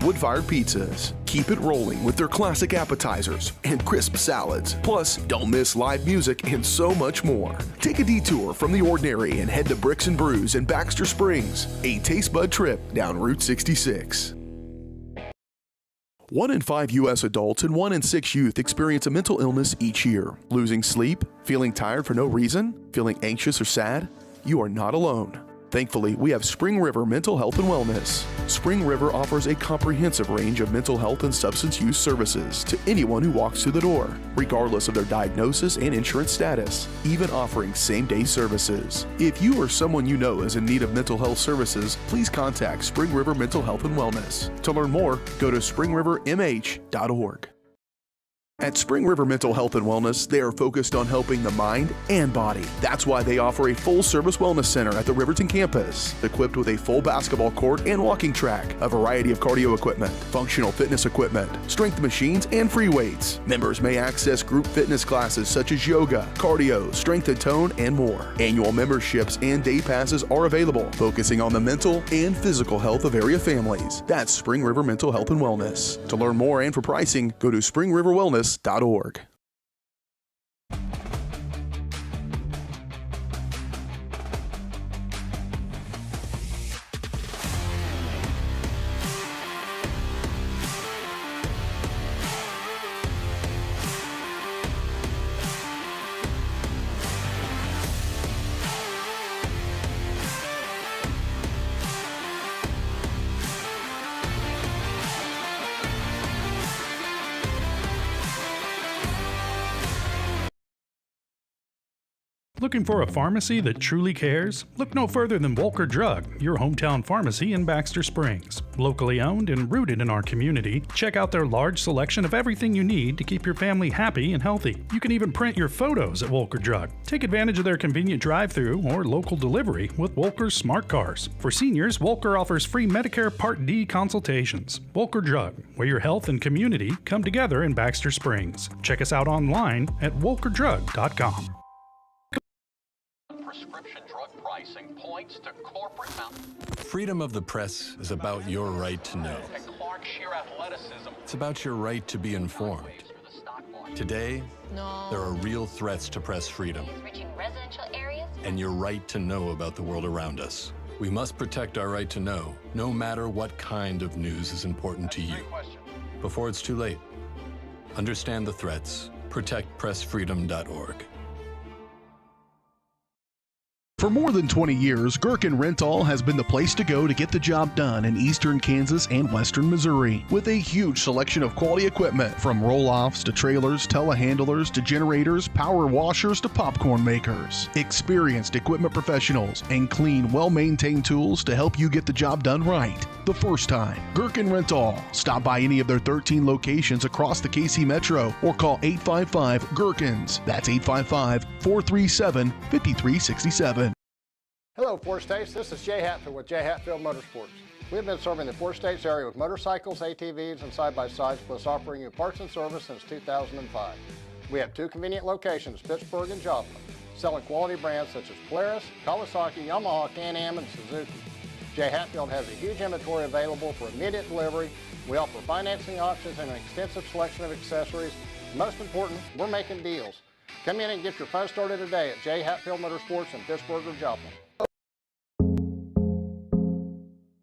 wood-fired pizzas. Keep it rolling with their classic appetizers and crisp salads. Plus, don't miss live music and so much more. Take a detour from the ordinary and head to Bricks and Brews in Baxter Springs, a taste bud trip down Route 66. 1 in 5 U.S. adults and 1 in 6 youth experience a mental illness each year. Losing sleep? Feeling tired for no reason? Feeling anxious or sad? You are not alone. Thankfully, we have Spring River Mental Health and Wellness. Spring River offers a comprehensive range of mental health and substance use services to anyone who walks through the door, regardless of their diagnosis and insurance status, even offering same-day services. If you or someone you know is in need of mental health services, please contact Spring River Mental Health and Wellness. To learn more, go to springrivermh.org. At Spring River Mental Health and Wellness, they are focused on helping the mind and body. That's why they offer a full-service wellness center at the Riverton campus, equipped with a full basketball court and walking track, a variety of cardio equipment, functional fitness equipment, strength machines, and free weights. Members may access group fitness classes such as yoga, cardio, strength and tone, and more. Annual memberships and day passes are available, focusing on the mental and physical health of area families. That's Spring River Mental Health and Wellness. To learn more and for pricing, go to springriverwellness.org. Looking for a pharmacy that truly cares? Look no further than Wolker Drug, your hometown pharmacy in Baxter Springs. Locally owned and rooted in our community, check out their large selection of everything you need to keep your family happy and healthy. You can even print your photos at Wolker Drug. Take advantage of their convenient drive-thru or local delivery with Wolker's Smart Cars. For seniors, Wolker offers free Medicare Part D consultations. Wolker Drug, where your health and community come together in Baxter Springs. Check us out online at wolkerdrug.com. Prescription drug pricing points to corporate Freedom of the press is about your right to know. It's about your right to be informed. Today, there are real threats to press freedom and your right to know about the world around us. We must protect our right to know, no matter what kind of news is important to you. Before it's too late, understand the threats. ProtectPressFreedom.org. For more than 20 years, Gherkin Rental has been the place to go to get the job done in eastern Kansas and western Missouri. With a huge selection of quality equipment, from roll-offs to trailers, telehandlers to generators, power washers to popcorn makers. Experienced equipment professionals and clean, well-maintained tools to help you get the job done right the first time. Gherkin Rental. Stop by any of their 13 locations across the KC Metro or call 855-GHERKINS. That's 855-437-5367. Hello, Four States. This is Jay Hatfield with Jay Hatfield Motorsports. We've been serving the Four States area with motorcycles, ATVs, and side-by-sides, plus offering you parts and service since 2005. We have 2 convenient locations, Pittsburgh and Joplin, selling quality brands such as Polaris, Kawasaki, Yamaha, Can-Am, and Suzuki. Jay Hatfield has a huge inventory available for immediate delivery. We offer financing options and an extensive selection of accessories. Most important, we're making deals. Come in and get your fun started today at Jay Hatfield Motorsports in Pittsburgh or Joplin.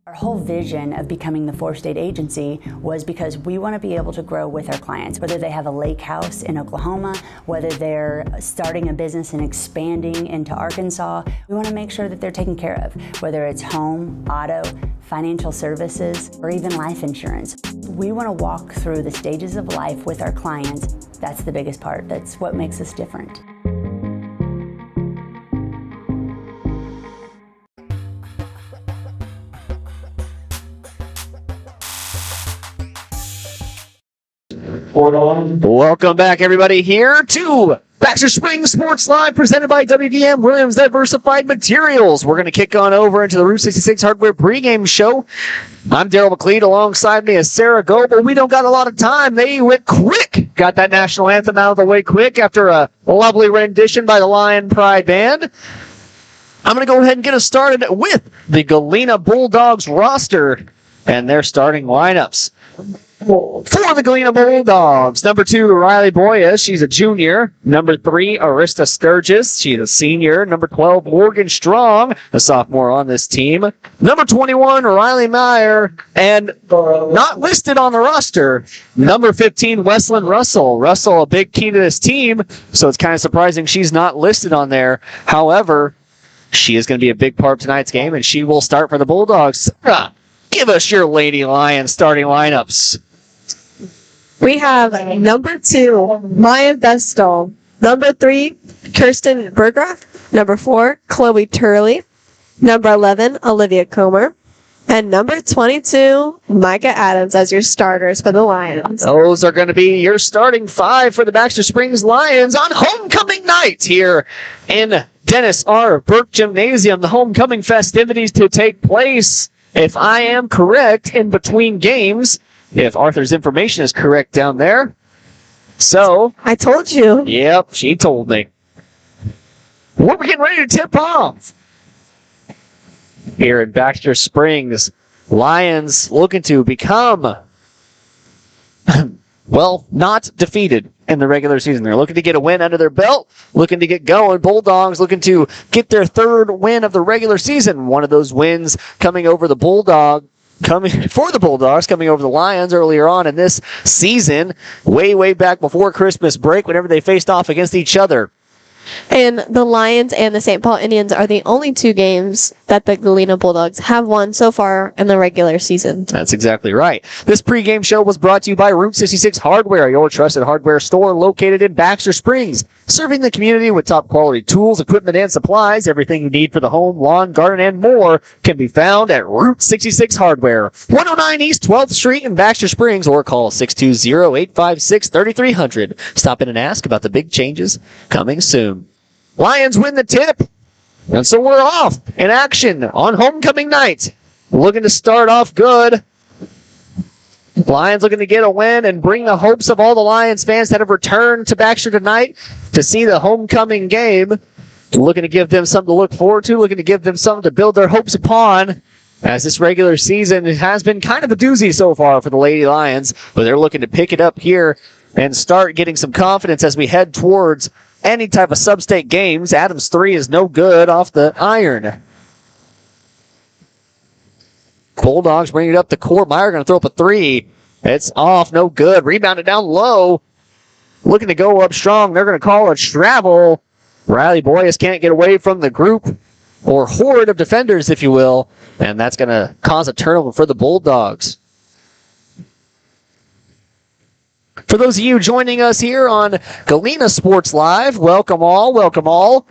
Our whole vision of becoming the four-state agency was because we want to be able to grow with our clients, whether they have a lake house in Oklahoma, whether they're starting a business and expanding into Arkansas. We want to make sure that they're taken care of, whether it's home, auto, financial services, or even life insurance. We want to walk through the stages of life with our clients. That's the biggest part. That's what makes us different. Welcome back, everybody, here to Baxter Springs Sports Live, presented by WDM Williams Diversified Materials. We're going to kick on over into the Route 66 Hardware pregame show. I'm Daryl McLeod. Alongside me is Sarah Goebel. We don't got a lot of time. They went quick. Got that national anthem out of the way quick after a lovely rendition by the Lion Pride Band. I'm going to go ahead and get us started with the Galena Bulldogs roster. and their starting lineups. For the Galena Bulldogs, number 2, Riley Boyas. She's a junior. Number 3, Arista Sturgis. She's a senior. Number 12, Morgan Strong, a sophomore on this team. Number 21, Riley Meyer. And not listed on the roster, number 15, Weslyn Russell. Russell, a big key to this team, so it's kind of surprising she's not listed on there. However, she is going to be a big part of tonight's game, and she will start for the Bulldogs. Sarah, give us your Lady Lions starting lineups. We have number 2, Maya Vestal. Number 3, Kirsten Bergraff. Number 4, Chloe Turley. Number 11, Olivia Comer. And number 22, Micah Adams as your starters for the Lions. Those are going to be your starting 5 for the Baxter Springs Lions on homecoming night here in Dennis R. Burke Gymnasium. The homecoming festivities to take place, if I am correct, in between games. If Arthur's information is correct down there. So. I told you. Yep, she told me. We're getting ready to tip off. Here in Baxter Springs, Lions looking to become, well, not defeated in the regular season. They're looking to get a win under their belt, looking to get going. Bulldogs looking to get their 3rd win of the regular season. One of those wins coming over the Bulldogs, coming over the Lions earlier on in this season, way back before Christmas break, whenever they faced off against each other. And the Lions and the St. Paul Indians are the only 2 games that the Galena Bulldogs have won so far in the regular season. That's exactly right. This pregame show was brought to you by Route 66 Hardware, your trusted hardware store located in Baxter Springs, serving the community with top quality tools, equipment, and supplies. Everything you need for the home, lawn, garden, and more can be found at Route 66 Hardware, 109 East 12th Street in Baxter Springs, or call 620-856-3300. Stop in and ask about the big changes coming soon. Lions win the tip, and so we're off in action on homecoming night. Looking to start off good. Lions looking to get a win and bring the hopes of all the Lions fans that have returned to Baxter tonight to see the homecoming game. Looking to give them something to look forward to, looking to give them something to build their hopes upon, as this regular season has been kind of a doozy so far for the Lady Lions, but they're looking to pick it up here and start getting some confidence as we head towards any type of sub-state games. Adams 3 is no good off the iron. Bulldogs bring it up the court. Meyer going to throw up a 3. It's off, no good. Rebounded down low. Looking to go up strong. They're going to call a travel. Riley Boyas can't get away from the group or horde of defenders, if you will, and that's going to cause a turnover for the Bulldogs. For those of you joining us here on Galena Sports Live, welcome all, welcome all.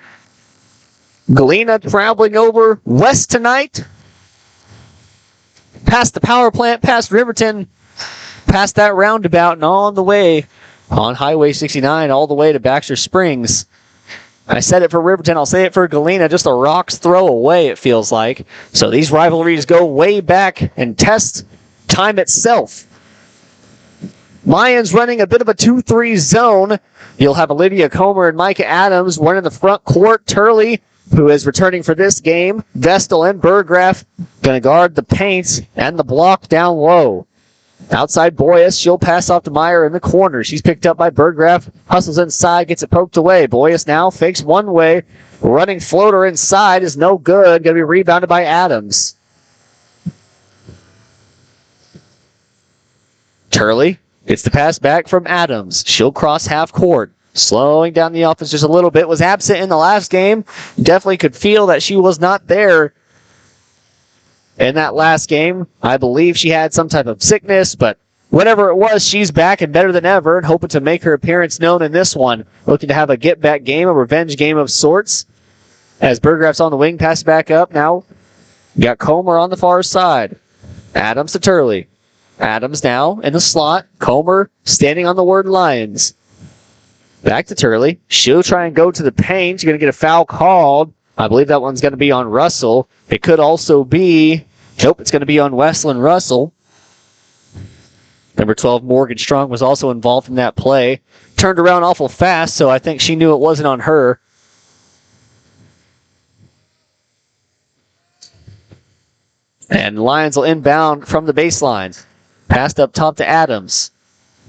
Galena traveling over west tonight, past the power plant, past Riverton, past that roundabout, and on the way on Highway 69 all the way to Baxter Springs. I said it for Riverton, I'll say it for Galena, just a rock's throw away, it feels like. So these rivalries go way back and test time itself. Lions running a bit of a 2-3 zone. You'll have Olivia Comer and Micah Adams running the front court. Turley, who is returning for this game. Vestal and Bergraff going to guard the paint and the block down low. Outside Boyas, she'll pass off to Meyer in the corner. She's picked up by Bergraff, hustles inside, gets it poked away. Boyas now fakes one way. Running floater inside is no good. Going to be rebounded by Adams. Turley gets the pass back from Adams. She'll cross half court. Slowing down the offense just a little bit. Was absent in the last game. Definitely could feel that she was not there in that last game. I believe she had some type of sickness, but whatever it was, she's back and better than ever and hoping to make her appearance known in this one. Looking to have a get-back game, a revenge game of sorts. As Bergraff's on the wing, pass back up. Now, you got Comer on the far side. Adams to Turley. Adams now in the slot. Comer standing on the word Lions. Back to Turley. She'll try and go to the paint. She's going to get a foul called. I believe that one's going to be on Russell. It could also be... Nope, it's going to be on Weslyn Russell. Number 12, Morgan Strong, was also involved in that play. Turned around awful fast, so I think she knew it wasn't on her. And Lions will inbound from the baseline. Passed up top to Adams.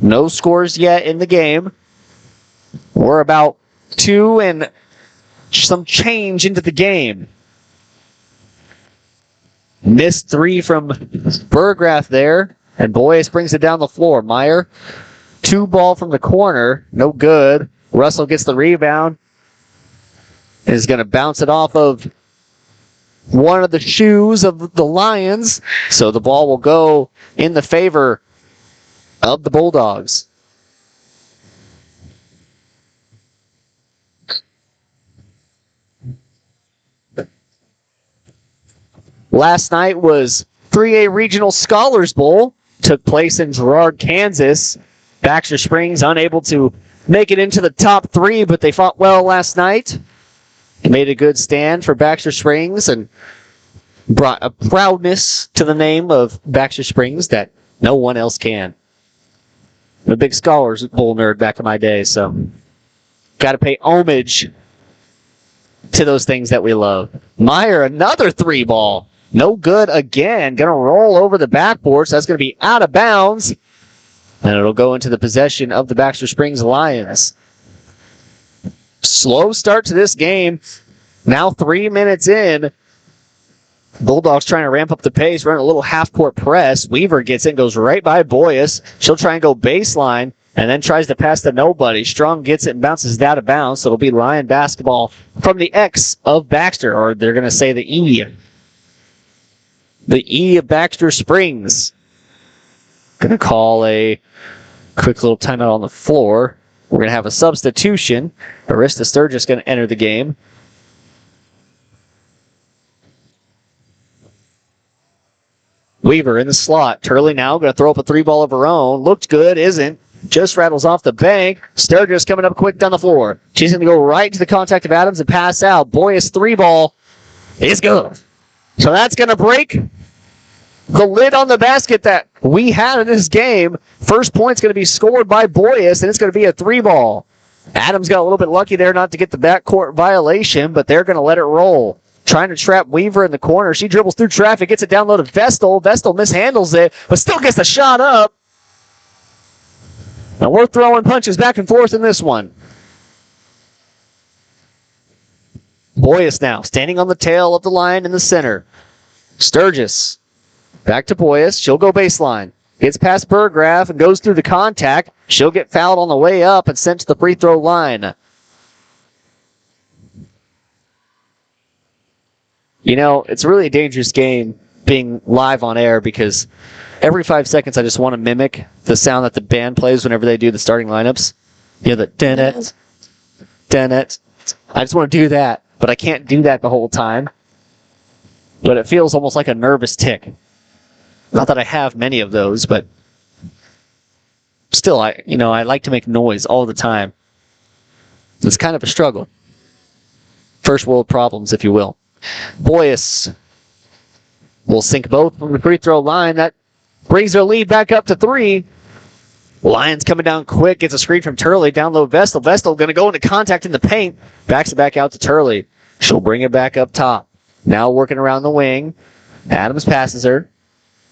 No scores yet in the game. We're about 2 and some change into the game. Missed 3 from Burgraff there. And Boyes brings it down the floor. Meyer, 2 ball from the corner. No good. Russell gets the rebound. Is going to bounce it off of one of the shoes of the Lions. So the ball will go in the favor of the Bulldogs. Last night was 3A Regional Scholars Bowl. Took place in Girard, Kansas. Baxter Springs unable to make it into the top 3, but they fought well last night. Made a good stand for Baxter Springs and brought a proudness to the name of Baxter Springs that no one else can. I'm a big Scholars Bowl nerd back in my day, so got to pay homage to those things that we love. Meyer, another 3 ball. No good again. Going to roll over the backboard, so that's going to be out of bounds. And it'll go into the possession of the Baxter Springs Lions. Slow start to this game. Now 3 minutes in. Bulldogs trying to ramp up the pace, run a little half-court press. Weaver gets in, goes right by Boyes. She'll try and go baseline, and then tries to pass to nobody. Strong gets it and bounces it out of bounds, so it'll be Lion basketball from the X of Baxter, or they're going to say the E. The E of Baxter Springs. Going to call a quick little timeout on the floor. We're going to have a substitution. Arista Sturgis going to enter the game. Weaver in the slot. Turley now going to throw up a 3 ball of her own. Looked good, isn't. Just rattles off the bank. Sturgis coming up quick down the floor. She's going to go right to the contact of Adams and pass out. Boyes 3 ball is good. So that's going to break the lid on the basket that we had in this game. First point's going to be scored by Boyes, and it's going to be a 3 ball. Adams got a little bit lucky there not to get the backcourt violation, but they're going to let it roll. Trying to trap Weaver in the corner. She dribbles through traffic, gets it down low to Vestal. Vestal mishandles it, but still gets the shot up. Now we're throwing punches back and forth in this one. Boyes now, standing on the tail of the line in the center. Sturgis. Back to Boyes. She'll go baseline. Gets past Burgraff and goes through the contact. She'll get fouled on the way up and sent to the free throw line. You know, it's really a dangerous game being live on air because every 5 seconds I just want to mimic the sound that the band plays whenever they do the starting lineups. You know, the dun-it, dun-it. I just want to do that, but I can't do that the whole time. But it feels almost like a nervous tick. Not that I have many of those, but still, I like to make noise all the time. It's kind of a struggle. First world problems, if you will. Boyes will sink both from the free throw line. That brings their lead back up to 3. Lions coming down quick. Gets a screen from Turley. Down low Vestal. Vestal going to go into contact in the paint. Backs it back out to Turley. She'll bring it back up top. Now working around the wing. Adams passes her.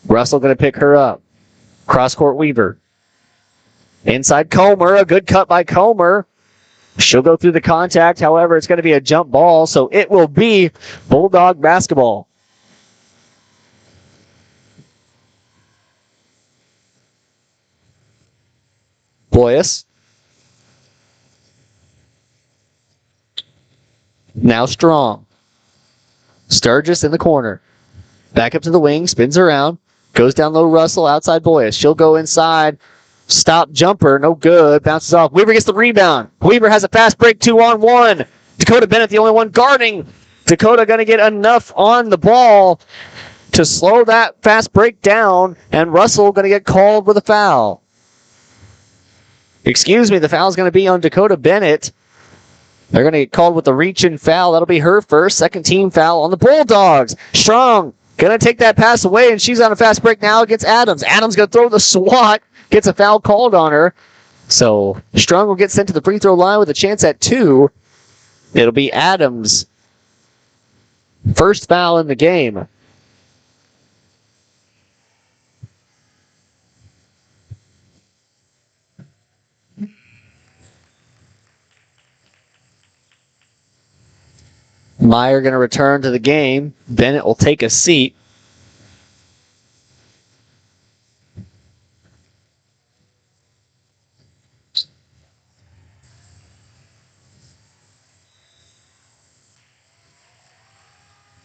Russell going to pick her up. Cross-court Weaver. Inside Comer. A good cut by Comer. She'll go through the contact. However, it's going to be a jump ball, so it will be Bulldog basketball. Boyes. Now Strong. Sturgis in the corner. Back up to the wing. Spins around. Goes down low Russell. Outside Boyes. She'll go inside. Stop jumper. No good. Bounces off. Weaver gets the rebound. Weaver has a fast break. 2-on-1. Dakota Bennett the only one guarding. Dakota going to get enough on the ball to slow that fast break down. And Russell going to get called with a foul. Excuse me. The foul's going to be on Dakota Bennett. They're going to get called with the reach-in foul. That'll be her first. Second team foul on the Bulldogs. Strong going to take that pass away, and she's on a fast break now against Adams. Adams going to throw the swat. Gets a foul called on her. So Strong will get sent to the free throw line with a chance at 2. It'll be Adams' first foul in the game. Meyer going to return to the game. Bennett will take a seat.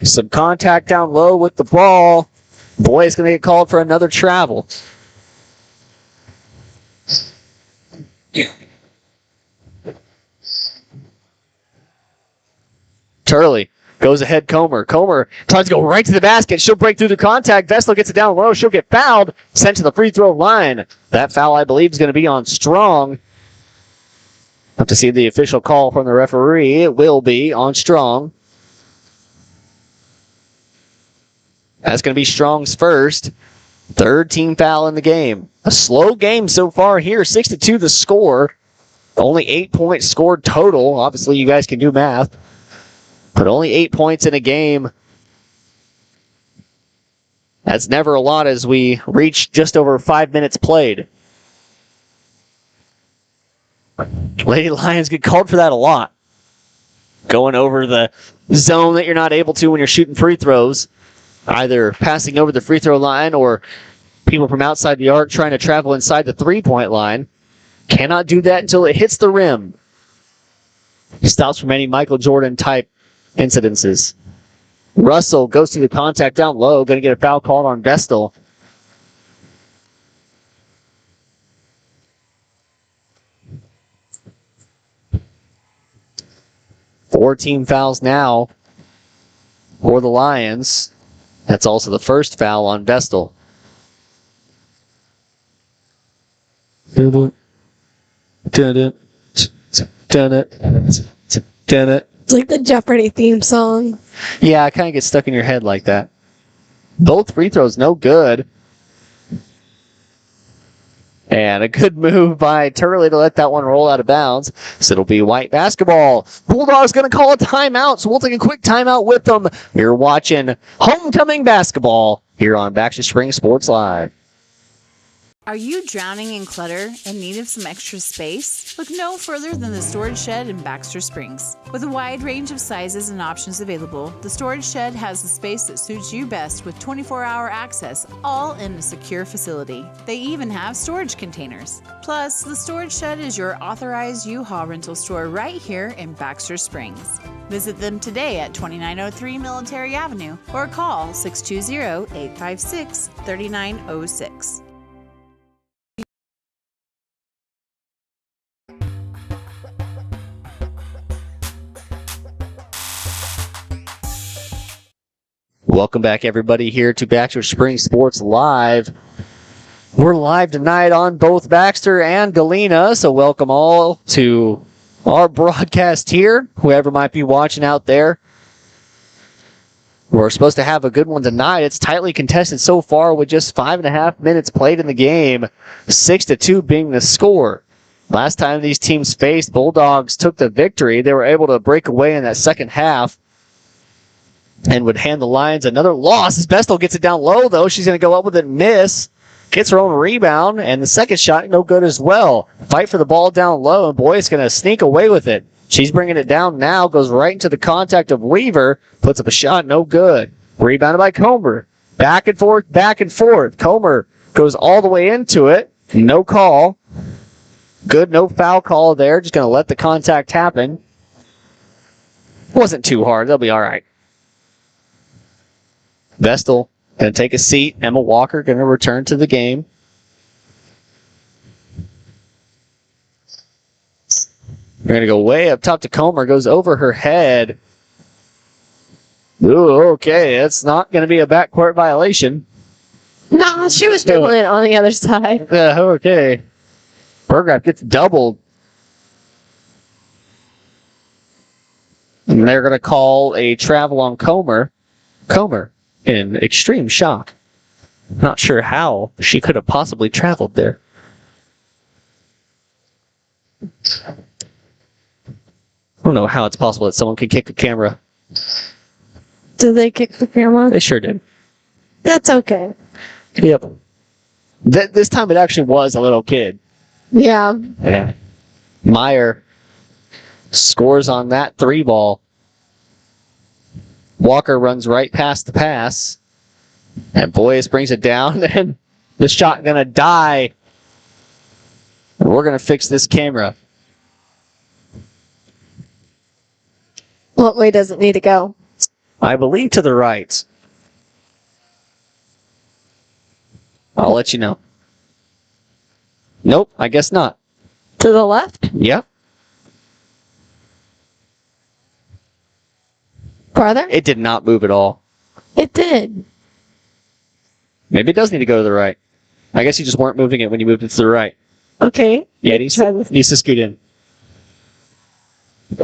Some contact down low with the ball. Boy is going to get called for another travel. Turley goes ahead, Comer. Comer tries to go right to the basket. She'll break through the contact. Vestal gets it down low. She'll get fouled. Sent to the free throw line. That foul, I believe, is going to be on Strong. Have to see the official call from the referee. It will be on Strong. That's going to be Strong's first. Third team foul in the game. A slow game so far here. 6-2 the score. Only 8 points scored total. Obviously, you guys can do math. But only 8 points in a game. That's never a lot as we reach just over 5 minutes played. Lady Lions get called for that a lot. Going over the zone that you're not able to when you're shooting free throws. Either passing over the free throw line or people from outside the arc trying to travel inside the three-point line. Cannot do that until it hits the rim. Stops from any Michael Jordan type incidences. Russell goes through the contact down low. Going to get a foul called on Vestal. Four team fouls now for the Lions. That's also the first foul on Vestal. It's like the Jeopardy theme song. Yeah, it kind of gets stuck in your head like that. Both free throws, no good. And a good move by Turley to let that one roll out of bounds. So it'll be White basketball. Bulldogs going to call a timeout, so we'll take a quick timeout with them. You're watching homecoming basketball here on Baxter Springs Sports Live. Are you drowning in clutter and need of some extra space? Look no further than the Storage Shed in Baxter Springs. With a wide range of sizes and options available, the Storage Shed has the space that suits you best with 24-hour access, all in a secure facility. They even have storage containers. Plus, the Storage Shed is your authorized U-Haul rental store right here in Baxter Springs. Visit them today at 2903 Military Avenue or call 620-856-3906. Welcome back, everybody, here to Baxter Springs Sports Live. We're live tonight on both Baxter and Galena, so welcome all to our broadcast here, whoever might be watching out there. We're supposed to have a good one tonight. It's tightly contested so far with just 5.5 minutes played in the game, 6-2 being the score. Last time these teams faced, Bulldogs took the victory. They were able to break away in that second half and would hand the Lions another loss. As Vestal gets it down low, though, she's going to go up with it and miss. Gets her own rebound, and the second shot no good as well. Fight for the ball down low, and Boyce going to sneak away with it. She's bringing it down now, goes right into the contact of Weaver, puts up a shot, no good. Rebounded by Comer. Back and forth, back and forth. Comer goes all the way into it. No call. Good, no foul call there. Just going to let the contact happen. Wasn't too hard. They'll be all right. Vestal going to take a seat. Emma Walker going to return to the game. We're going to go way up top to Comer. Goes over her head. Ooh, okay. That's not going to be a backcourt violation. No, she was doing it on the other side. Yeah, okay. Burgraff gets doubled. And they're going to call a travel on Comer. Comer in extreme shock. Not sure how she could have possibly traveled there. I don't know how it's possible that someone could kick the camera. Did they kick the camera? They sure did. That's okay. Yep. This time it actually was a little kid. Yeah. Yeah. Meyer scores on that three ball. Walker runs right past the pass. And Boyes brings it down, and the shot gonna die. And we're gonna fix this camera. What way does it need to go? I believe to the right. I'll let you know. Nope, I guess not. To the left? Yep. Farther? It did not move at all. It did. Maybe it does need to go to the right. I guess you just weren't moving it when you moved it to the right. Okay. Yeah, it needs to scoot in.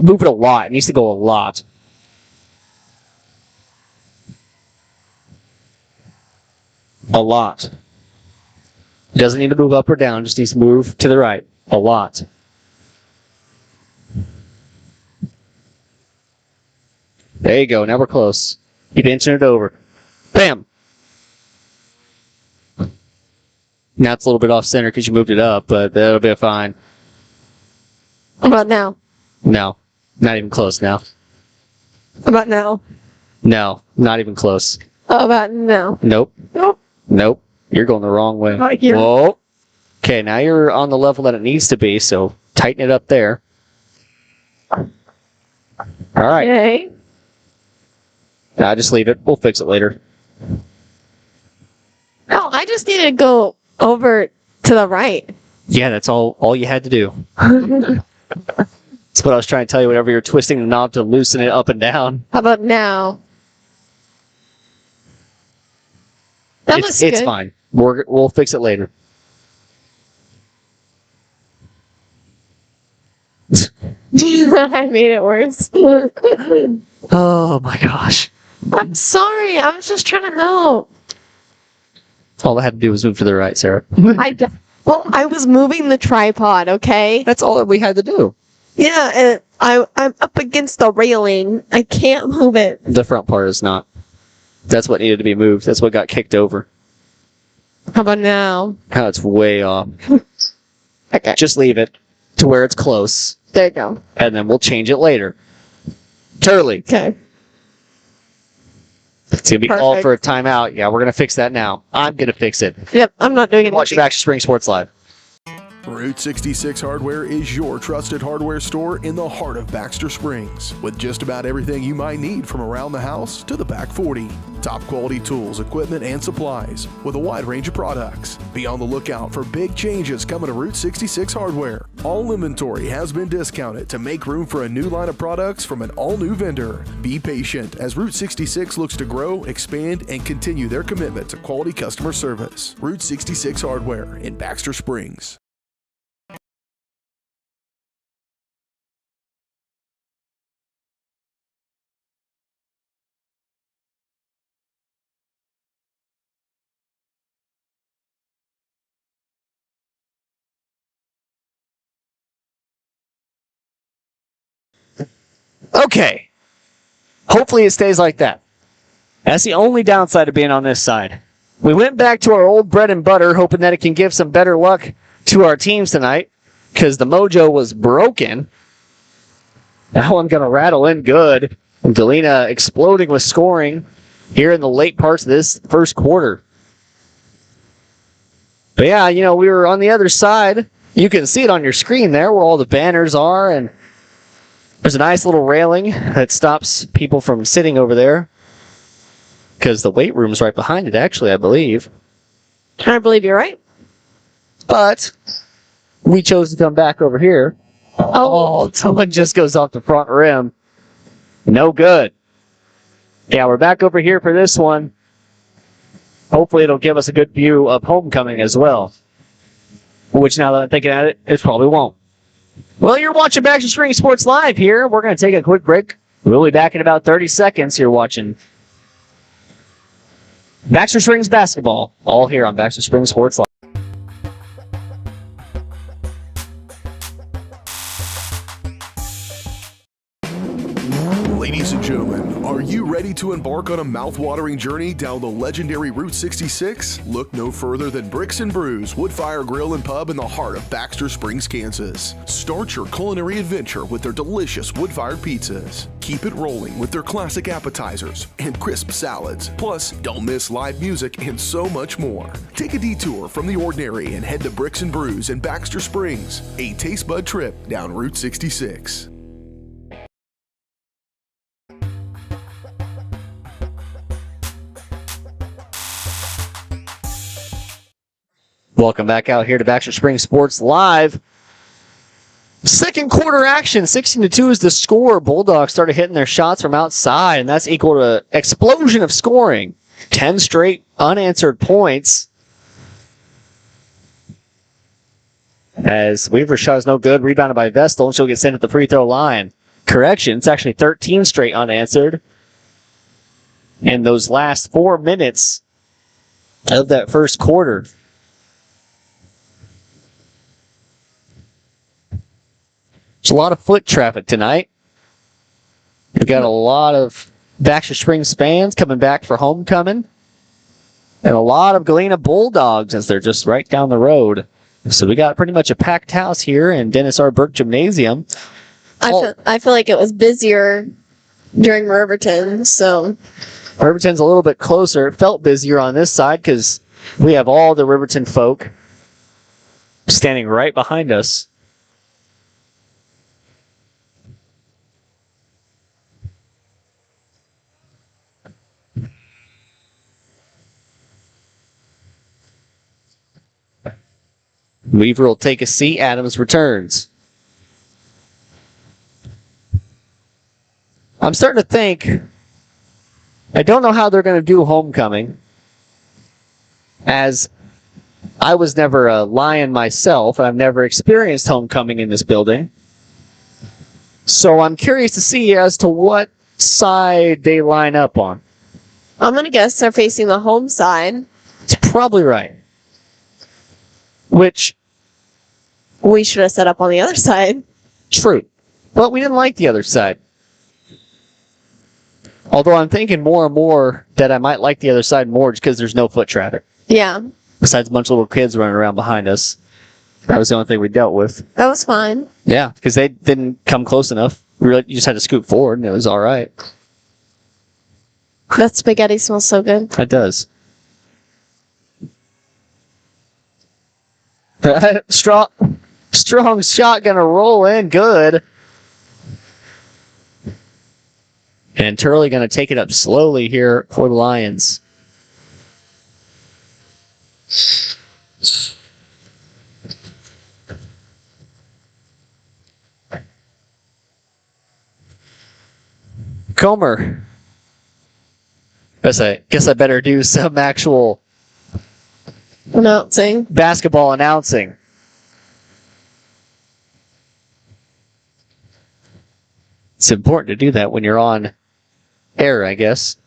Move it a lot. It needs to go a lot. A lot. It doesn't need to move up or down. It just needs to move to the right. A lot. There you go. Now we're close. Keep inching it over. Bam! Now it's a little bit off center because you moved it up, but that'll be fine. How about now? No. Not even close now. How about now? No. Not even close. How about now? Nope. Nope. Nope. You're going the wrong way. Right here. Whoa. Okay, now you're on the level that it needs to be, so tighten it up there. All right. Okay. Nah, just leave it. We'll fix it later. No, I just need to go over to the right. Yeah, that's all you had to do. That's what I was trying to tell you whenever you're twisting the knob to loosen it up and down. How about now? That looks good. It's fine. We'll fix it later. I made it worse. Oh my gosh. I'm sorry. I was just trying to help. All I had to do was move to the right, Sarah. Well, I was moving the tripod, okay? That's all that we had to do. Yeah, and I'm up against the railing. I can't move it. The front part is not. That's what needed to be moved. That's what got kicked over. How about now? Now it's way off. Okay. Just leave it to where it's close, There you go. and then we'll change it later. Turley, Okay. it's going to be called for a timeout. Yeah, we're going to fix that now. I'm going to fix it. Yep, I'm not doing it. Watch Baxter Spring Sports Live. Route 66 Hardware is your trusted hardware store in the heart of Baxter Springs, with just about everything you might need from around the house to the back 40. Top quality tools, equipment, and supplies with a wide range of products. Be on the lookout for big changes coming to Route 66 Hardware. All inventory has been discounted to make room for a new line of products from an all-new vendor. Be patient as Route 66 looks to grow, expand, and continue their commitment to quality customer service. Route 66 Hardware in Baxter Springs. Okay. Hopefully it stays like that. That's the only downside of being on this side. We went back to our old bread and butter, hoping that it can give some better luck to our teams tonight, because the mojo was broken. That one going to rattle in good. And Galena exploding with scoring here in the late parts of this first quarter. But yeah, we were on the other side. You can see it on your screen there where all the banners are, and there's a nice little railing that stops people from sitting over there, because the weight room's right behind it, actually, I believe. I believe you're right. But we chose to come back over here. Oh, someone just goes off the front rim. No good. Yeah, we're back over here for this one. Hopefully it'll give us a good view of homecoming as well. Which, now that I'm thinking at it, it probably won't. Well, you're watching Baxter Spring Sports Live here. We're going to take a quick break. We'll be back in about 30 seconds. You're watching Baxter Springs basketball, all here on Baxter Spring Sports Live. Ladies and gentlemen, are you ready to embark on a mouth-watering journey down the legendary Route 66? Look no further than Bricks and Brews Woodfire Grill and Pub in the heart of Baxter Springs, Kansas. Start your culinary adventure with their delicious wood-fired pizzas. Keep Keep it rolling with their classic appetizers and crisp salads. Plus, don't miss live music and so much more. Take a detour from the ordinary and head to Bricks and Brews in Baxter Springs, a taste bud trip down Route 66. Welcome back out here to Baxter Springs Sports Live. Second quarter action, 16-2 is the score. Bulldogs started hitting their shots from outside, and that's equal to explosion of scoring. 10 straight unanswered points. As Weaver's shot is no good, rebounded by Vestal, and she'll get sent at the free throw line. Correction, it's actually 13 straight unanswered. In those last 4 minutes of that first quarter. There's a lot of foot traffic tonight. We've got a lot of Baxter Springs fans coming back for homecoming. And a lot of Galena Bulldogs as they're just right down the road. So we got pretty much a packed house here in Dennis R. Burke Gymnasium. I feel like it was busier during Riverton, so... Riverton's a little bit closer. It felt busier on this side because we have all the Riverton folk standing right behind us. Weaver will take a seat. Adams returns. I'm starting to think, I don't know how they're going to do homecoming, as I was never a Lion myself, and I've never experienced homecoming in this building. So I'm curious to see as to what side they line up on. I'm going to guess they're facing the home side. It's probably right. Which... we should have set up on the other side. True. But we didn't like the other side. Although I'm thinking more and more that I might like the other side more just because there's no foot traffic. Yeah. Besides a bunch of little kids running around behind us. That was the only thing we dealt with. That was fine. Yeah, because they didn't come close enough. You just had to scoot forward and it was all right. That spaghetti smells so good. It does. Strong shot gonna roll in good. And Turley gonna take it up slowly here for the Lions. Comer. Guess I better do some actual announcing. Basketball announcing. It's important to do that when you're on air, I guess.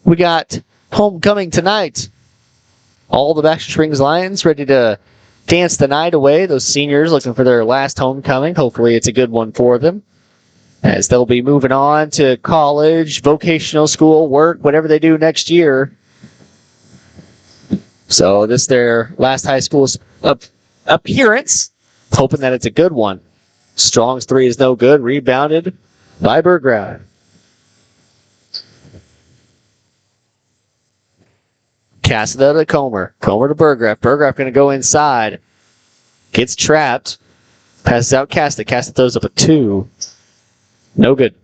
We got homecoming tonight. All the Baxter Springs Lions ready to dance the night away. Those seniors looking for their last homecoming. Hopefully it's a good one for them, as they'll be moving on to college, vocational school, work, whatever they do next year. So this is their last high school appearance. Hoping that it's a good one. Strong's three is no good. Rebounded by Burgraff. Cassida to Comer. Comer to Burgraff. Burgraff going to go inside. Gets trapped. Passes out Cassida. Cassida throws up a 2. No good.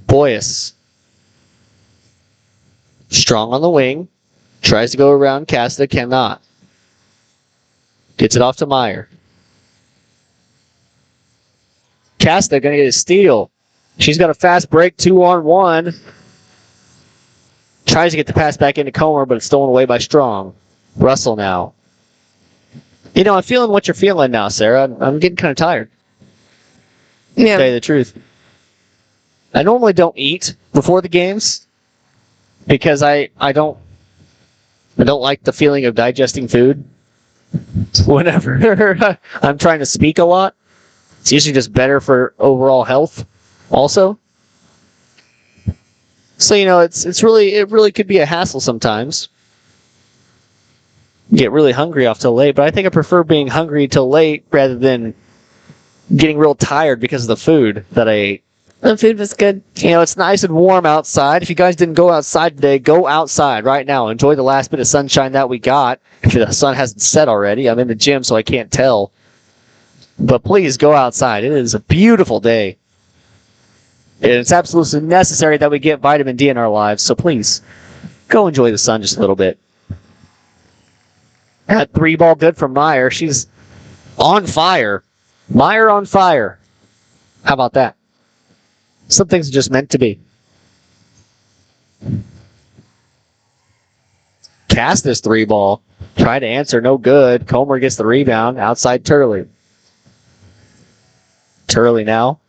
Boyas. Strong on the wing. Tries to go around Cassida. Cannot. Gets it off to Meyer. Cassida going to get a steal. She's got a fast break, 2-on-1. Tries to get the pass back into Comer, but it's stolen away by Strong. Russell now. You know, I'm feeling what you're feeling now, Sarah. I'm getting kind of tired. Yeah. To tell you the truth. I normally don't eat before the games because I don't like the feeling of digesting food. Whenever I'm trying to speak a lot, it's usually just better for overall health also. So, you know, it really could be a hassle sometimes. Get really hungry off till late, but I think I prefer being hungry till late rather than getting real tired because of the food that I ate. The food was good. You know, it's nice and warm outside. If you guys didn't go outside today, go outside right now. Enjoy the last bit of sunshine that we got. If the sun hasn't set already, I'm in the gym, so I can't tell. But please go outside. It is a beautiful day. It's absolutely necessary that we get vitamin D in our lives, so please go enjoy the sun just a little bit. That 3-ball good from Meyer. She's on fire. Meyer on fire. How about that? Some things are just meant to be. Cast this 3-ball. Try to answer, no good. Comer gets the rebound. Outside Turley. Turley now.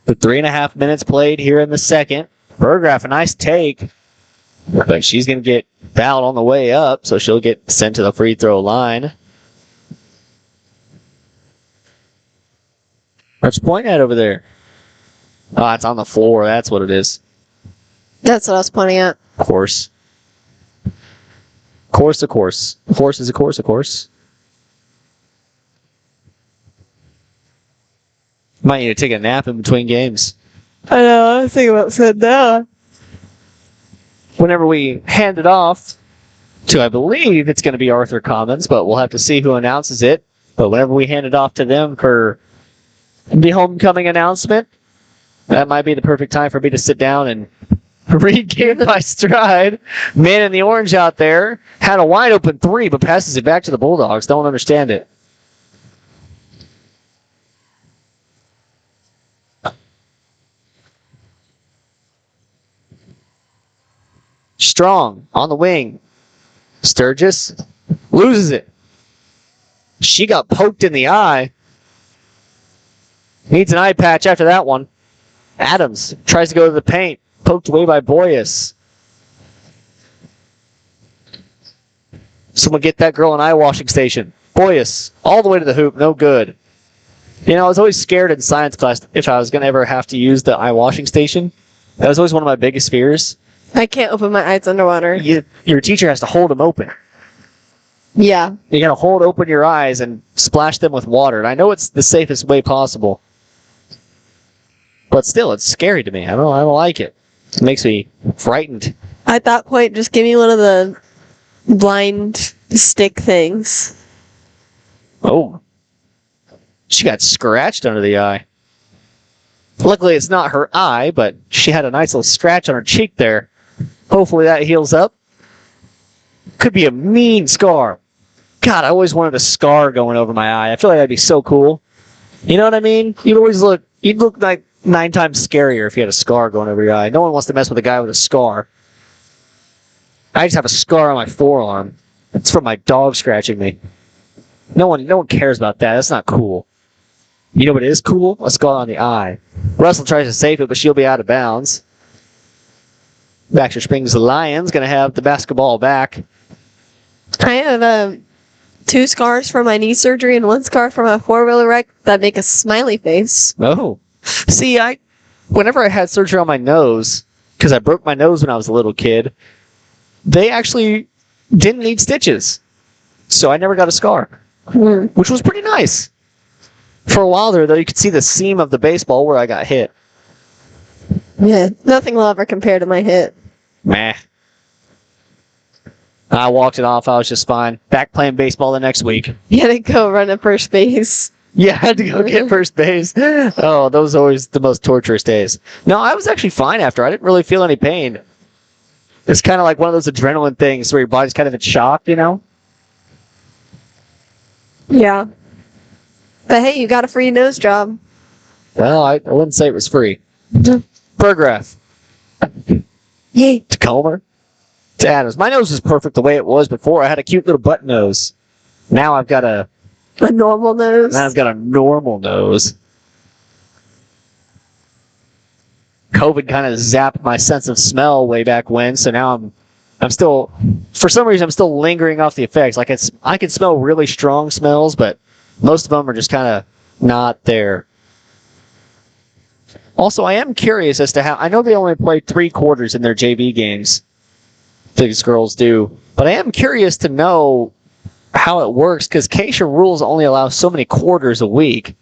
The 3.5 minutes played here in the second. Burgraff, a nice take. But she's going to get fouled on the way up, so she'll get sent to the free throw line. What's your point at over there? Oh, it's on the floor. That's what it is. That's what I was pointing at. Of course. Course, of course. A course is a course, of course. Might need to take a nap in between games. I know, I was thinking about sitting down. Whenever we hand it off to, I believe it's going to be Arthur Commons, but we'll have to see who announces it. But whenever we hand it off to them for the homecoming announcement, that might be the perfect time for me to sit down and regain my stride. Man in the orange out there had a wide open 3, but passes it back to the Bulldogs. Don't understand it. Strong on the wing. Sturgis loses it. She got poked in the eye. Needs an eye patch after that one. Adams tries to go to the paint. Poked away by Boyas. Someone get that girl an eye washing station. Boyas all the way to the hoop. No good. You know, I was always scared in science class if I was going to ever have to use the eye washing station. That was always one of my biggest fears. I can't open my eyes underwater. Your teacher has to hold them open. Yeah. You got to hold open your eyes and splash them with water. And I know it's the safest way possible. But still, it's scary to me. I don't like it. It makes me frightened. At that point, just give me one of the blind stick things. Oh. She got scratched under the eye. Luckily, it's not her eye, but she had a nice little scratch on her cheek there. Hopefully that heals up. Could be a mean scar. God, I always wanted a scar going over my eye. I feel like that'd be so cool. You know what I mean? You'd look like 9 times scarier if you had a scar going over your eye. No one wants to mess with a guy with a scar. I just have a scar on my forearm. It's from my dog scratching me. No one cares about that. That's not cool. You know what is cool? A scar on the eye. Russell tries to save it, but she'll be out of bounds. Baxter Springs Lions going to have the basketball back. I have 2 scars from my knee surgery and 1 scar from a 4-wheeler wreck that make a smiley face. Oh. See, whenever I had surgery on my nose, because I broke my nose when I was a little kid, they actually didn't need stitches. So I never got a scar, which was pretty nice. For a while there, though, you could see the seam of the baseball where I got hit. Yeah, nothing will ever compare to my hit. Meh. I walked it off. I was just fine. Back playing baseball the next week. You had to go run at first base. Yeah, I had to go get first base. Oh, those are always the most torturous days. No, I was actually fine after. I didn't really feel any pain. It's kind of like one of those adrenaline things where your body's kind of in shock, you know? Yeah. But hey, you got a free nose job. Well, I wouldn't say it was free. Burgraff. Yay. To Comer. To Adams. My nose was perfect the way it was before. I had a cute little butt nose. Now I've got a normal nose. Now I've got a normal nose. COVID kind of zapped my sense of smell way back when, so now I'm still, for some reason, I'm still lingering off the effects. Like I can smell really strong smells, but most of them are just kind of not there. Also, I am curious as to how, I know they only play 3 quarters in their JV games, these girls do, but I am curious to know how it works, because Cation rules only allow so many quarters a week.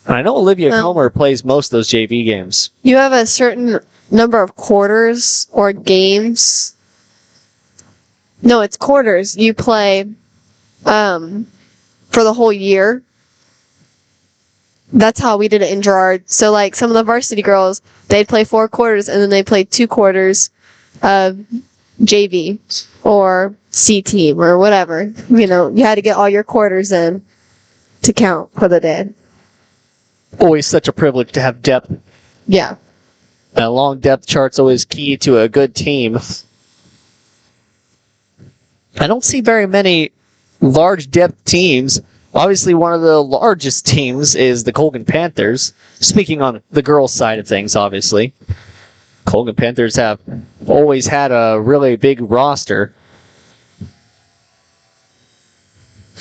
And I know Olivia Comer plays most of those JV games. You have a certain number of quarters or games. No, it's quarters. You play for the whole year. That's how we did it in Girard. So, like, some of the varsity girls, they'd play 4 quarters, and then they played 2 quarters of JV or C team or whatever. You know, you had to get all your quarters in to count for the day. Always such a privilege to have depth. Yeah. A long depth chart's always key to a good team. I don't see very many large depth teams. Obviously, one of the largest teams is the Colgan Panthers. Speaking on the girls' side of things, obviously. Colgan Panthers have always had a really big roster.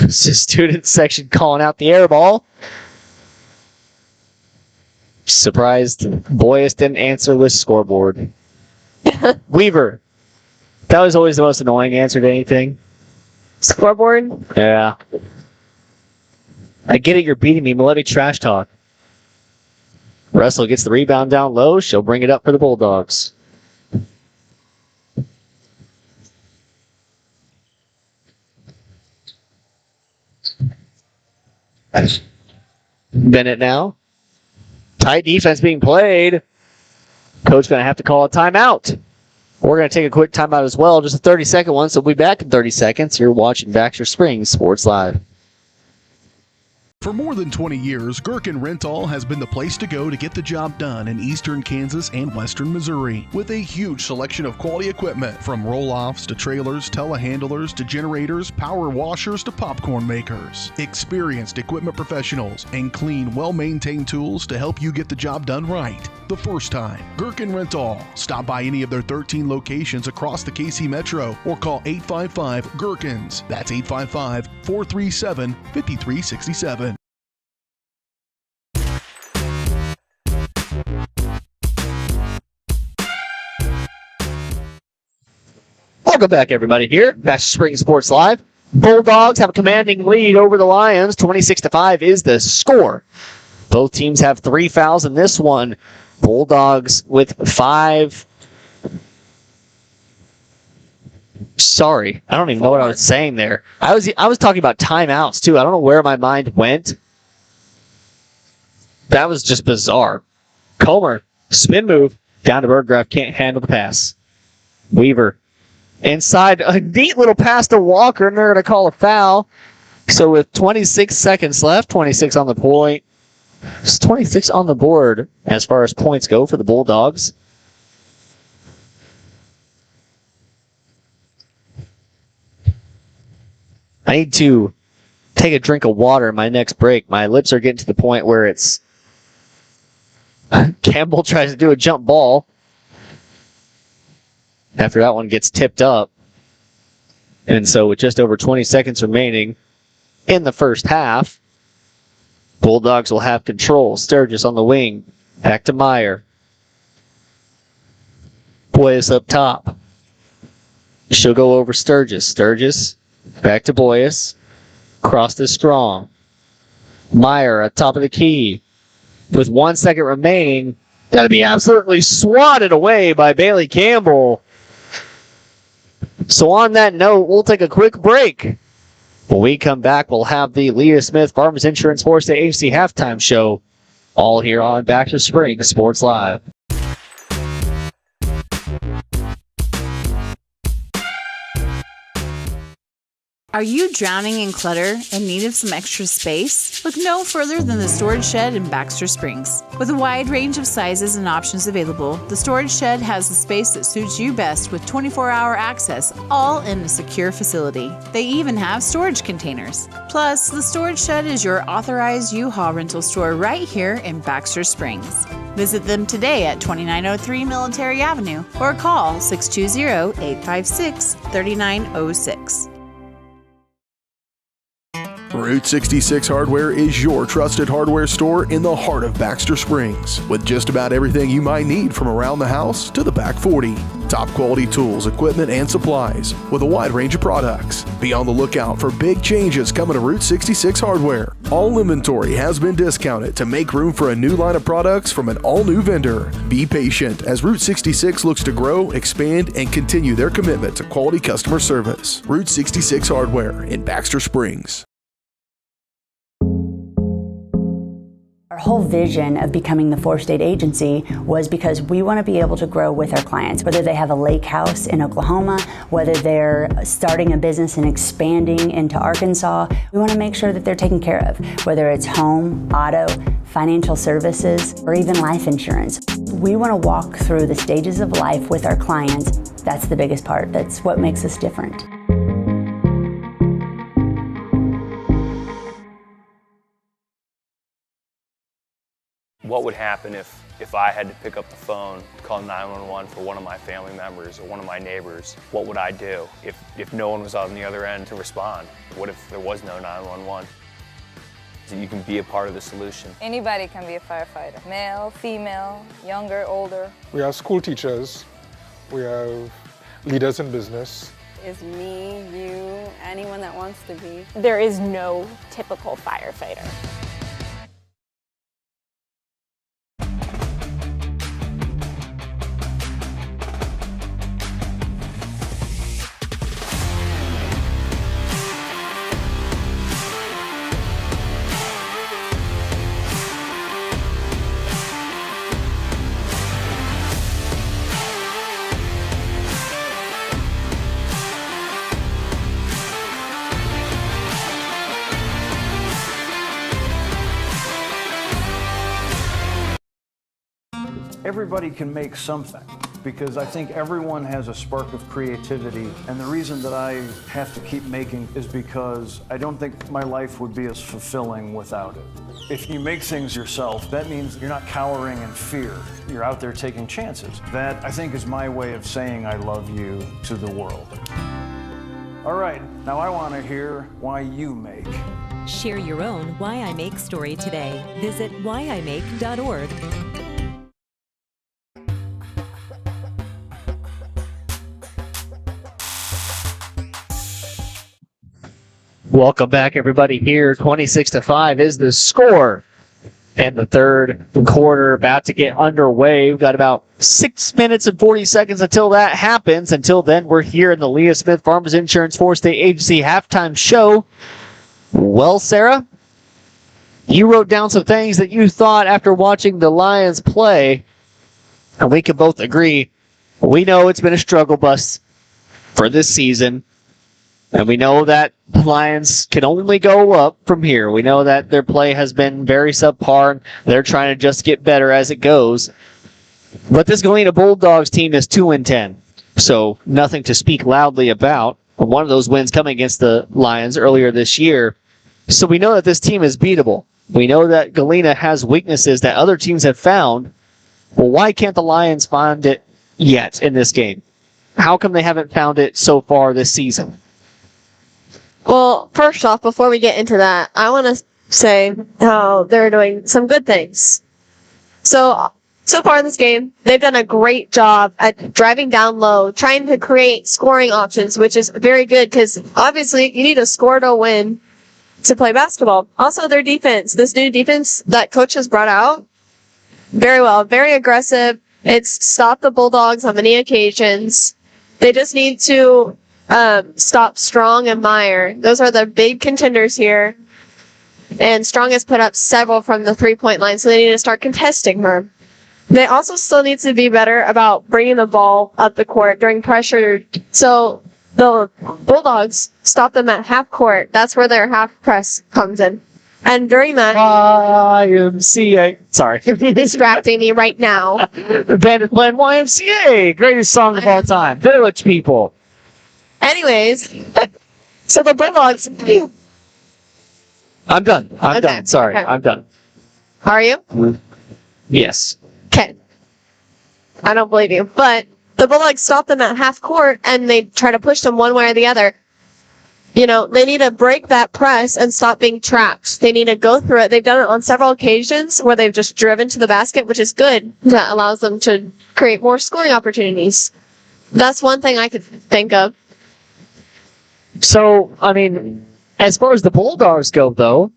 It's the student section calling out the air ball. Surprised Boyas didn't answer the scoreboard. Weaver. That was always the most annoying answer to anything. Scoreboard? Yeah. I get it, you're beating me, but let me trash talk. Russell gets the rebound down low. She'll bring it up for the Bulldogs. Bennett now. Tight defense being played. Coach going to have to call a timeout. We're going to take a quick timeout as well, just a 30-second one, so we'll be back in 30 seconds. You're watching Baxter Springs Sports Live. For more than 20 years, Gherkin Rental has been the place to go to get the job done in eastern Kansas and western Missouri. With a huge selection of quality equipment, from roll-offs to trailers, telehandlers to generators, power washers to popcorn makers. Experienced equipment professionals and clean, well-maintained tools to help you get the job done right the first time. Gherkin Rental. Stop by any of their 13 locations across the KC Metro or call 855-GHERKINS. That's 855-437-5367. Welcome back, everybody, here. Baxter Springs Sports Live. Bulldogs have a commanding lead over the Lions. 26-5 is the score. Both teams have 3 fouls in this one. Bulldogs with 5. Sorry, I don't even know what I was saying there. I was talking about timeouts, too. I don't know where my mind went. That was just bizarre. Comer, spin move, down to Berggraf, can't handle the pass. Weaver. Inside, a neat little pass to Walker, and they're going to call a foul. So with 26 seconds left, 26 on the point. It's 26 on the board as far as points go for the Bulldogs. I need to take a drink of water in my next break. My lips are getting to the point where it's... Campbell tries to do a jump ball. After that one gets tipped up. And so with just over 20 seconds remaining in the first half, Bulldogs will have control. Sturgis on the wing. Back to Meyer. Boyas up top. She'll go over Sturgis. Sturgis back to Boyas. Cross to Strong. Meyer at top of the key. With 1 second remaining. Got to be absolutely swatted away by Bailey Campbell. So on that note, we'll take a quick break. When we come back, we'll have the Leah Smith Farmers Insurance Sports Day AFC halftime show, all here on Baxter Springs Sports Live. Are you drowning in clutter and need of some extra space? Look no further than the Storage Shed in Baxter Springs. With a wide range of sizes and options available, the Storage Shed has the space that suits you best with 24-hour access, all in a secure facility. They even have storage containers. Plus, the Storage Shed is your authorized U-Haul rental store right here in Baxter Springs. Visit them today at 2903 Military Avenue or call 620-856-3906. Route 66 Hardware is your trusted hardware store in the heart of Baxter Springs, with just about everything you might need from around the house to the back 40. Top quality tools, equipment, and supplies with a wide range of products. Be on the lookout for big changes coming to Route 66 Hardware. All inventory has been discounted to make room for a new line of products from an all-new vendor. Be patient as Route 66 looks to grow, expand, and continue their commitment to quality customer service. Route 66 Hardware in Baxter Springs. Our whole vision of becoming the four-state agency was because we want to be able to grow with our clients, whether they have a lake house in Oklahoma, whether they're starting a business and expanding into Arkansas. We want to make sure that they're taken care of, whether it's home, auto, financial services, or even life insurance. We want to walk through the stages of life with our clients. That's the biggest part. That's what makes us different. What would happen if I had to pick up the phone, call 911 for one of my family members or one of my neighbors? What would I do if no one was on the other end to respond? What if there was no 911? So you can be a part of the solution. Anybody can be a firefighter. Male, female, younger, older. We have school teachers. We have leaders in business. Is me, you, anyone that wants to be. There is no typical firefighter. Everybody can make something, because I think everyone has a spark of creativity, and the reason that I have to keep making is because I don't think my life would be as fulfilling without it. If you make things yourself, that means you're not cowering in fear. You're out there taking chances. That, I think, is my way of saying I love you to the world. All right, now I want to hear why you make. Share your own Why I Make story today. Visit whyimake.org. Welcome back, everybody. Here, 26-5 is the score. And the third quarter about to get underway. We've got about 6 minutes and 40 seconds until that happens. Until then, we're here in the Leah Smith Farmers Insurance Four-State Agency halftime show. Well, Sarah, you wrote down some things that you thought after watching the Lions play. And we can both agree, we know it's been a struggle bus for this season. And we know that the Lions can only go up from here. We know that their play has been very subpar. They're trying to just get better as it goes. But this Galena Bulldogs team is 2-10. So nothing to speak loudly about. One of those wins coming against the Lions earlier this year. So we know that this team is beatable. We know that Galena has weaknesses that other teams have found. Well, why can't the Lions find it yet in this game? How come they haven't found it so far this season? Well, first off, before we get into that, I want to say how they're doing some good things. So far in this game, they've done a great job at driving down low, trying to create scoring options, which is very good because obviously you need a score to win to play basketball. Also, their defense, this new defense that coach has brought out, very well, very aggressive. It's stopped the Bulldogs on many occasions. They just need to stop Strong and Meyer. Those are the big contenders here. And Strong has put up several from the three-point line, so they need to start contesting her. They also still need to be better about bringing the ball up the court during pressure. So the Bulldogs stop them at half court. That's where their half press comes in. And during that... YMCA. Sorry. Distracting me right now. Bandit Glen YMCA. Greatest song of all time. Village People. Anyways, so the Bulldogs... I'm done. I'm done. Sorry. Okay. I'm done. Are you? Yes. Okay. I don't believe you. But the Bulldogs stop them at half court, and they try to push them one way or the other. You know, they need to break that press and stop being trapped. They need to go through it. They've done it on several occasions where they've just driven to the basket, which is good. That allows them to create more scoring opportunities. That's one thing I could think of. So, I mean, as far as the Bulldogs go, though,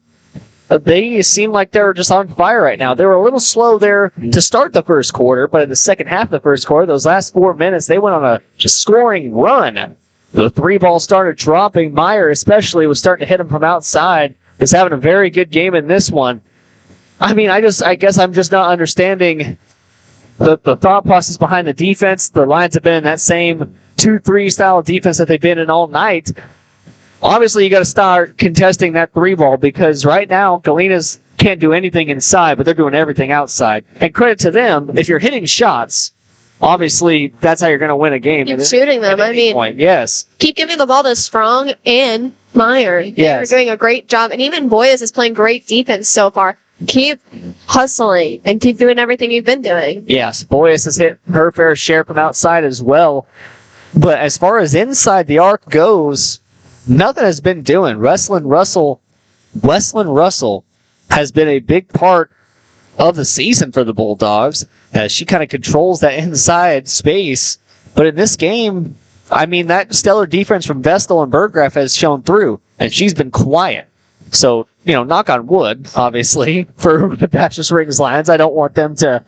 they seem like they're just on fire right now. They were a little slow there to start the first quarter, but in the second half of the first quarter, those last 4 minutes, they went on a just scoring run. The three ball started dropping. Meyer especially was starting to hit him from outside. Is having a very good game in this one. I mean, I guess I'm just not understanding the thought process behind the defense. The Lions have been in that same 2-3 style defense that they've been in all night. Obviously, you got to start contesting that three ball because right now, Galena's can't do anything inside, but they're doing everything outside. And credit to them, if you're hitting shots, obviously that's how you're going to win a game. Keep shooting them. I mean, yes. Keep giving the ball to Strong and Meyer. Yes. They're doing a great job. And even Boyes is playing great defense so far. Keep hustling and keep doing everything you've been doing. Yes, Boyes has hit her fair share from outside as well. But as far as inside the arc goes, nothing has been doing. Wesleyan Russell has been a big part of the season for the Bulldogs as she kind of controls that inside space. But in this game, I mean, that stellar defense from Vestal and Burgraff has shown through, and she's been quiet. So, knock on wood, obviously, for the Baxter Springs Lions. I don't want them to,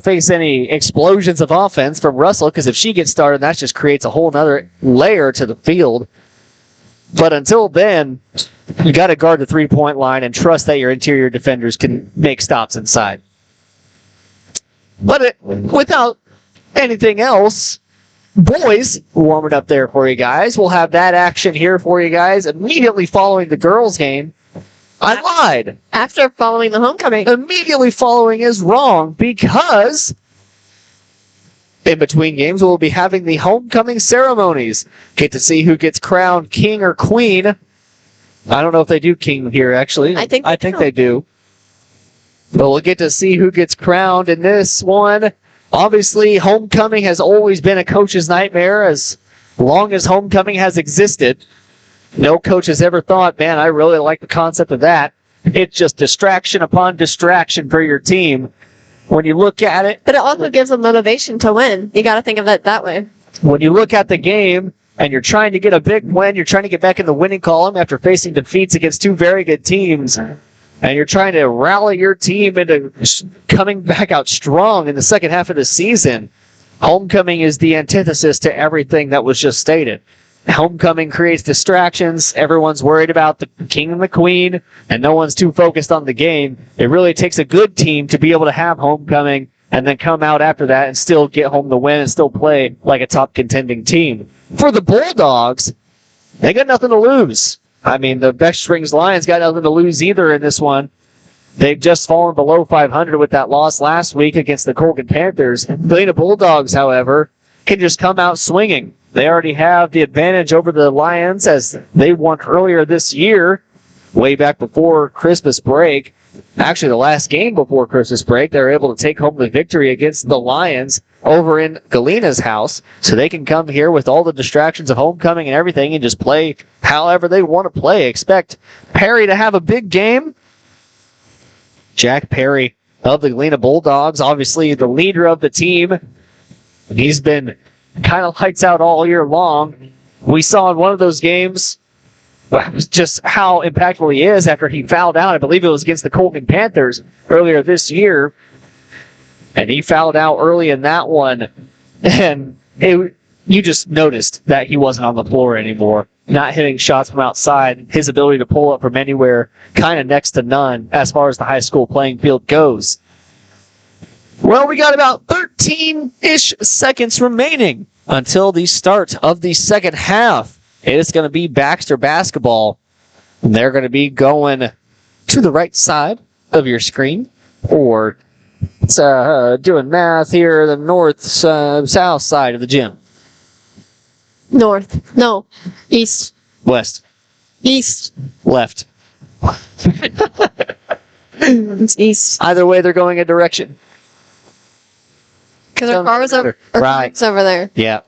face any explosions of offense from Russell, because if she gets started, that just creates a whole nother layer to the field. But until then, you got to guard the three-point line and trust that your interior defenders can make stops inside. But without anything else, boys warming up there for you guys. We'll have that action here for you guys immediately following the girls' game. I lied. After following the homecoming. Immediately following is wrong because in between games we'll be having the homecoming ceremonies. Get to see who gets crowned king or queen. I don't know if they do king here, actually. I think they do. But we'll get to see who gets crowned in this one. Obviously, homecoming has always been a coach's nightmare as long as homecoming has existed. No coach has ever thought, man, I really like the concept of that. It's just distraction upon distraction for your team. When you look at it... But it also gives them motivation to win. You got to think of it that way. When you look at the game and you're trying to get a big win, you're trying to get back in the winning column after facing defeats against two very good teams, and you're trying to rally your team into coming back out strong in the second half of the season, homecoming is the antithesis to everything that was just stated. Homecoming creates distractions. Everyone's worried about the king and the queen, and no one's too focused on the game. It really takes a good team to be able to have homecoming and then come out after that and still get home the win and still play like a top contending team. For the Bulldogs, they got nothing to lose. I mean, the Baxter Springs Lions got nothing to lose either in this one. They've just fallen below 500 with that loss last week against the Colgan Panthers. The Galena Bulldogs, however, can just come out swinging. They already have the advantage over the Lions as they won earlier this year, way back before Christmas break. Actually, the last game before Christmas break, they were able to take home the victory against the Lions over in Galena's house. So they can come here with all the distractions of homecoming and everything and just play however they want to play. Expect Perry to have a big game. Jack Perry of the Galena Bulldogs, obviously the leader of the team. He's been kind of lights out all year long. We saw in one of those games just how impactful he is after he fouled out. I believe it was against the Colgan Panthers earlier this year. And he fouled out early in that one. And you just noticed that he wasn't on the floor anymore. Not hitting shots from outside. His ability to pull up from anywhere kind of next to none as far as the high school playing field goes. Well, we got about 13-ish seconds remaining until the start of the second half. It is going to be Baxter basketball. And they're going to be going to the right side of your screen, or doing math here, the north, south side of the gym. North. No. East. West. East. Left. It's east. Either way, they're going a direction. Because our car was over, right. It's over there. Yep.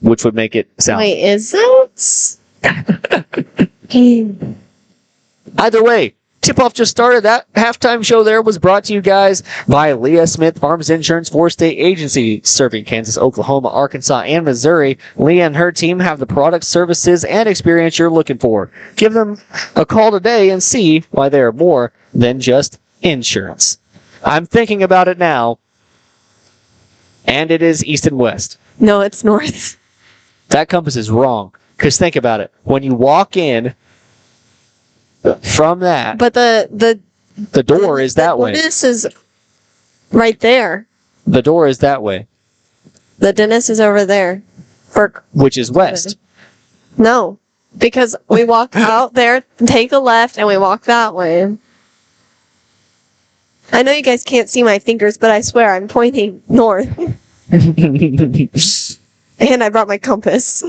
Which would make it south. Wait, is it? Either way, Tip-off just started. That halftime show there was brought to you guys by Leah Smith Farms Insurance 4-state agency, serving Kansas, Oklahoma, Arkansas, and Missouri. Leah and her team have the products, services, and experience you're looking for. Give them a call today and see why they are more than just insurance. I'm thinking about it now, and it is east and west. No, it's north. That compass is wrong, because think about it. When you walk in from that, but the door is that way. This is right there. The door is that way. The dentist is over there. Which is west. No, because we walk out there, take a left, and we walk that way. I know you guys can't see my fingers, but I swear I'm pointing north. And I brought my compass.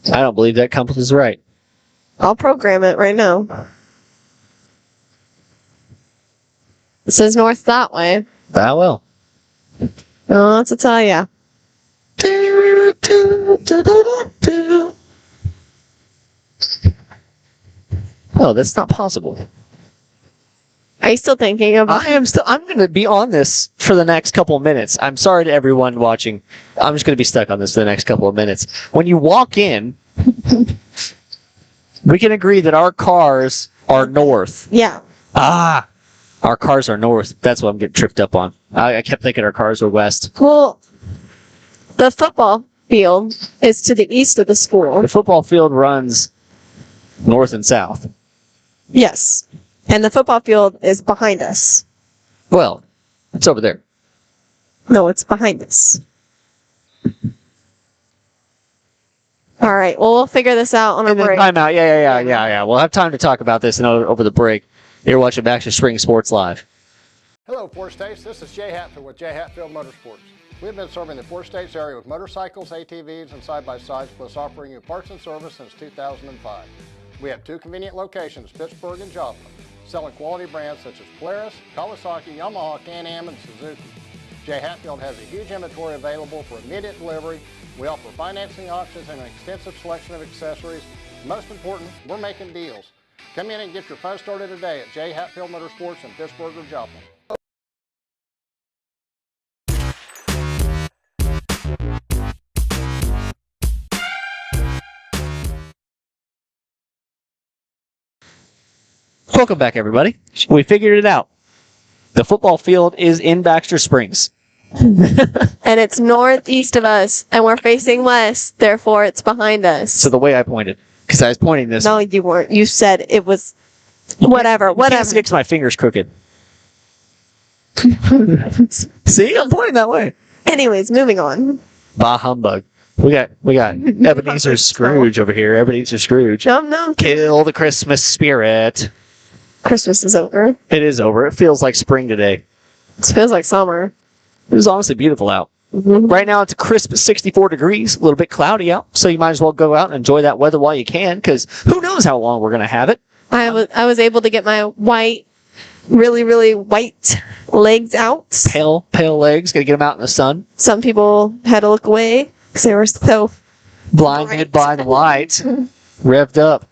I don't believe that compass is right. I'll program it right now. It says north that way. I will. Oh, that's to tell ya. Oh, that's not possible. Are you still thinking about it? I'm going to be on this for the next couple of minutes. I'm sorry to everyone watching. I'm just going to be stuck on this for the next couple of minutes. When you walk in, we can agree that our cars are north. Yeah. Our cars are north. That's what I'm getting tripped up on. I kept thinking our cars were west. Well, the football field is to the east of the school. The football field runs north and south. Yes. And the football field is behind us. Well, it's over there. No, it's behind us. All right. Well, we'll figure this out on a break. Time out. Yeah. We'll have time to talk about this over the break. You're watching Baxter Spring Sports Live. Hello, Four States. This is Jay Hatfield with Jay Hatfield Motorsports. We've been serving the Four States area with motorcycles, ATVs, and side-by-sides, plus offering you parts and service since 2005. We have 2 convenient locations, Pittsburgh and Joplin, selling quality brands such as Polaris, Kawasaki, Yamaha, Can-Am, and Suzuki. Jay Hatfield has a huge inventory available for immediate delivery. We offer financing options and an extensive selection of accessories. Most important, we're making deals. Come in and get your fun started today at Jay Hatfield Motorsports in Pittsburgh or Joplin. Welcome back, everybody. We figured it out. The football field is in Baxter Springs. And it's northeast of us, and we're facing west, therefore it's behind us. So the way I pointed, because I was pointing this. No, you weren't. You said it was whatever. Because my finger's crooked. See, I'm pointing that way. Anyways, moving on. Bah humbug. We got Ebenezer Scrooge over here. Ebenezer Scrooge. No. Kill the Christmas spirit. Christmas is over. It is over. It feels like spring today. It feels like summer. It was honestly beautiful out. Mm-hmm. Right now it's a crisp 64 degrees, a little bit cloudy out, so you might as well go out and enjoy that weather while you can, because who knows how long we're going to have it. I was able to get my white, really, really white legs out. Pale legs, got to get them out in the sun. Some people had to look away because they were so blinded by the light, revved up.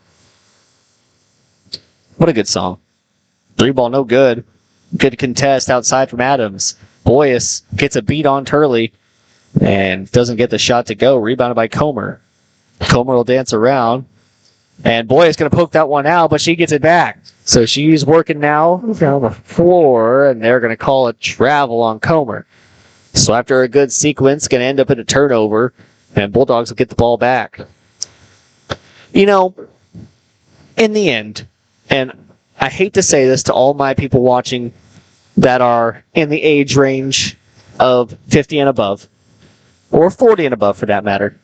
What a good song. 3-ball, no good. Good contest outside from Adams. Boyus gets a beat on Turley and doesn't get the shot to go. Rebounded by Comer. Comer will dance around. And Boyus going to poke that one out, but she gets it back. So she's working now down the floor, and they're going to call a travel on Comer. So after a good sequence, going to end up in a turnover, and Bulldogs will get the ball back. You know, in the end, and I hate to say this to all my people watching that are in the age range of 50 and above, or 40 and above for that matter.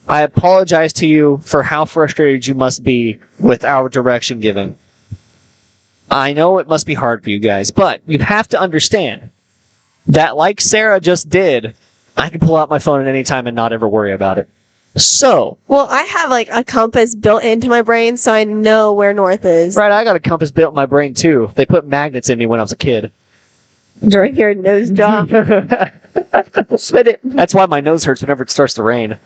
I apologize to you for how frustrated you must be with our direction given. I know it must be hard for you guys, but you have to understand that, like Sarah just did, I can pull out my phone at any time and not ever worry about it. So. Well, I have like a compass built into my brain, so I know where north is. Right, I got a compass built in my brain too. They put magnets in me when I was a kid. During your nose job. That's why my nose hurts whenever it starts to rain.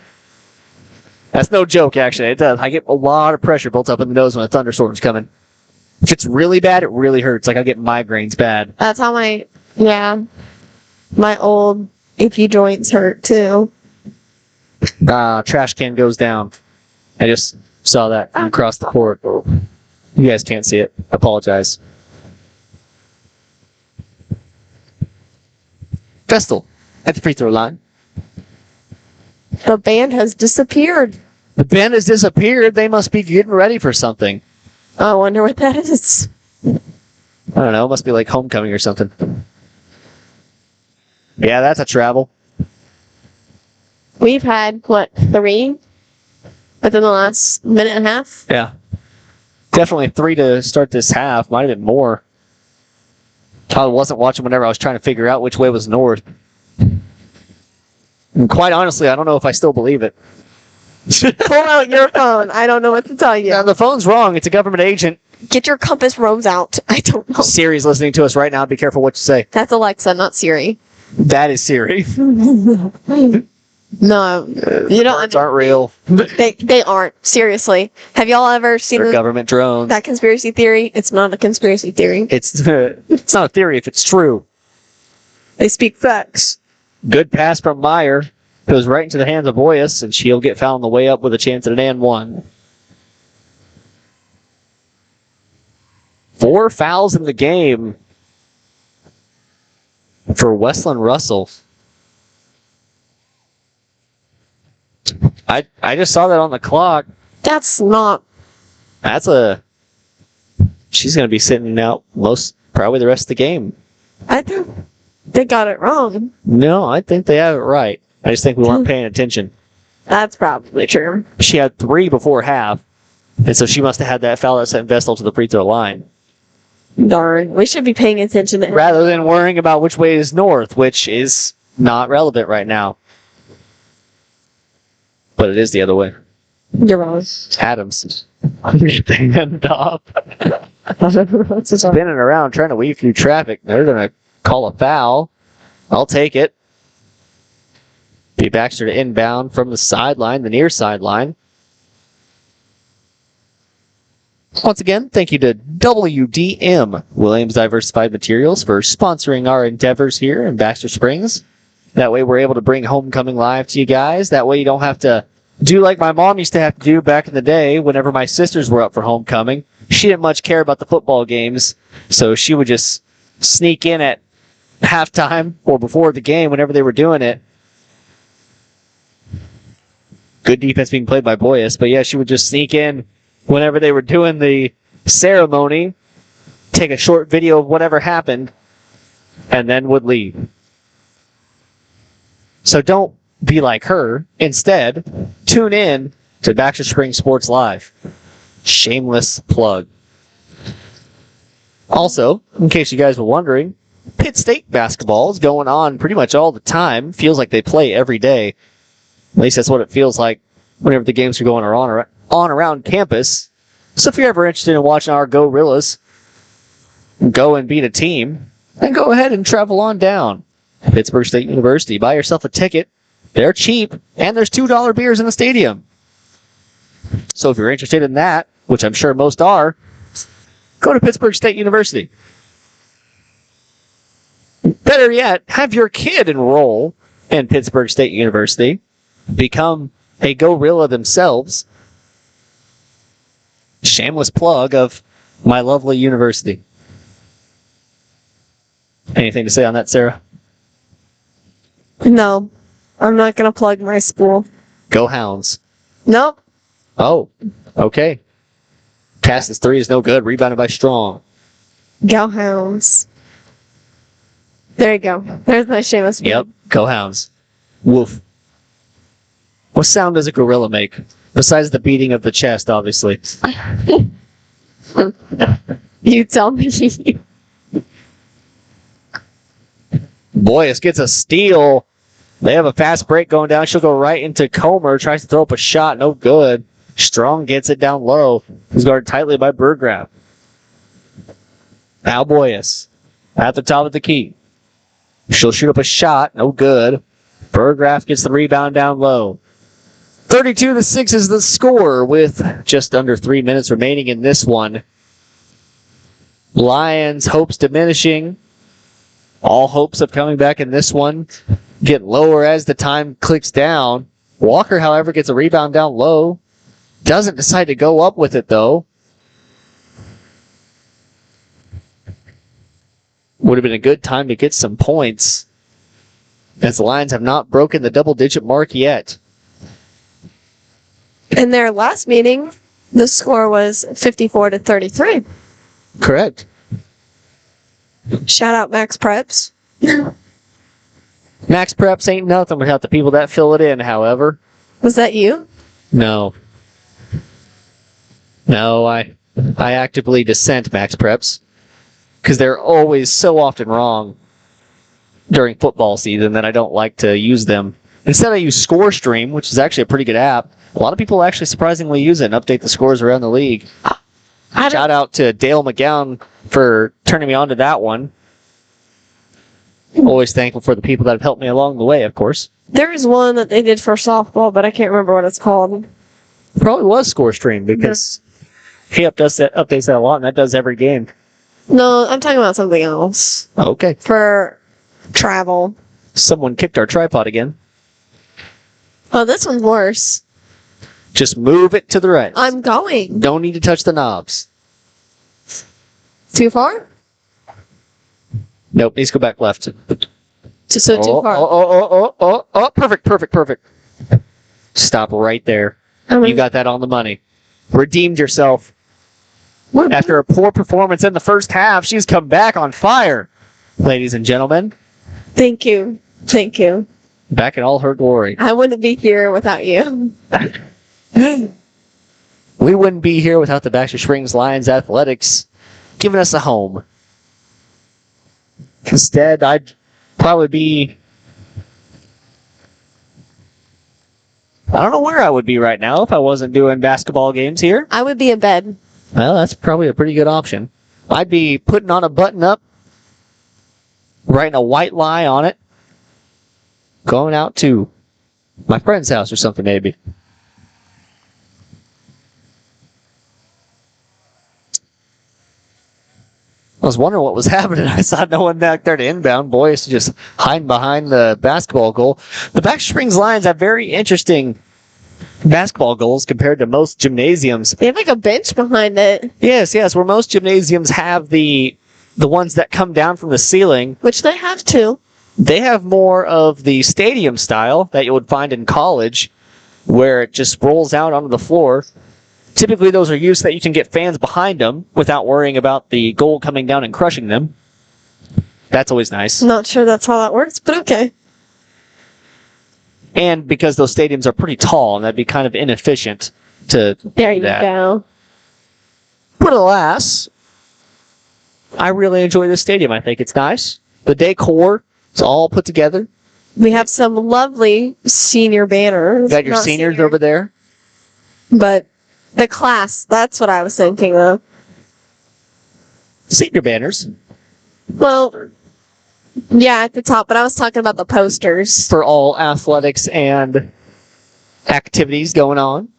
That's no joke, actually. It does. I get a lot of pressure built up in the nose when a thunderstorm's coming. If it's really bad, it really hurts. Like I get migraines bad. That's how my old AP joints hurt too. Trash can goes down. I just saw that across the court. You guys can't see it. I apologize. Vestal at the free throw line. The band has disappeared. The band has disappeared. They must be getting ready for something. I wonder what that is. I don't know. It must be like homecoming or something. Yeah, that's a travel. We've had, 3 within the last minute and a half? Yeah. Definitely 3 to start this half. Might have been more. I wasn't watching whenever I was trying to figure out which way was north. And quite honestly, I don't know if I still believe it. Pull out your phone. I don't know what to tell you. Yeah, the phone's wrong. It's a government agent. Get your compass rose out. I don't know. Siri's listening to us right now. Be careful what you say. That's Alexa, not Siri. That is Siri. No, you don't. Birds aren't real. They aren't. Seriously. Have y'all ever seen They're government drones. that conspiracy theory? It's not a conspiracy theory. It's not a theory if it's true. They speak facts. Good pass from Meyer. Goes right into the hands of Boyas, and she'll get fouled on the way up with a chance at an and one. 4 fouls in the game for Westland Russell. I just saw that on the clock. That's she's going to be sitting out probably the rest of the game. I think they got it wrong. No, I think they have it right. I just think we weren't paying attention. That's probably true. She had 3 before half, and so she must have had that foul that sent Vestal to the free throw line. Darn, we should be paying attention. Rather than worrying about which way is north, which is not relevant right now. But it is the other way. You're wrong. Adams. Spinning around trying to weave through traffic. They're going to call a foul. I'll take it. Be Baxter to inbound from the sideline, the near sideline. Once again, thank you to WDM, Williams Diversified Materials, for sponsoring our endeavors here in Baxter Springs. That way we're able to bring Homecoming live to you guys. That way you don't have to do like my mom used to have to do back in the day whenever my sisters were up for Homecoming. She didn't much care about the football games, so she would just sneak in at halftime or before the game whenever they were doing it. Good defense being played by Boyas, but yeah, she would just sneak in whenever they were doing the ceremony, take a short video of whatever happened, and then would leave. So don't be like her. Instead, tune in to Baxter Springs Sports Live. Shameless plug. Also, in case you guys were wondering, Pitt State basketball is going on pretty much all the time. Feels like they play every day. At least that's what it feels like whenever the games are going on around campus. So if you're ever interested in watching our Gorillas go and beat a team, then go ahead and travel on down to Pittsburgh State University. Buy yourself a ticket. They're cheap, and there's $2 beers in the stadium. So if you're interested in that, which I'm sure most are, go to Pittsburgh State University. Better yet, have your kid enroll in Pittsburgh State University. Become a Gorilla themselves. Shameless plug of my lovely university. Anything to say on that, Sarah? No, I'm not going to plug my school. Go Hounds. Nope. Oh, okay. Pass 3 is no good. Rebounded by Strong. Go Hounds. There you go. There's my shameless. Yep, Go Hounds. Woof. What sound does a gorilla make? Besides the beating of the chest, obviously. You tell me. Boyas gets a steal. They have a fast break going down. She'll go right into Comer. Tries to throw up a shot. No good. Strong gets it down low. He's guarded tightly by Burgraff. Now Boyas at the top of the key. She'll shoot up a shot. No good. Burgraff gets the rebound down low. 32-6 is the score with just under 3 minutes remaining in this one. Lions' hopes diminishing. All hopes of coming back in this one get lower as the time clicks down. Walker, however, gets a rebound down low. Doesn't decide to go up with it, though. Would have been a good time to get some points, as the Lions have not broken the double-digit mark yet. In their last meeting, the score was 54-33. Correct. Shout out Max Preps. Max Preps ain't nothing without the people that fill it in, however. Was that you? No. No, I actively dissent Max Preps, because they're always so often wrong during football season that I don't like to use them. Instead, I use ScoreStream, which is actually a pretty good app. A lot of people actually surprisingly use it and update the scores around the league. Shout out to Dale McGowan for turning me on to that one. Always thankful for the people that have helped me along the way, of course. There is one that they did for softball, but I can't remember what it's called. Probably was ScoreStream, because he updates that a lot, and that does every game. No, I'm talking about something else. Okay. For travel. Someone kicked our tripod again. Oh, this one's worse. Just move it to the right. I'm going. Don't need to touch the knobs. Too far? Nope, needs to go back left. So too far. Perfect. Stop right there. You got that on the money. Redeemed yourself. After a poor performance in the first half, she's come back on fire, ladies and gentlemen. Thank you. Back in all her glory. I wouldn't be here without you. We wouldn't be here without the Baxter Springs Lions Athletics giving us a home. Instead, I'd probably be... I don't know where I would be right now if I wasn't doing basketball games here. I would be in bed. Well, that's probably a pretty good option. I'd be putting on a button-up, writing a white lie on it, going out to my friend's house or something, maybe. I was wondering what was happening. I saw no one back there to inbound. Boys just hiding behind the basketball goal. The Baxter Springs Lions have very interesting basketball goals compared to most gymnasiums. They have like a bench behind it. Yes, where most gymnasiums have the ones that come down from the ceiling. Which they have too. They have more of the stadium style that you would find in college, where it just rolls out onto the floor. Typically, those are used so that you can get fans behind them without worrying about the goal coming down and crushing them. That's always nice. Not sure that's how that works, but okay. And because those stadiums are pretty tall, and that'd be kind of inefficient to There do you that. go. But alas, I really enjoy this stadium. I think it's nice. The decor is all put together. We have some lovely senior banners. Got your seniors over there. But the class, that's what I was thinking of. Senior banners. Well, yeah, at the top, but I was talking about the posters. For all athletics and activities going on.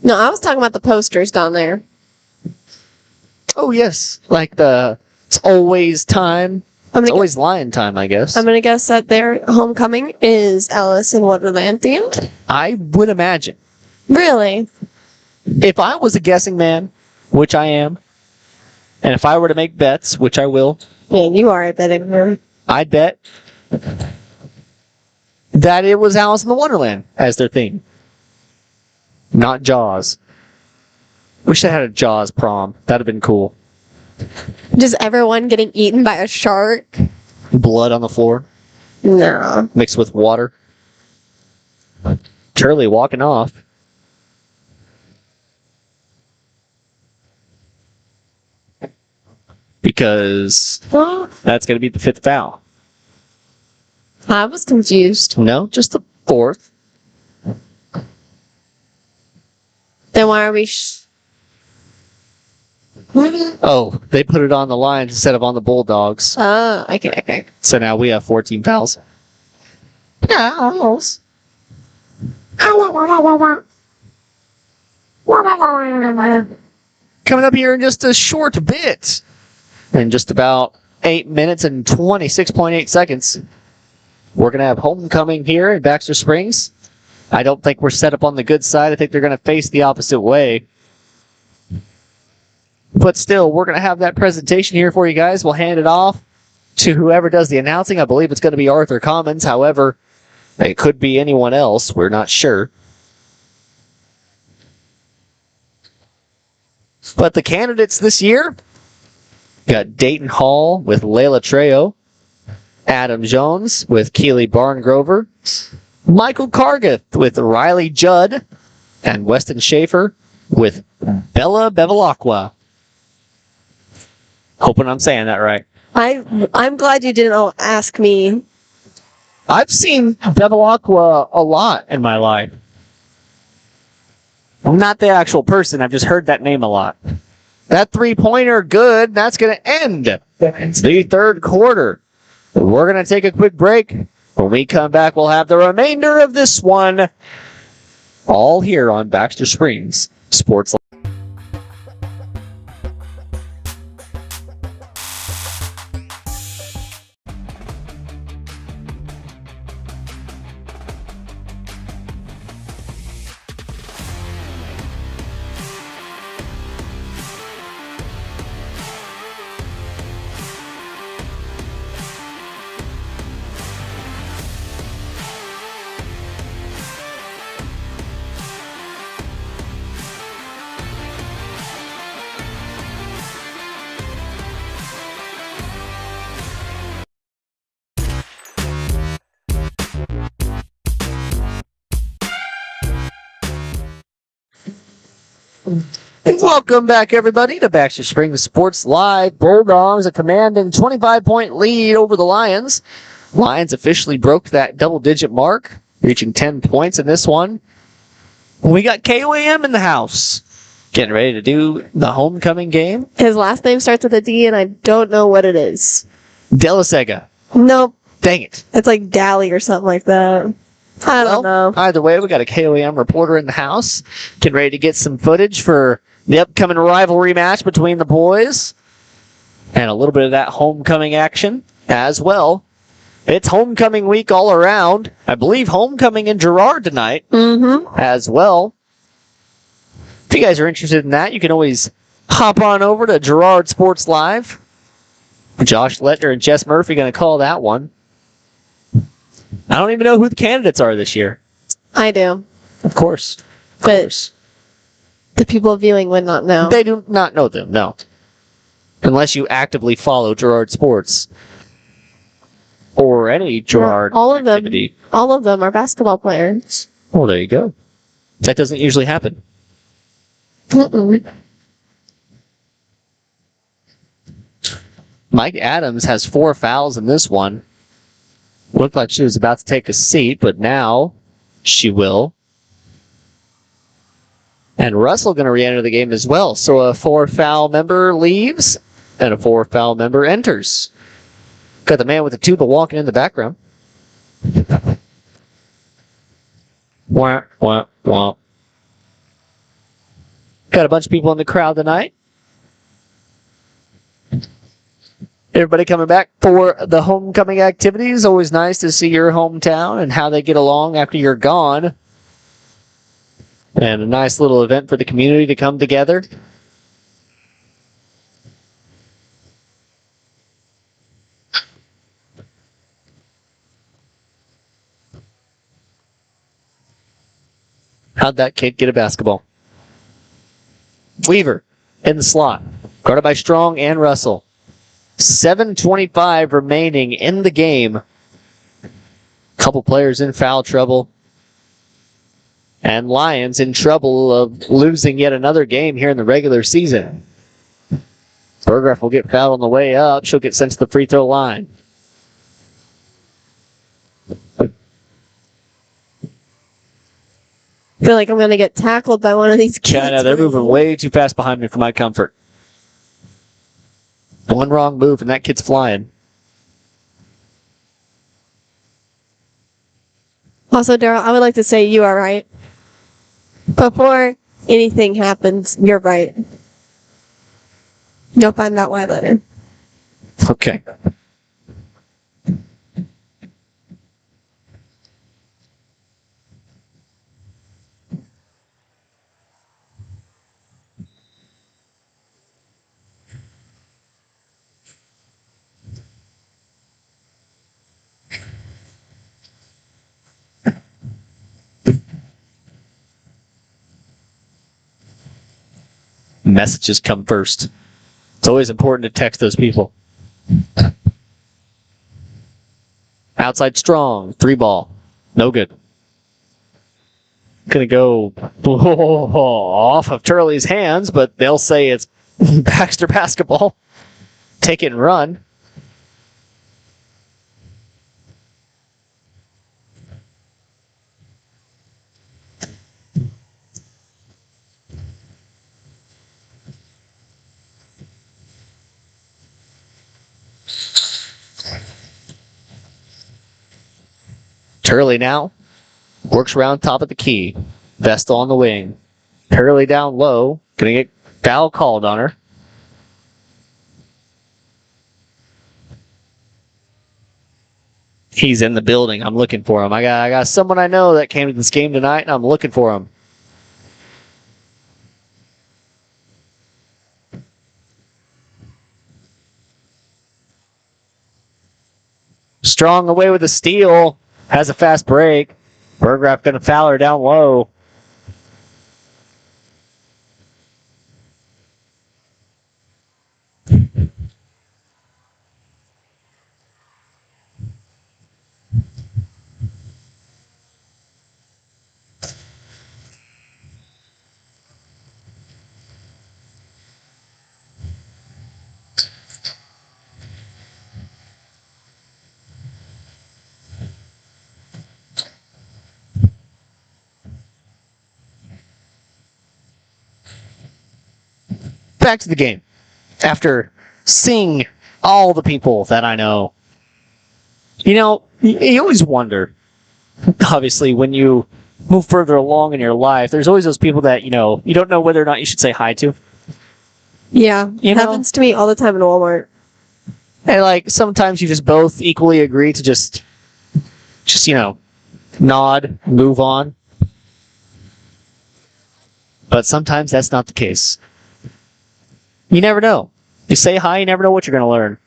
No, I was talking about the posters down there. Oh, yes. Like it's always time. It's always lion time, I guess. I'm going to guess that their homecoming is Alice in Wonderland themed. I would imagine. Really? If I was a guessing man, which I am, and if I were to make bets, which I will. Yeah, you are a betting man. I'd bet that it was Alice in the Wonderland as their theme. Not Jaws. Wish I had a Jaws prom. That'd have been cool. Just everyone getting eaten by a shark? Blood on the floor. No. Mixed with water. Turley walking off. Because that's going to be the 5th foul. I was confused. No, just the 4th. Then why are we... Oh, they put it on the Lions instead of on the Bulldogs. Oh, okay. So now we have 14 fouls. Fouls? Coming up here in just a short bit. in just about 8 minutes and 26.8 seconds. We're going to have homecoming here in Baxter Springs. I don't think we're set up on the good side. I think they're going to face the opposite way. But still, we're going to have that presentation here for you guys. We'll hand it off to whoever does the announcing. I believe it's going to be Arthur Commons. However, it could be anyone else. We're not sure. But the candidates this year, we got Dayton Hall with Layla Trejo, Adam Jones with Keely Barngrover, Michael Cargith with Riley Judd, and Weston Schaefer with Bella Bevilacqua. Hoping I'm saying that right. I'm glad you didn't ask me. I've seen Bevilacqua a lot in my life. I'm not the actual person. I've just heard that name a lot. That three-pointer, good. That's going to end the third quarter. We're going to take a quick break. When we come back, we'll have the remainder of this one all here on Baxter Springs Sports Live. Welcome back, everybody, to Baxter Springs Sports Live. Bulldogs a commanding 25-point lead over the Lions. Lions officially broke that double-digit mark, reaching 10 points in this one. We got KOAM in the house, getting ready to do the homecoming game. His last name starts with a D, and I don't know what it is. Delasega. Nope. Dang it. It's like Dally or something like that. I don't know. Either way, we got a KOAM reporter in the house, getting ready to get some footage for the upcoming rivalry match between the boys, and a little bit of that homecoming action as well. It's homecoming week all around. I believe homecoming in Girard tonight as well. If you guys are interested in that, you can always hop on over to Girard Sports Live. Josh Lettner and Jess Murphy going to call that one. I don't even know who the candidates are this year. I do. Of course. But the people viewing would not know. They do not know them, no. Unless you actively follow Girard Sports. Or any Girard activity. All of them are basketball players. Well, there you go. That doesn't usually happen. Mike Adams has 4 fouls in this one. Looked like she was about to take a seat, but now she will. And Russell going to re-enter the game as well. So a 4-foul member leaves, and a 4-foul member enters. Got the man with the tuba walking in the background. Wah, wah, wah. Got a bunch of people in the crowd tonight. Everybody coming back for the homecoming activities. Always nice to see your hometown and how they get along after you're gone. And a nice little event for the community to come together. How'd that kid get a basketball? Weaver in the slot. Guarded by Strong and Russell. 7:25 remaining in the game. Couple players in foul trouble. And Lions in trouble of losing yet another game here in the regular season. Burgraff will get fouled on the way up. She'll get sent to the free throw line. I feel like I'm going to get tackled by one of these kids. Yeah, no, they're moving way too fast behind me for my comfort. One wrong move and that kid's flying. Also, Daryl, I would like to say you are right. Before anything happens, you're right. You'll find out why later. Okay. Messages come first. It's always important to text those people. Outside strong, 3-ball. No good. Gonna go off of Turley's hands, but they'll say it's Baxter basketball. Take it and run. Turley now works around top of the key. Vestal on the wing. Turley down low. Gonna get foul called on her. He's in the building. I'm looking for him. I got someone I know that came to this game tonight, and I'm looking for him. Strong away with a steal. Has a fast break. Burgraff going to foul her down low. Back to the game. After seeing all the people that I know, you always wonder, obviously, when you move further along in your life, there's always those people that, you don't know whether or not you should say hi to. Yeah, it happens to me all the time in Walmart. And, sometimes you just both equally agree to just nod, move on. But sometimes that's not the case. You never know. You say hi, you never know what you're going to learn.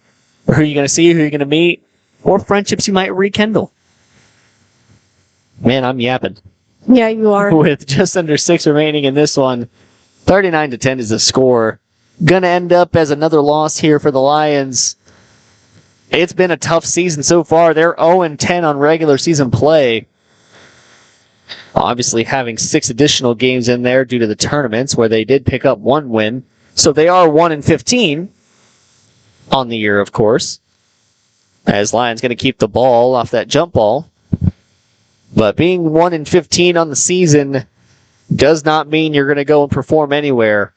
Or who you're going to see, who you're going to meet, or friendships you might rekindle. Man, I'm yapping. Yeah, you are. With just under 6 remaining in this one, 39-10 is the score. Going to end up as another loss here for the Lions. It's been a tough season so far. They're 0-10 on regular season play. Obviously having 6 additional games in there due to the tournaments where they did pick up 1 win. So they are 1-15 on the year, of course. As Lions going to keep the ball off that jump ball. But being 1-15 on the season does not mean you're going to go and perform anywhere.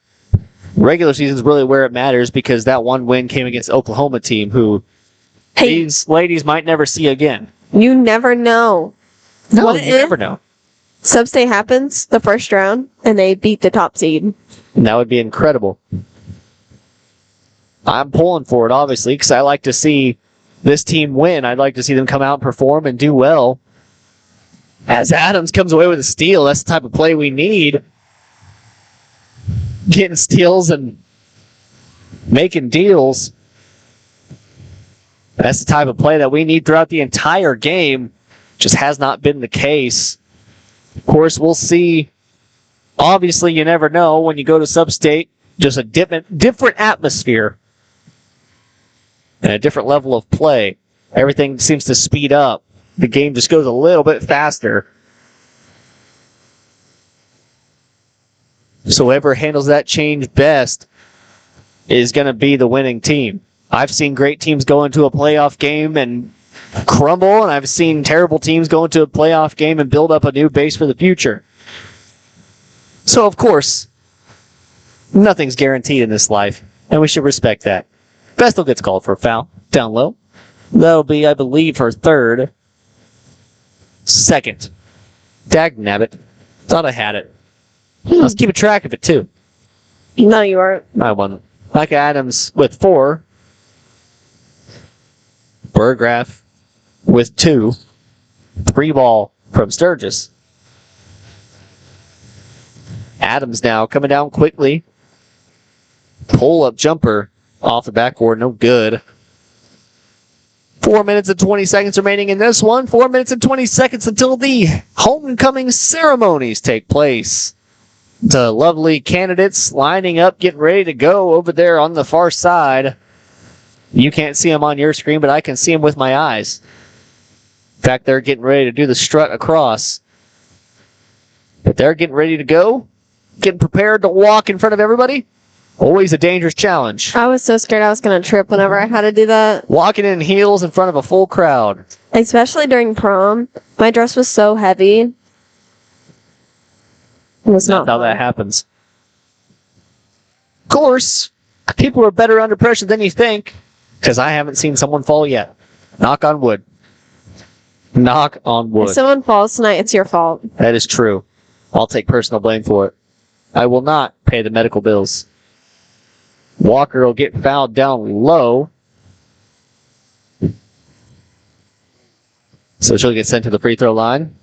Regular season is really where it matters because that 1 win came against the Oklahoma team who these ladies might never see again. You never know. No, you never know. Sub-state happens the first round, and they beat the top seed. That would be incredible. I'm pulling for it, obviously, because I like to see this team win. I'd like to see them come out and perform and do well. As Adams comes away with a steal, that's the type of play we need. Getting steals and making deals. That's the type of play that we need throughout the entire game. Just has not been the case. Of course, we'll see. Obviously, you never know when you go to sub-state. Just a different atmosphere and a different level of play. Everything seems to speed up. The game just goes a little bit faster. So whoever handles that change best is going to be the winning team. I've seen great teams go into a playoff game and crumble, and I've seen terrible teams go into a playoff game and build up a new base for the future. So, of course, nothing's guaranteed in this life, and we should respect that. Vestal gets called for a foul down low. That'll be, I believe, her third. Second. Dagnabbit. Thought I had it. Let's keep a track of it, too. No, you aren't. I won. Micah Adams with 4. Burgraff with 2. 3 ball from Sturgis. Adams now coming down quickly. Pull-up jumper off the backboard, no good. 4 minutes and 20 seconds remaining in this one. 4 minutes and 20 seconds until the homecoming ceremonies take place. The lovely candidates lining up, getting ready to go over there on the far side. You can't see them on your screen, but I can see them with my eyes. In fact, they're getting ready to do the strut across. But they're getting ready to go, getting prepared to walk in front of everybody. Always a dangerous challenge. I was so scared I was going to trip whenever I had to do that. Walking in heels in front of a full crowd. Especially during prom. My dress was so heavy. It was not how that happens. Of course, people are better under pressure than you think, because I haven't seen someone fall yet. Knock on wood. Knock on wood. If someone falls tonight, it's your fault. That is true. I'll take personal blame for it. I will not pay the medical bills. Walker will get fouled down low. So she'll get sent to the free throw line.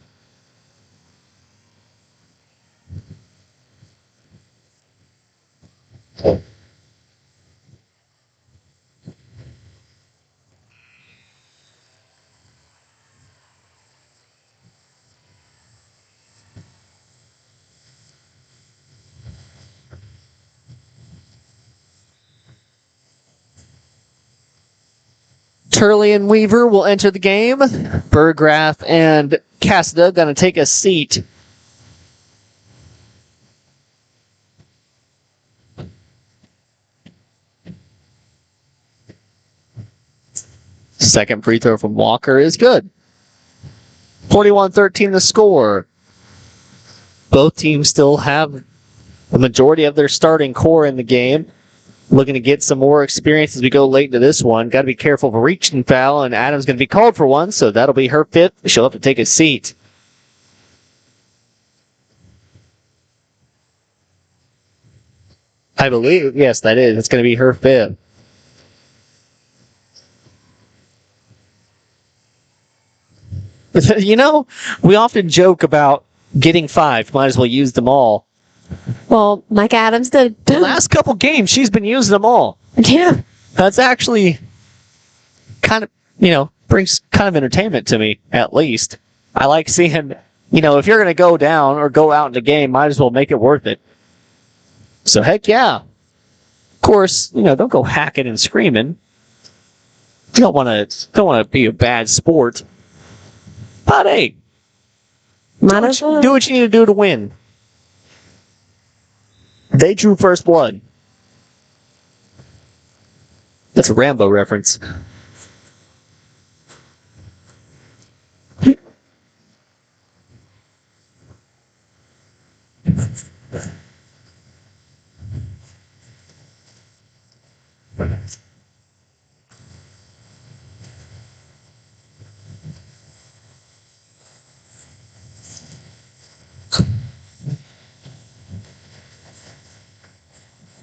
Turley and Weaver will enter the game. Burgraff and Cassida going to take a seat. Second free throw from Walker is good. 41-13 the score. Both teams still have the majority of their starting core in the game. Looking to get some more experience as we go late into this one. Got to be careful of a reaching foul, and Adams going to be called for one, so that'll be her 5th. She'll have to take a seat. I believe, yes, that is. It's going to be her 5th. You know, we often joke about getting 5. Might as well use them all. Well, Mike Adams did. The last couple games, she's been using them all. Yeah. That's actually kind of, brings kind of entertainment to me, at least. I like seeing, if you're going to go down or go out in the game, might as well make it worth it. So, heck yeah. Of course, don't go hacking and screaming. You don't want to be a bad sport. But, hey, do what you need to do to win. They drew first blood. That's a Rambo reference.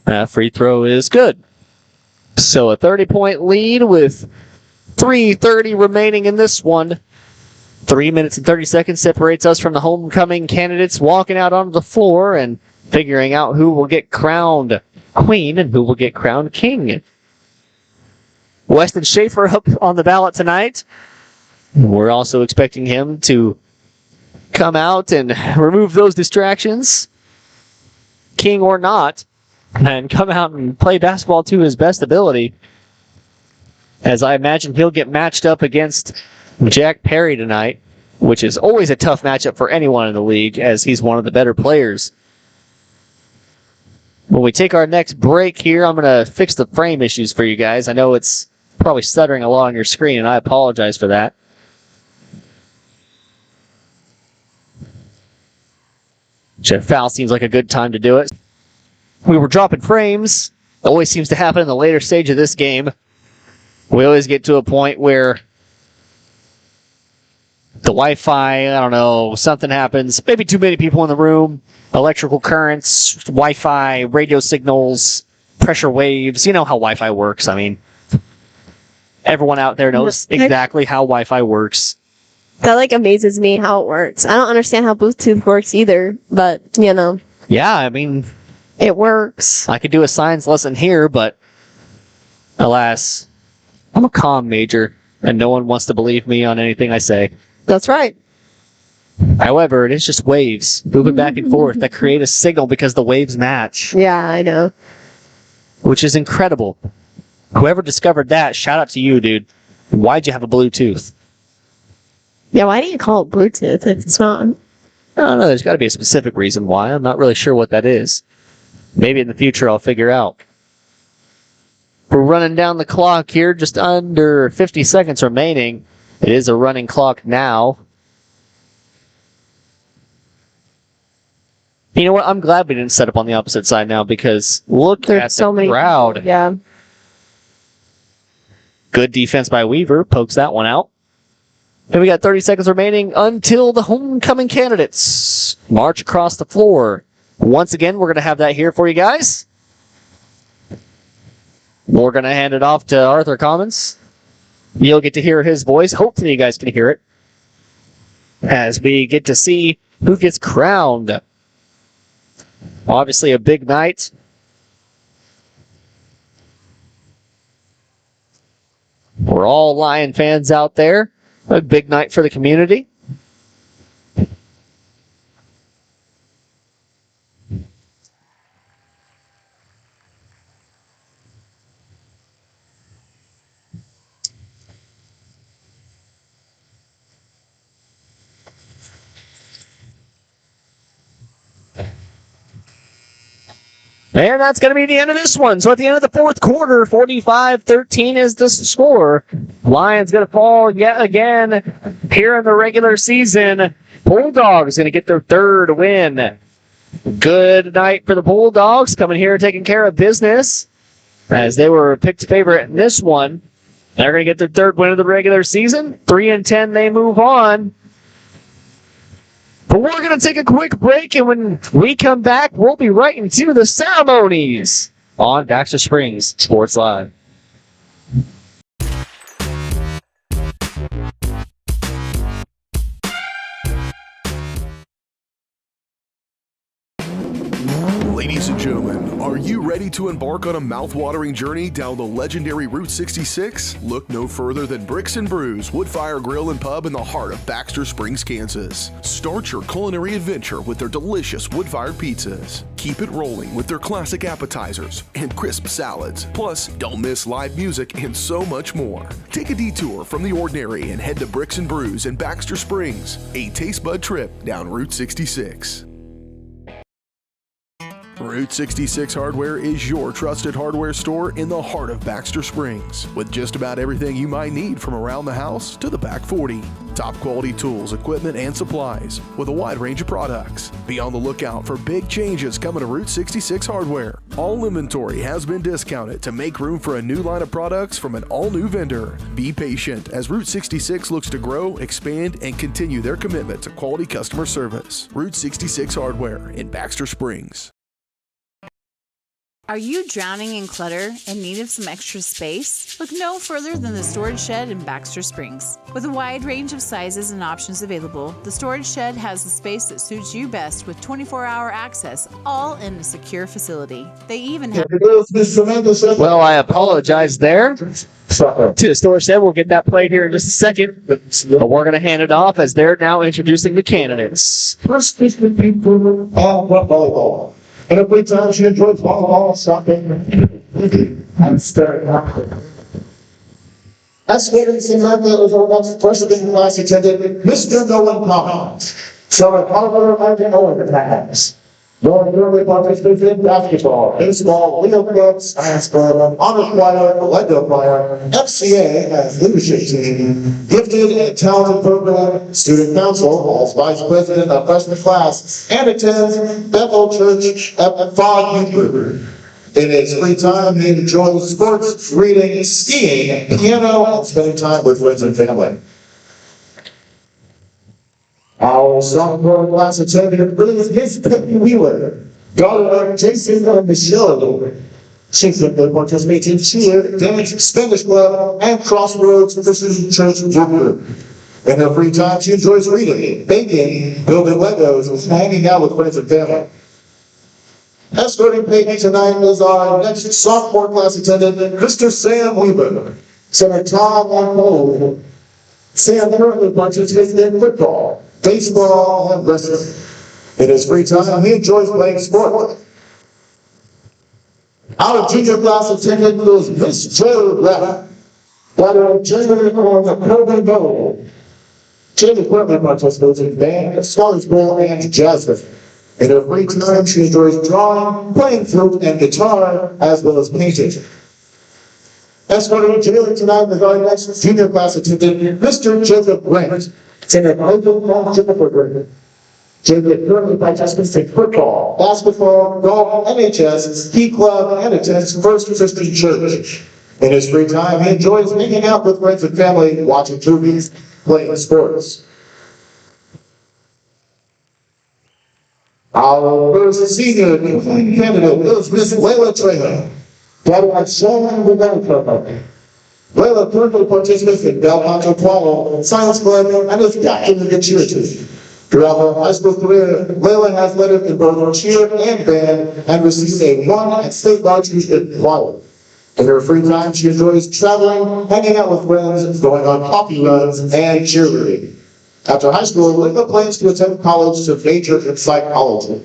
That free throw is good. So a 30-point lead with 3:30 remaining in this one. 3 minutes and 30 seconds separates us from the homecoming candidates walking out onto the floor and figuring out who will get crowned queen and who will get crowned king. Weston Schaefer up on the ballot tonight. We're also expecting him to come out and remove those distractions, king or not, and come out and play basketball to his best ability. As I imagine he'll get matched up against Jack Perry tonight, which is always a tough matchup for anyone in the league, as he's one of the better players. When we take our next break here, I'm going to fix the frame issues for you guys. I know it's probably stuttering a lot on your screen, and I apologize for that. Jeff foul seems like a good time to do it. We were dropping frames. It always seems to happen in the later stage of this game. We always get to a point where the Wi-Fi, I don't know, something happens. Maybe too many people in the room. Electrical currents, Wi-Fi, radio signals, pressure waves. You know how Wi-Fi works. I mean, everyone out there knows exactly how Wi-Fi works. That like amazes me how it works. I don't understand how Bluetooth works either, but you know. Yeah, I mean, it works. I could do a science lesson here, but alas, I'm a comm major, and no one wants to believe me on anything I say. That's right. However, it is just waves moving back and forth that create a signal because the waves match. Yeah, I know. Which is incredible. Whoever discovered that, shout out to you, dude. Why'd you have a Bluetooth? Yeah, why do you call it Bluetooth if it's not? I don't know. There's got to be a specific reason why. I'm not really sure what that is. Maybe in the future I'll figure out. We're running down the clock here, just under 50 seconds remaining. It is a running clock now. You know what? I'm glad we didn't set up on the opposite side now because look at the crowd. Yeah. Good defense by Weaver. Pokes that one out. And we got 30 seconds remaining until the homecoming candidates march across the floor. Once again, we're going to have that here for you guys. We're going to hand it off to Arthur Commons. You'll get to hear his voice. Hopefully you guys can hear it as we get to see who gets crowned. Obviously a big night. We're all Lion fans out there. A big night for the community. And that's going to be the end of this one. So at the end of the fourth quarter, 45-13 is the score. Lions going to fall yet again here in the regular season. Bulldogs going to get their third win. Good night for the Bulldogs coming here taking care of business as they were picked favorite in this one. They're going to get their third win of the regular season. 3-10, they move on. But we're going to take a quick break, and when we come back, we'll be right into the ceremonies on Baxter Springs Sports Live. Ladies and gentlemen, are you ready to embark on a mouth-watering journey down the legendary Route 66? Look no further than Bricks and Brews Woodfire Grill and Pub in the heart of Baxter Springs, Kansas. Start your culinary adventure with their delicious wood-fired pizzas. Keep it rolling with their classic appetizers and crisp salads. Plus, don't miss live music and so much more. Take a detour from the ordinary and head to Bricks and Brews in Baxter Springs, a taste bud trip down Route 66. Route 66 Hardware is your trusted hardware store in the heart of Baxter Springs, with just about everything you might need from around the house to the back 40. Top quality tools, equipment, and supplies with a wide range of products. Be on the lookout for big changes coming to Route 66 Hardware. All inventory has been discounted to make room for a new line of products from an all-new vendor. Be patient as Route 66 looks to grow, expand, and continue their commitment to quality customer service. Route 66 Hardware in Baxter Springs. Are you drowning in clutter and need of some extra space? Look no further than the Storage Shed in Baxter Springs. With a wide range of sizes and options available, the Storage Shed has the space that suits you best with 24-hour access, all in a secure facility. They even have... Well, I apologize there to the Storage Shed. We'll get that played here in just a second. But we're going to hand it off as they're now introducing the candidates. And every time she enjoys volleyball, something, I'm staring at her. As students in my village are once the first in class attended, Mr. Nolan Collins. So I follow her in Owen class. More early participated in basketball, baseball, Leo club, science club, honor choir, Lego choir, FCA as leadership team, gifted and talented program, student council as vice president of freshman class, and attends Bethel Church at 5 Youth. In his free time, he enjoys sports, reading, skiing, piano, and spending time with friends and family. Our sophomore class attendant is Miss Peggy Wheeler, daughter of Jason and Michelle. She frequently participates in cheer, dance, Spanish club, and Crossroads Christian Church youth group. In her free time, she enjoys reading, baking, building Legos, and hanging out with friends and family. Escorting Peyton tonight is our next sophomore class attendant, Mr. Sam Weaver. Center Tom on hold. Sam currently participates in football, baseball, and wrestling. In his free time, he enjoys playing sport. Our junior class attendant was Miss Joe Rapp, while junior on the Kobe Bowl. Jamie currently participates in band, Scholars Bowl, and jazz band. In her free time, she enjoys drawing, playing flute and guitar, as well as painting. Escorting Jamie tonight is our next junior class attendant, Mr. Jacob Grant. Attendant Michael Jennifer Grant. Jacob currently participates in football, basketball, golf, NHS, ski club, and attends First Christian Church. In his free time, he enjoys hanging out with friends and family, watching movies, playing sports. Our first senior candidate is Miss Layla Trejo. Graduate Sean Regatta. Layla currently participates in Bel Canto Choir, Science Club, and is captain of the cheer team. Throughout her high school career, Layla has led it in both cheer and band and received a 1 at state varsity in choir. In her free time, she enjoys traveling, hanging out with friends, going on coffee runs, and cheerleading. After high school, Layla plans to attend college to major in psychology.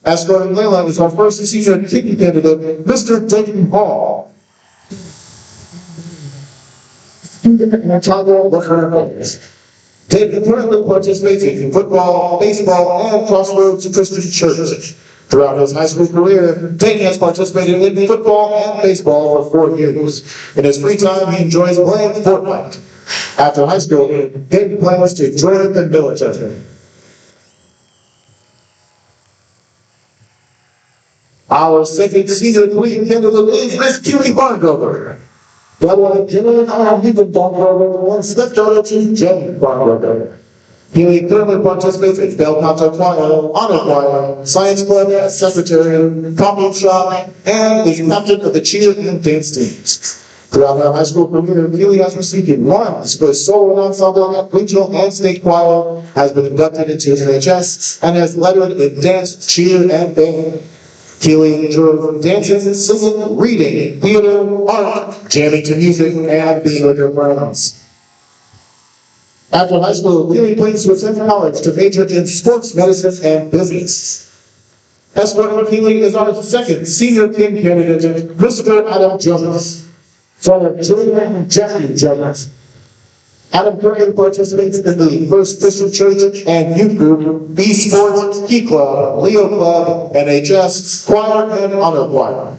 Escorting Layla is our first senior kicking candidate, Mr. Dayton Hall. Dayton currently participates in football, baseball, and Crossroads Christian Church. Throughout his high school career, Dayton has participated in football and baseball for 4 years. In his free time, he enjoys playing Fortnite. After high school, Dayton plans to join the military. Our second senior queen candidate is Miss Julie Bargover. Double Julie Bargover once stepped over to Jen Bargover. He currently participates in Bel Canto Choir, Honor Choir, Science Club, Secretary, Coffee Shop, and is captain of the cheer and dance teams. Throughout her high school career, Keely has received 1 for solo ensemble, regional and state choir, has been inducted into NHS, and has lettered in dance, cheer, and band. Keely enjoys dancing, singing, reading, theater, art, jamming to music, and being with her friends. After high school, Keely plans to attend college to major in sports medicine and business. Escorting Keely is our second senior king candidate, Mr. Adam Jones. Father Julian Jeffrey Jones. Adam currently participates in the First Christian Church and youth group, B Sports, Ski Club, Leo Club, NHS, Choir, and Honor Choir.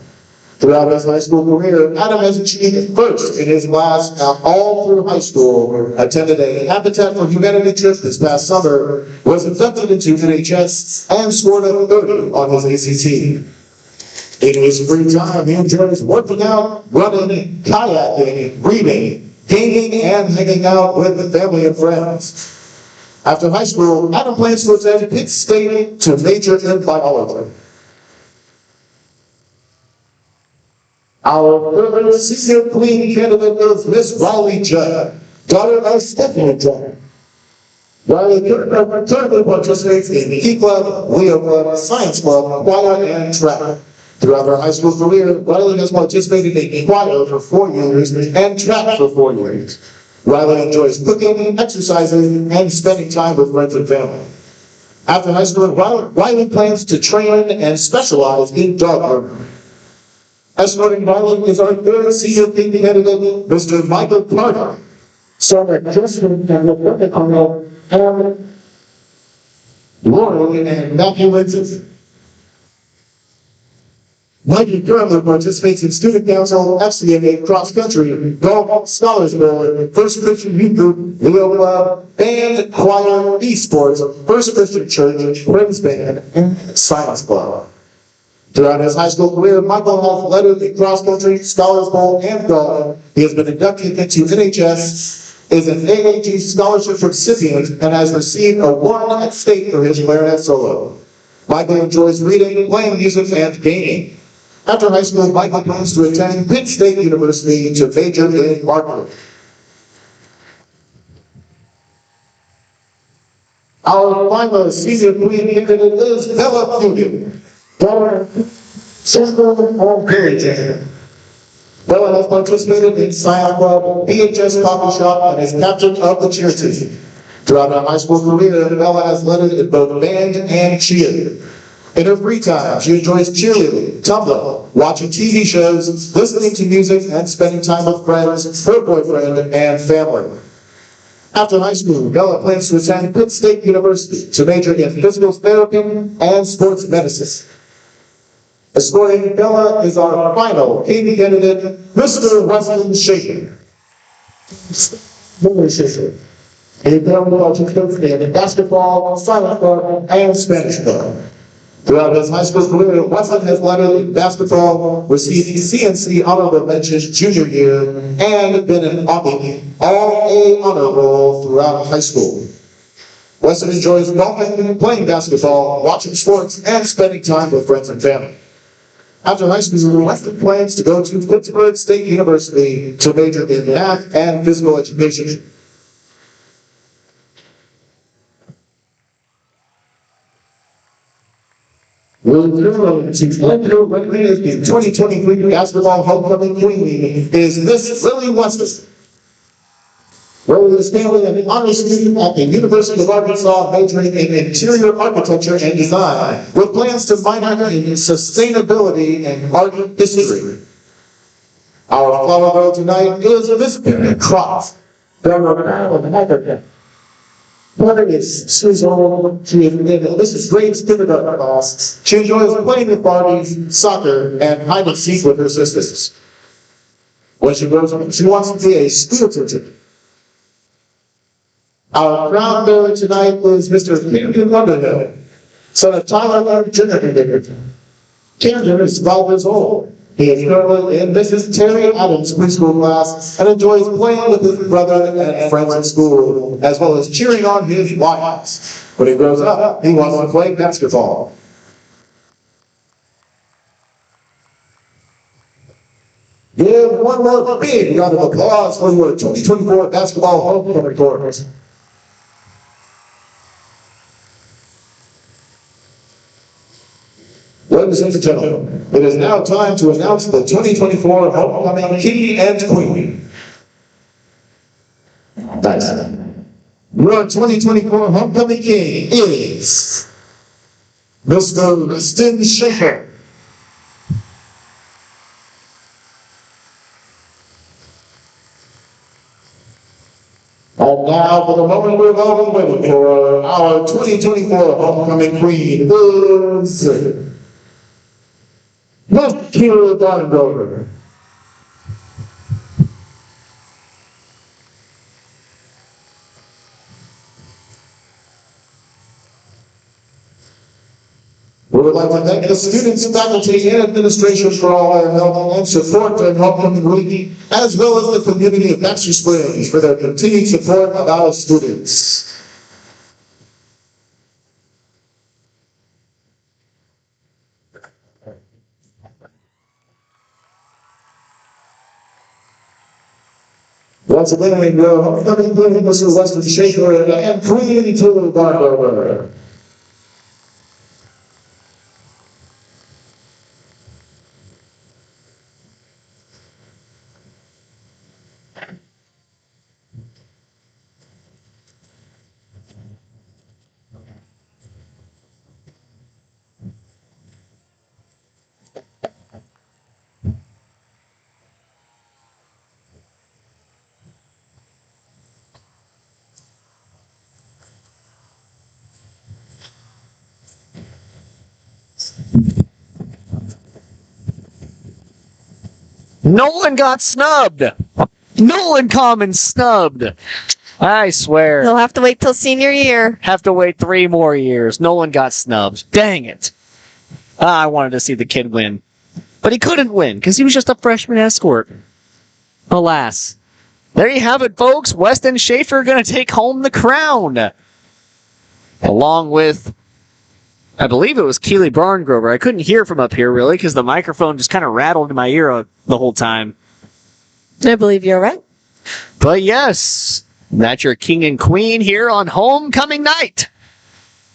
Throughout his high school career, Adam has achieved first in his class all through high school, attended a Habitat for Humanity trip this past summer, was inducted into NHS, and scored a 30 on his ACT. In his free time, he enjoys working out, running, kayaking, reading, gaming, and hanging out with family and friends. After high school, Adam plans to attend Pitt State to major in biology. Our third senior queen candidate is Miss Riley Judd, daughter of Stephanie Judd. Riley currently participates in Ski Club, Leo Club, Science Club, choir, and track. Throughout her high school career, Riley has participated in choir for 4 years and track for 4 years. Riley enjoys cooking, exercising, and spending time with friends and family. After high school, Riley plans to train and specialize in dog grooming. Escorting Riley is our third senior king candidate, Mr. Michael Carter. Son of Justin and Rebecca and Lauren and Matthew Lindsay. Mikey currently participates in student council, FCA, cross country, golf, scholars bowl, First Christian youth group, Leo Club, band, choir, esports, First Christian church, Friends band, and Science Club. Throughout his high school career, Michael has lettered in cross country, scholars bowl, and golf. He has been inducted into NHS, is an AAG scholarship recipient, and has received a 1 at state for his clarinet solo. Michael enjoys reading, playing music, and gaming. After high school, Michael plans to attend Pitt State University to major in marketing. Our final senior queen candidate is Bella Fugue. Bella, Central Home Pillaging. Bella has participated in Science Club, BHS Coffee Shop, and is captain of the cheer team. Throughout her high school career, Bella has led in both band and cheer. In her free time, she enjoys cheerleading, tumbling, watching TV shows, listening to music, and spending time with friends, her boyfriend, and family. After high school, Bella plans to attend Pitt State University to major in physical therapy and sports medicine. Escorting Bella is our final King candidate, Mr. Wesley Schaefer. Mr. Schaefer. He Bella participated in basketball, silent club, and Spanish club. Throughout his high school career, Wesley has led in basketball, received CNC honorable mentions junior year, and been an all-A honor roll throughout high school. Wesley enjoys golfing, playing basketball, watching sports, and spending time with friends and family. After high school, Wesley plans to go to Pittsburgh State University to major in math and physical education. Will Girl to Glenville Recreation 2023 Basketball Homecoming Queen is Miss Lily Wesley. Lily is currently an honors student at the University of Arkansas, majoring in interior architecture and design, with plans to minor in sustainability and art history. Our flower girl tonight is Miss Mary Croft. Mother is Susan. She is in Mrs. Graves' kindergarten class. She enjoys playing with Barbies, soccer, and hide and seek with her sisters. When she grows up, she wants to be a school teacher. Our crown bearer tonight is Mr. Camden Underhill, son of Tyler and Jennifer. Camden is 12 years old. He is currently in Mrs. Terry Adams' preschool class and enjoys playing with his brother and friends in school, as well as cheering on his wives. When he grows up, he wants to play basketball. Give one more big round of applause for your 2024 basketball homecoming court. Ladies and gentlemen, it is now time to announce the 2024 homecoming king and queen. Nice. Your 2024 homecoming king is Mr. Rustin Schaefer. And now for the moment we've all been waiting for, our 2024 homecoming queen is Miss Kira Dongover. We would like to thank the students, faculty, and administration for all their help and support during homecoming week, as well as the community of Baxter Springs for their continued support of our students. Once again, we go homecoming queen, Mr. Rustin Schaefer, and Queen Kira Dongover. Nolan got snubbed. Nolan Common snubbed. I swear. He'll have to wait till senior year. Have to wait 3 more years. Nolan got snubbed. Dang it. I wanted to see the kid win. But he couldn't win because he was just a freshman escort. Alas. There you have it, folks. Weston Schaefer going to take home the crown. Along with I believe it was Keely Barngrover. I couldn't hear from up here really because the microphone just kind of rattled in my ear the whole time. I believe you're right. But yes, that's your king and queen here on homecoming night.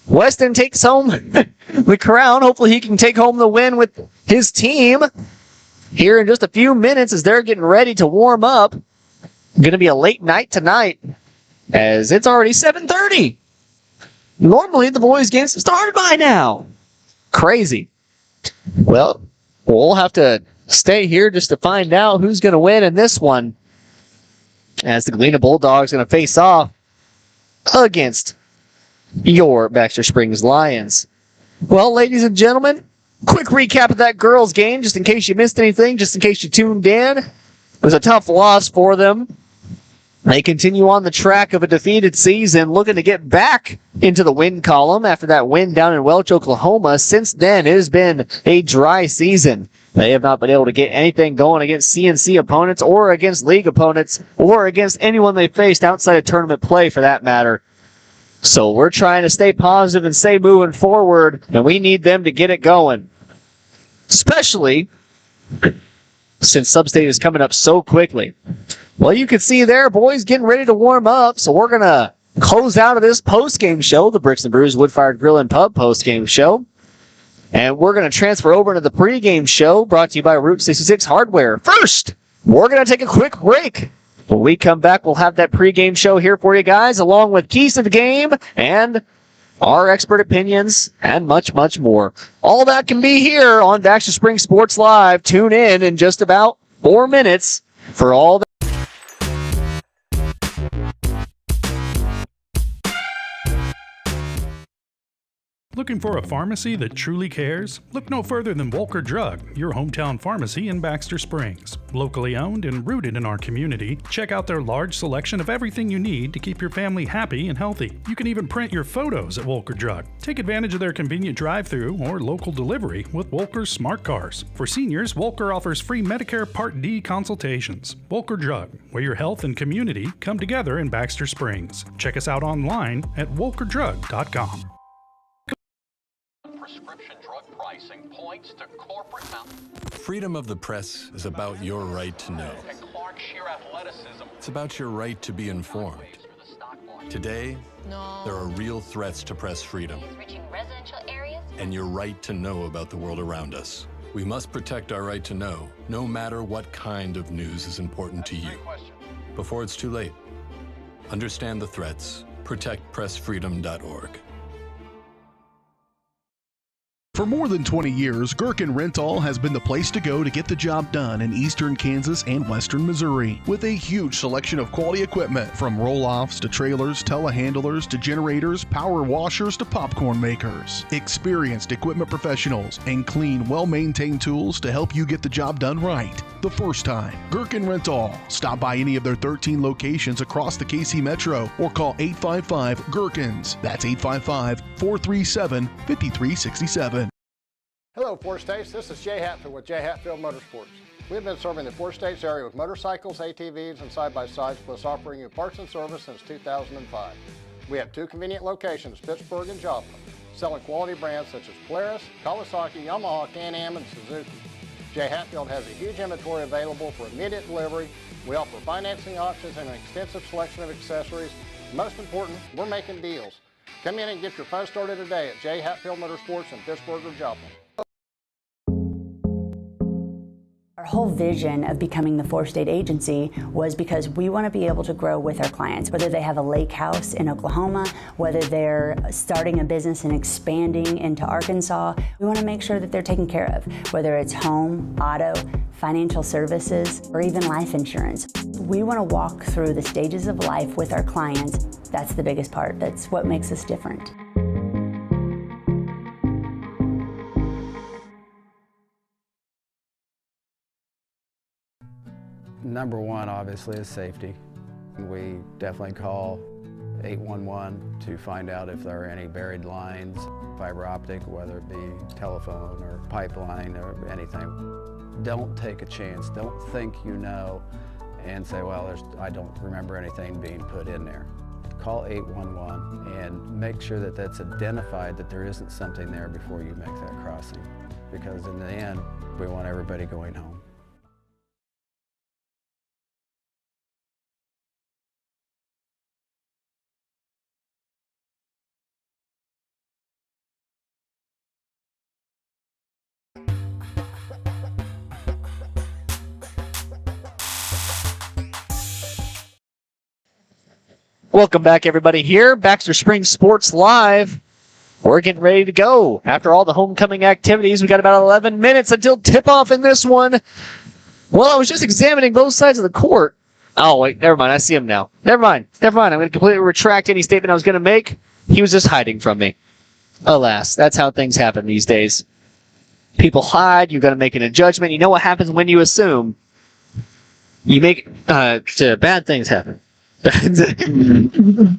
Weston takes home the crown. Hopefully he can take home the win with his team here in just a few minutes as they're getting ready to warm up. Going to be a late night tonight as it's already 7:30. Normally the boys' games have started by now. Crazy. Well, we'll have to stay here just to find out who's going to win in this one as the Galena Bulldogs are going to face off against your Baxter Springs Lions. Well, ladies and gentlemen, quick recap of that girls' game, just in case you missed anything, just in case you tuned in. It was a tough loss for them. They continue on the track of a defeated season, looking to get back into the win column after that win down in Welch, Oklahoma. Since then, it has been a dry season. They have not been able to get anything going against CNC opponents or against league opponents or against anyone they faced outside of tournament play for that matter. So we're trying to stay positive and stay moving forward, and we need them to get it going. Especially since Substate is coming up so quickly. Well, you can see there, boys getting ready to warm up, so we're going to close out of this post-game show, the Bricks and Brews Wood-Fired Grill and Pub post-game show. And we're going to transfer over into the pre-game show brought to you by Route 66 Hardware. First, we're going to take a quick break. When we come back, we'll have that pre-game show here for you guys, along with keys to the game and our expert opinions and much, much more. All that can be here on Baxter Springs Sports Live. Tune in just about 4 minutes for all that. Looking for a pharmacy that truly cares? Look no further than Wolker Drug, your hometown pharmacy in Baxter Springs. Locally owned and rooted in our community, check out their large selection of everything you need to keep your family happy and healthy. You can even print your photos at Wolker Drug. Take advantage of their convenient drive-thru or local delivery with Wolker's Smart Cars. For seniors, Wolker offers free Medicare Part D consultations. Wolker Drug, where your health and community come together in Baxter Springs. Check us out online at wolkerdrug.com. Prescription drug pricing points to corporate Freedom of the press is about your right to know. and Clarkshire athleticism. It's about your right to be informed. Today, there are real threats to press freedom and your right to know about the world around us. We must protect our right to know, no matter what kind of news is important to you. Before it's too late, understand the threats. ProtectPressFreedom.org. For more than 20 years, Gherkin Rental has been the place to go to get the job done in eastern Kansas and western Missouri. With a huge selection of quality equipment, from roll-offs to trailers, telehandlers to generators, power washers to popcorn makers. Experienced equipment professionals and clean, well-maintained tools to help you get the job done right the first time. Gherkin Rental. Stop by any of their 13 locations across the KC Metro or call 855-GHERKINS. That's 855-437-5367. Hello, Four States. This is Jay Hatfield with Jay Hatfield Motorsports. We've been serving the Four States area with motorcycles, ATVs, and side-by-sides, plus offering you parts and service since 2005. We have 2 convenient locations, Pittsburgh and Joplin, selling quality brands such as Polaris, Kawasaki, Yamaha, Can-Am, and Suzuki. Jay Hatfield has a huge inventory available for immediate delivery. We offer financing options and an extensive selection of accessories. Most important, we're making deals. Come in and get your fun started today at Jay Hatfield Motorsports in Pittsburgh or Joplin. Our whole vision of becoming the four-state agency was because we want to be able to grow with our clients, whether they have a lake house in Oklahoma, whether they're starting a business and expanding into Arkansas. We want to make sure that they're taken care of, whether it's home, auto, financial services, or even life insurance. We want to walk through the stages of life with our clients. That's the biggest part. That's what makes us different. Number one, obviously, is safety. We definitely call 811 to find out if there are any buried lines, fiber optic, whether it be telephone or pipeline or anything. Don't take a chance. Don't think you know and say, well, I don't remember anything being put in there. Call 811 and make sure that that's identified, that there isn't something there before you make that crossing. Because in the end, we want everybody going home. Welcome back, everybody, here. Baxter Springs Sports Live. We're getting ready to go. After all the homecoming activities, we got about 11 minutes until tip-off in this one. Well, I was just examining both sides of the court. Oh, wait, never mind. I see him now. Never mind. I'm going to completely retract any statement I was going to make. He was just hiding from me. Alas, that's how things happen these days. People hide. You're going to make a judgment. You know what happens when you assume? You make bad things happen. The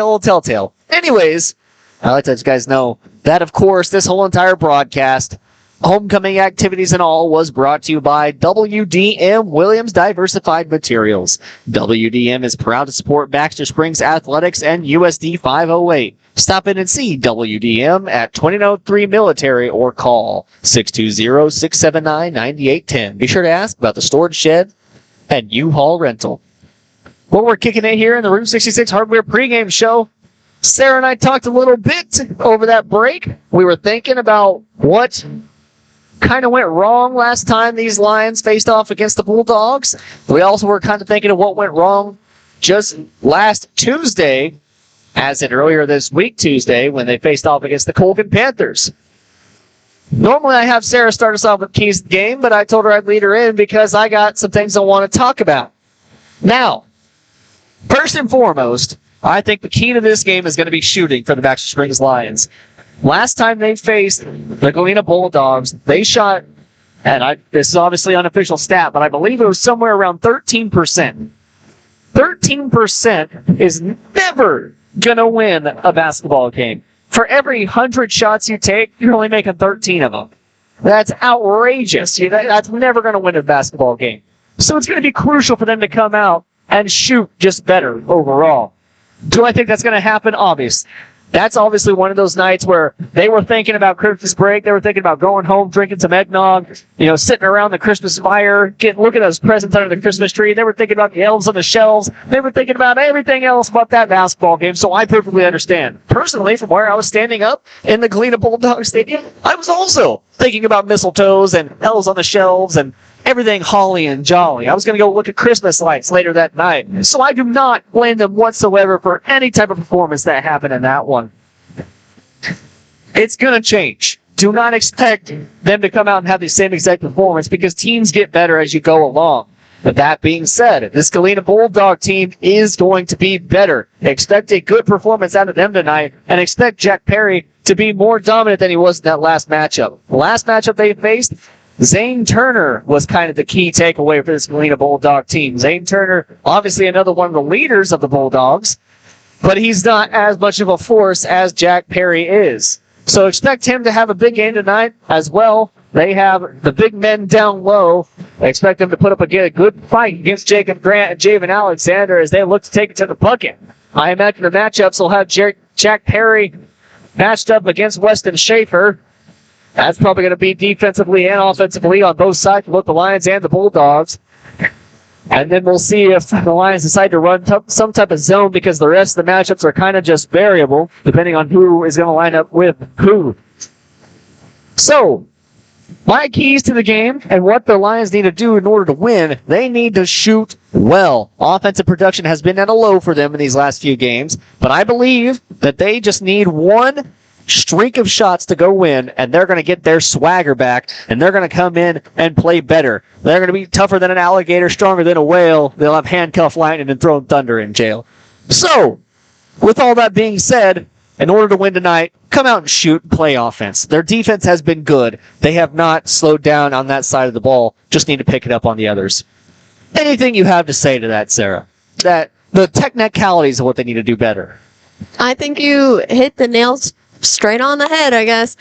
old telltale. Anyways, I'd like to let you guys know that, of course, this whole entire broadcast, homecoming activities and all, was brought to you by WDM Williams Diversified Materials. WDM is proud to support Baxter Springs Athletics and USD 508. Stop in and see WDM at 2003 Military or call 620-679-9810. Be sure to ask about the storage shed and U-Haul rental. Well, we're kicking it here in the Route 66 Hardware pregame show. Sarah and I talked a little bit over that break. We were thinking about what kind of went wrong last time these Lions faced off against the Bulldogs. We also were kind of thinking of what went wrong just last Tuesday, as in earlier this week Tuesday, when they faced off against the Colgan Panthers. Normally I have Sarah start us off with keys to the game, but I told her I'd lead her in because I got some things I want to talk about. Now, first and foremost, I think the key to this game is going to be shooting for the Baxter Springs Lions. Last time they faced the Galena Bulldogs, they shot, and this is obviously an unofficial stat, but I believe it was somewhere around 13%. 13% is never going to win a basketball game. For every 100 shots you take, you're only making 13 of them. That's outrageous. That's never going to win a basketball game. So it's going to be crucial for them to come out and shoot just better overall. Do I think that's going to happen? Obviously. That's obviously one of those nights where they were thinking about Christmas break. They were thinking about going home, drinking some eggnog, sitting around the Christmas fire, looking at those presents under the Christmas tree. They were thinking about the elves on the shelves. They were thinking about everything else but that basketball game, so I perfectly understand. Personally, from where I was standing up in the Galena Bulldogs Stadium, I was also thinking about mistletoes and elves on the shelves and everything holly and jolly. I was going to go look at Christmas lights later that night. So I do not blame them whatsoever for any type of performance that happened in that one. It's going to change. Do not expect them to come out and have the same exact performance because teams get better as you go along. But that being said, this Galena Bulldog team is going to be better. Expect a good performance out of them tonight and expect Jack Perry to be more dominant than he was in that last matchup. The last matchup they faced, Zane Turner was kind of the key takeaway for this Galena Bulldog team. Zane Turner, obviously another one of the leaders of the Bulldogs, but he's not as much of a force as Jack Perry is. So expect him to have a big game tonight as well. They have the big men down low. I expect them to put up a good fight against Jacob Grant and Javen Alexander as they look to take it to the bucket. I imagine the matchups will have Jack Perry matched up against Weston Schaefer. That's probably going to be defensively and offensively on both sides, both the Lions and the Bulldogs. And then we'll see if the Lions decide to run some type of zone because the rest of the matchups are kind of just variable, depending on who is going to line up with who. So, my keys to the game and what the Lions need to do in order to win, they need to shoot well. Offensive production has been at a low for them in these last few games, but I believe that they just need one streak of shots to go win, and they're going to get their swagger back, and they're going to come in and play better. They're going to be tougher than an alligator, stronger than a whale. They'll have handcuffed lightning and thrown thunder in jail. So, with all that being said, in order to win tonight, come out and shoot and play offense. Their defense has been good. They have not slowed down on that side of the ball. Just need to pick it up on the others. Anything you have to say to that, Sarah? That the technicalities of what they need to do better. I think you hit the nails straight on the head, I guess.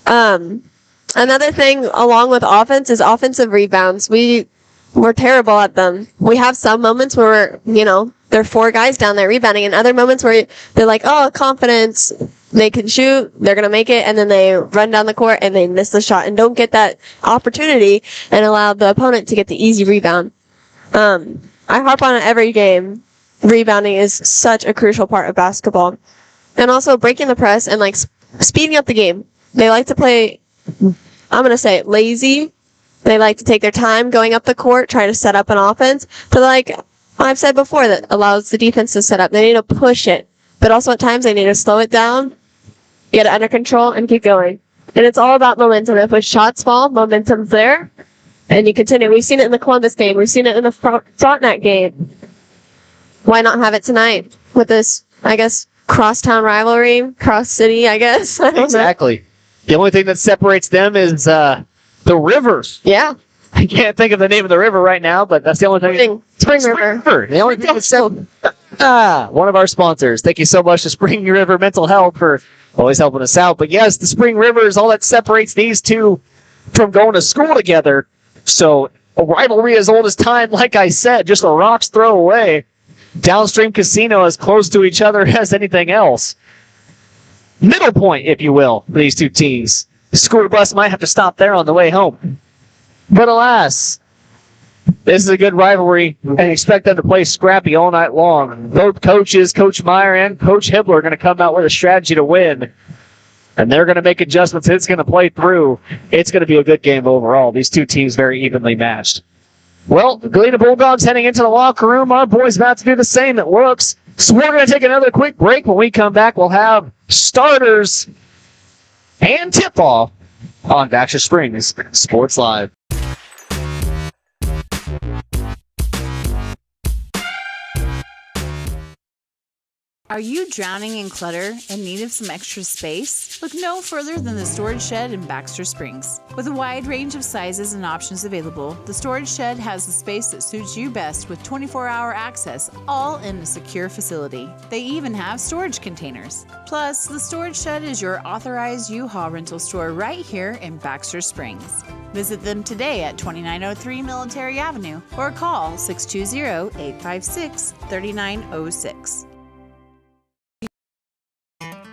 Another thing along with offense is offensive rebounds. We're terrible at them. We have some moments where we're, there are 4 guys down there rebounding, and other moments where they're like, oh, confidence, they can shoot, they're going to make it, and then they run down the court and they miss the shot and don't get that opportunity and allow the opponent to get the easy rebound. I harp on it every game. Rebounding is such a crucial part of basketball. And also breaking the press and like speeding up the game. They like to play, I'm going to say it, lazy. They like to take their time going up the court, trying to set up an offense. But like I've said before, that allows the defense to set up. They need to push it. But also at times they need to slow it down, get it under control, and keep going. And it's all about momentum. If shots fall, momentum's there. And you continue. We've seen it in the Columbus game. We've seen it in the Frontenac game. Why not have it tonight with this, I guess, crosstown rivalry, cross city, I guess? I don't Exactly. The only thing that separates them is the river. Yeah. I can't think of the name of the river right now, but that's the only thing. Spring River. The only thing that's one of our sponsors. Thank you so much to Spring River Mental Health for always helping us out. But yes, the Spring River is all that separates these two from going to school together. So a rivalry as old as time, like I said, just a rock's throw away. Downstream Casino as close to each other as anything else. Middle point, if you will, for these two teams. The school bus might have to stop there on the way home. But alas, this is a good rivalry, and expect them to play scrappy all night long. Both coaches, Coach Meyer and Coach Hibbler, are going to come out with a strategy to win. And they're going to make adjustments. It's going to play through. It's going to be a good game overall. These two teams very evenly matched. Well, the Galena Bulldogs heading into the locker room. Our boys about to do the same, it looks. So we're going to take another quick break. When we come back, we'll have starters and tip-off on Baxter Springs Sports Live. Are you drowning in clutter and need of some extra space? Look no further than the Storage Shed in Baxter Springs. With a wide range of sizes and options available, the Storage Shed has the space that suits you best with 24-hour access, all in a secure facility. They even have storage containers. Plus, the Storage Shed is your authorized U-Haul rental store right here in Baxter Springs. Visit them today at 2903 Military Avenue or call 620-856-3906.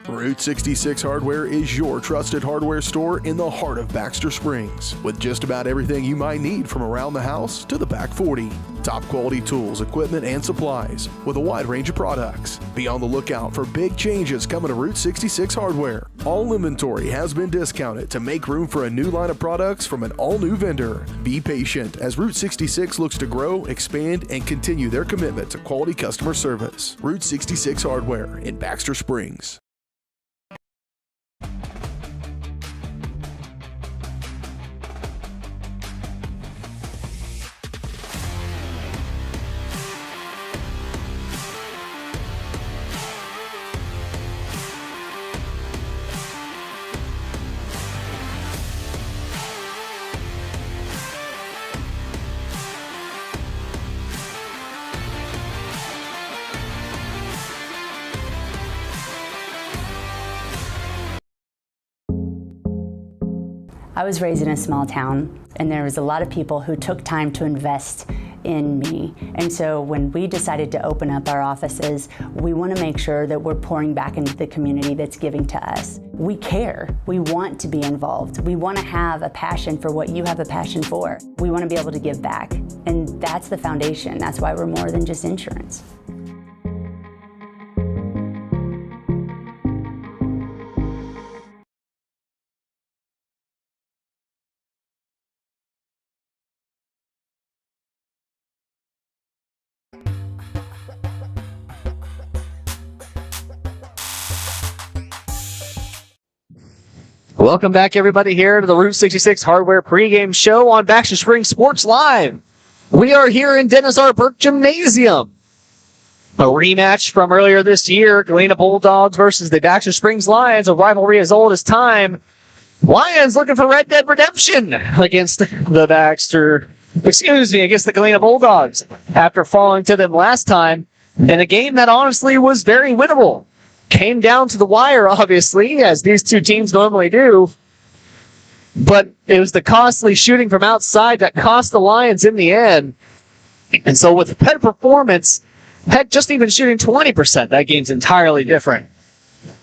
Route 66 Hardware is your trusted hardware store in the heart of Baxter Springs, with just about everything you might need from around the house to the back 40. Top quality tools, equipment, and supplies with a wide range of products. Be on the lookout for big changes coming to Route 66 Hardware. All inventory has been discounted to make room for a new line of products from an all-new vendor. Be patient as Route 66 looks to grow, expand, and continue their commitment to quality customer service. Route 66 Hardware in Baxter Springs. I was raised in a small town, and there was a lot of people who took time to invest in me. And so when we decided to open up our offices, we want to make sure that we're pouring back into the community that's giving to us. We care. We want to be involved. We want to have a passion for what you have a passion for. We want to be able to give back. And that's the foundation. That's why we're more than just insurance. Welcome back, everybody, here to the Route 66 Hardware pregame show on Baxter Springs Sports Live. We are here in Dennis R. Burke Gymnasium. A rematch from earlier this year, Galena Bulldogs versus the Baxter Springs Lions, a rivalry as old as time. Lions looking for Red Dead Redemption against the Galena Bulldogs after falling to them last time in a game that honestly was very winnable. Came down to the wire, obviously, as these two teams normally do. But it was the costly shooting from outside that cost the Lions in the end. And so with better performance Heck, just even shooting 20%, that game's entirely different.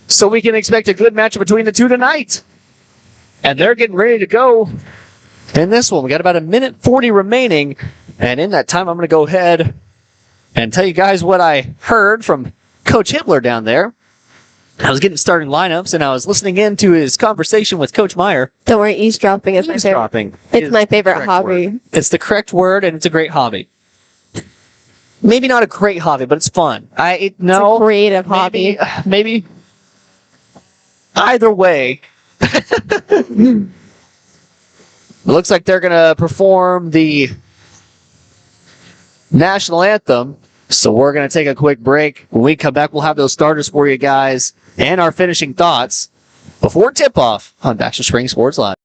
So we can expect a good matchup between the two tonight. And they're getting ready to go in this one. We got about a minute 40 remaining. And in that time, I'm going to go ahead and tell you guys what I heard from Coach Hitler down there. I was getting starting lineups, and I was listening in to his conversation with Coach Meyer. Don't worry, eavesdropping is my favorite. It's my favorite hobby. It's the correct word, and it's a great hobby. Maybe not a great hobby, but it's fun. It's a creative hobby. Maybe. Either way. It looks like they're going to perform the national anthem. So we're going to take a quick break. When we come back, we'll have those starters for you guys and our finishing thoughts before tip-off on Baxter Springs Sports Live.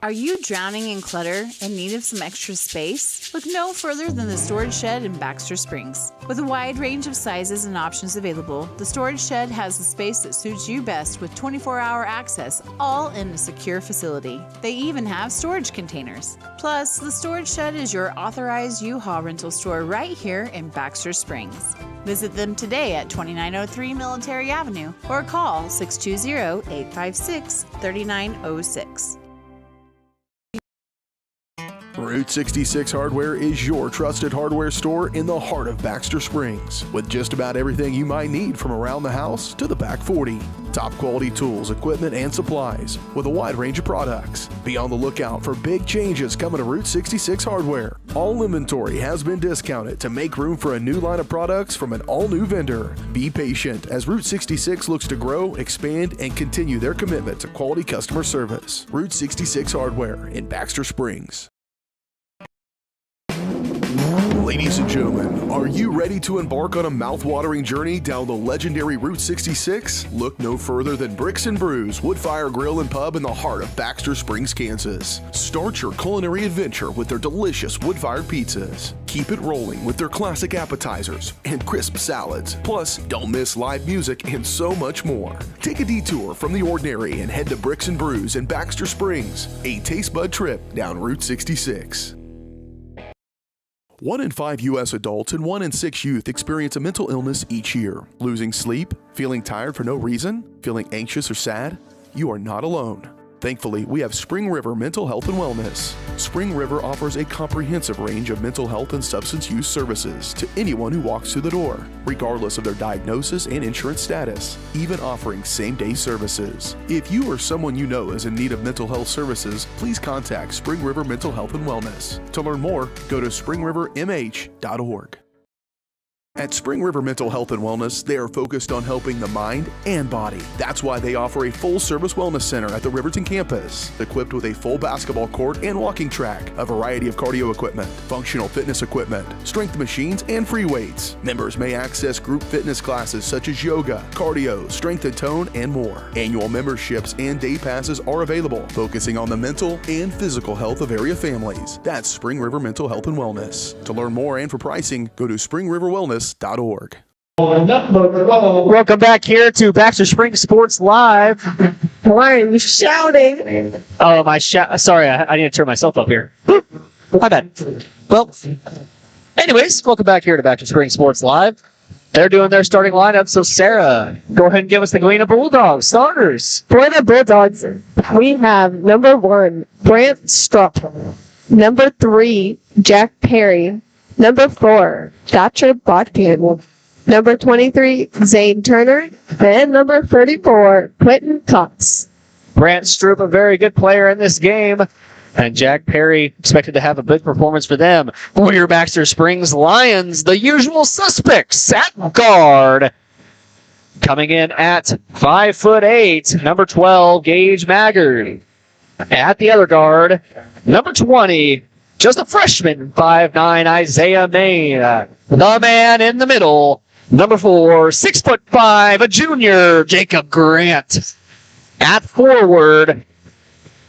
Are you drowning in clutter and need of some extra space? Look no further than the Storage Shed in Baxter Springs. With a wide range of sizes and options available, the Storage Shed has the space that suits you best with 24-hour access, all in a secure facility. They even have storage containers. Plus, the Storage Shed is your authorized U-Haul rental store right here in Baxter Springs. Visit them today at 2903 Military Avenue or call 620-856-3906. Route 66 Hardware is your trusted hardware store in the heart of Baxter Springs, with just about everything you might need from around the house to the back 40. Top quality tools, equipment, and supplies with a wide range of products. Be on the lookout for big changes coming to Route 66 Hardware. All inventory has been discounted to make room for a new line of products from an all-new vendor. Be patient as Route 66 looks to grow, expand, and continue their commitment to quality customer service. Route 66 Hardware in Baxter Springs. Ladies and gentlemen, are you ready to embark on a mouth-watering journey down the legendary Route 66? Look no further than Bricks and Brews Woodfire Grill and Pub in the heart of Baxter Springs, Kansas. Start your culinary adventure with their delicious wood-fired pizzas. Keep it rolling with their classic appetizers and crisp salads. Plus, don't miss live music and so much more. Take a detour from the ordinary and head to Bricks and Brews in Baxter Springs, a taste bud trip down Route 66. 1 in 5 U.S. adults and 1 in 6 youth experience a mental illness each year. Losing sleep? Feeling tired for no reason? Feeling anxious or sad? You are not alone. Thankfully, we have Spring River Mental Health and Wellness. Spring River offers a comprehensive range of mental health and substance use services to anyone who walks through the door, regardless of their diagnosis and insurance status, even offering same-day services. If you or someone you know is in need of mental health services, please contact Spring River Mental Health and Wellness. To learn more, go to springrivermh.org. At Spring River Mental Health and Wellness, they are focused on helping the mind and body. That's why they offer a full-service wellness center at the Riverton campus, equipped with a full basketball court and walking track, a variety of cardio equipment, functional fitness equipment, strength machines, and free weights. Members may access group fitness classes such as yoga, cardio, strength and tone, and more. Annual memberships and day passes are available, focusing on the mental and physical health of area families. That's Spring River Mental Health and Wellness. To learn more and for pricing, go to springriverwellness.org. Welcome back here to Baxter Springs Sports Live. Why are you shouting? Oh, sorry, I need to turn myself up here. My bad. Well, anyways, welcome back here to Baxter Springs Sports Live. They're doing their starting lineup, so Sarah, go ahead and give us the Galena Bulldogs starters. For the Bulldogs, we have number 1, Brant Strupp. Number 3, Jack Perry. Number 4, Thatcher Botkin. Number 23, Zane Turner. And number 34, Quentin Cox. Brant Strupp, a very good player in this game. And Jack Perry expected to have a big performance for them. For your Baxter Springs Lions, the usual suspects at guard. Coming in at 5'8", number 12, Gage Maggard. At the other guard, number 20, just a freshman, 5'9", Isaiah Main. The man in the middle, number 4, 6'5", a junior, Jacob Grant. At forward,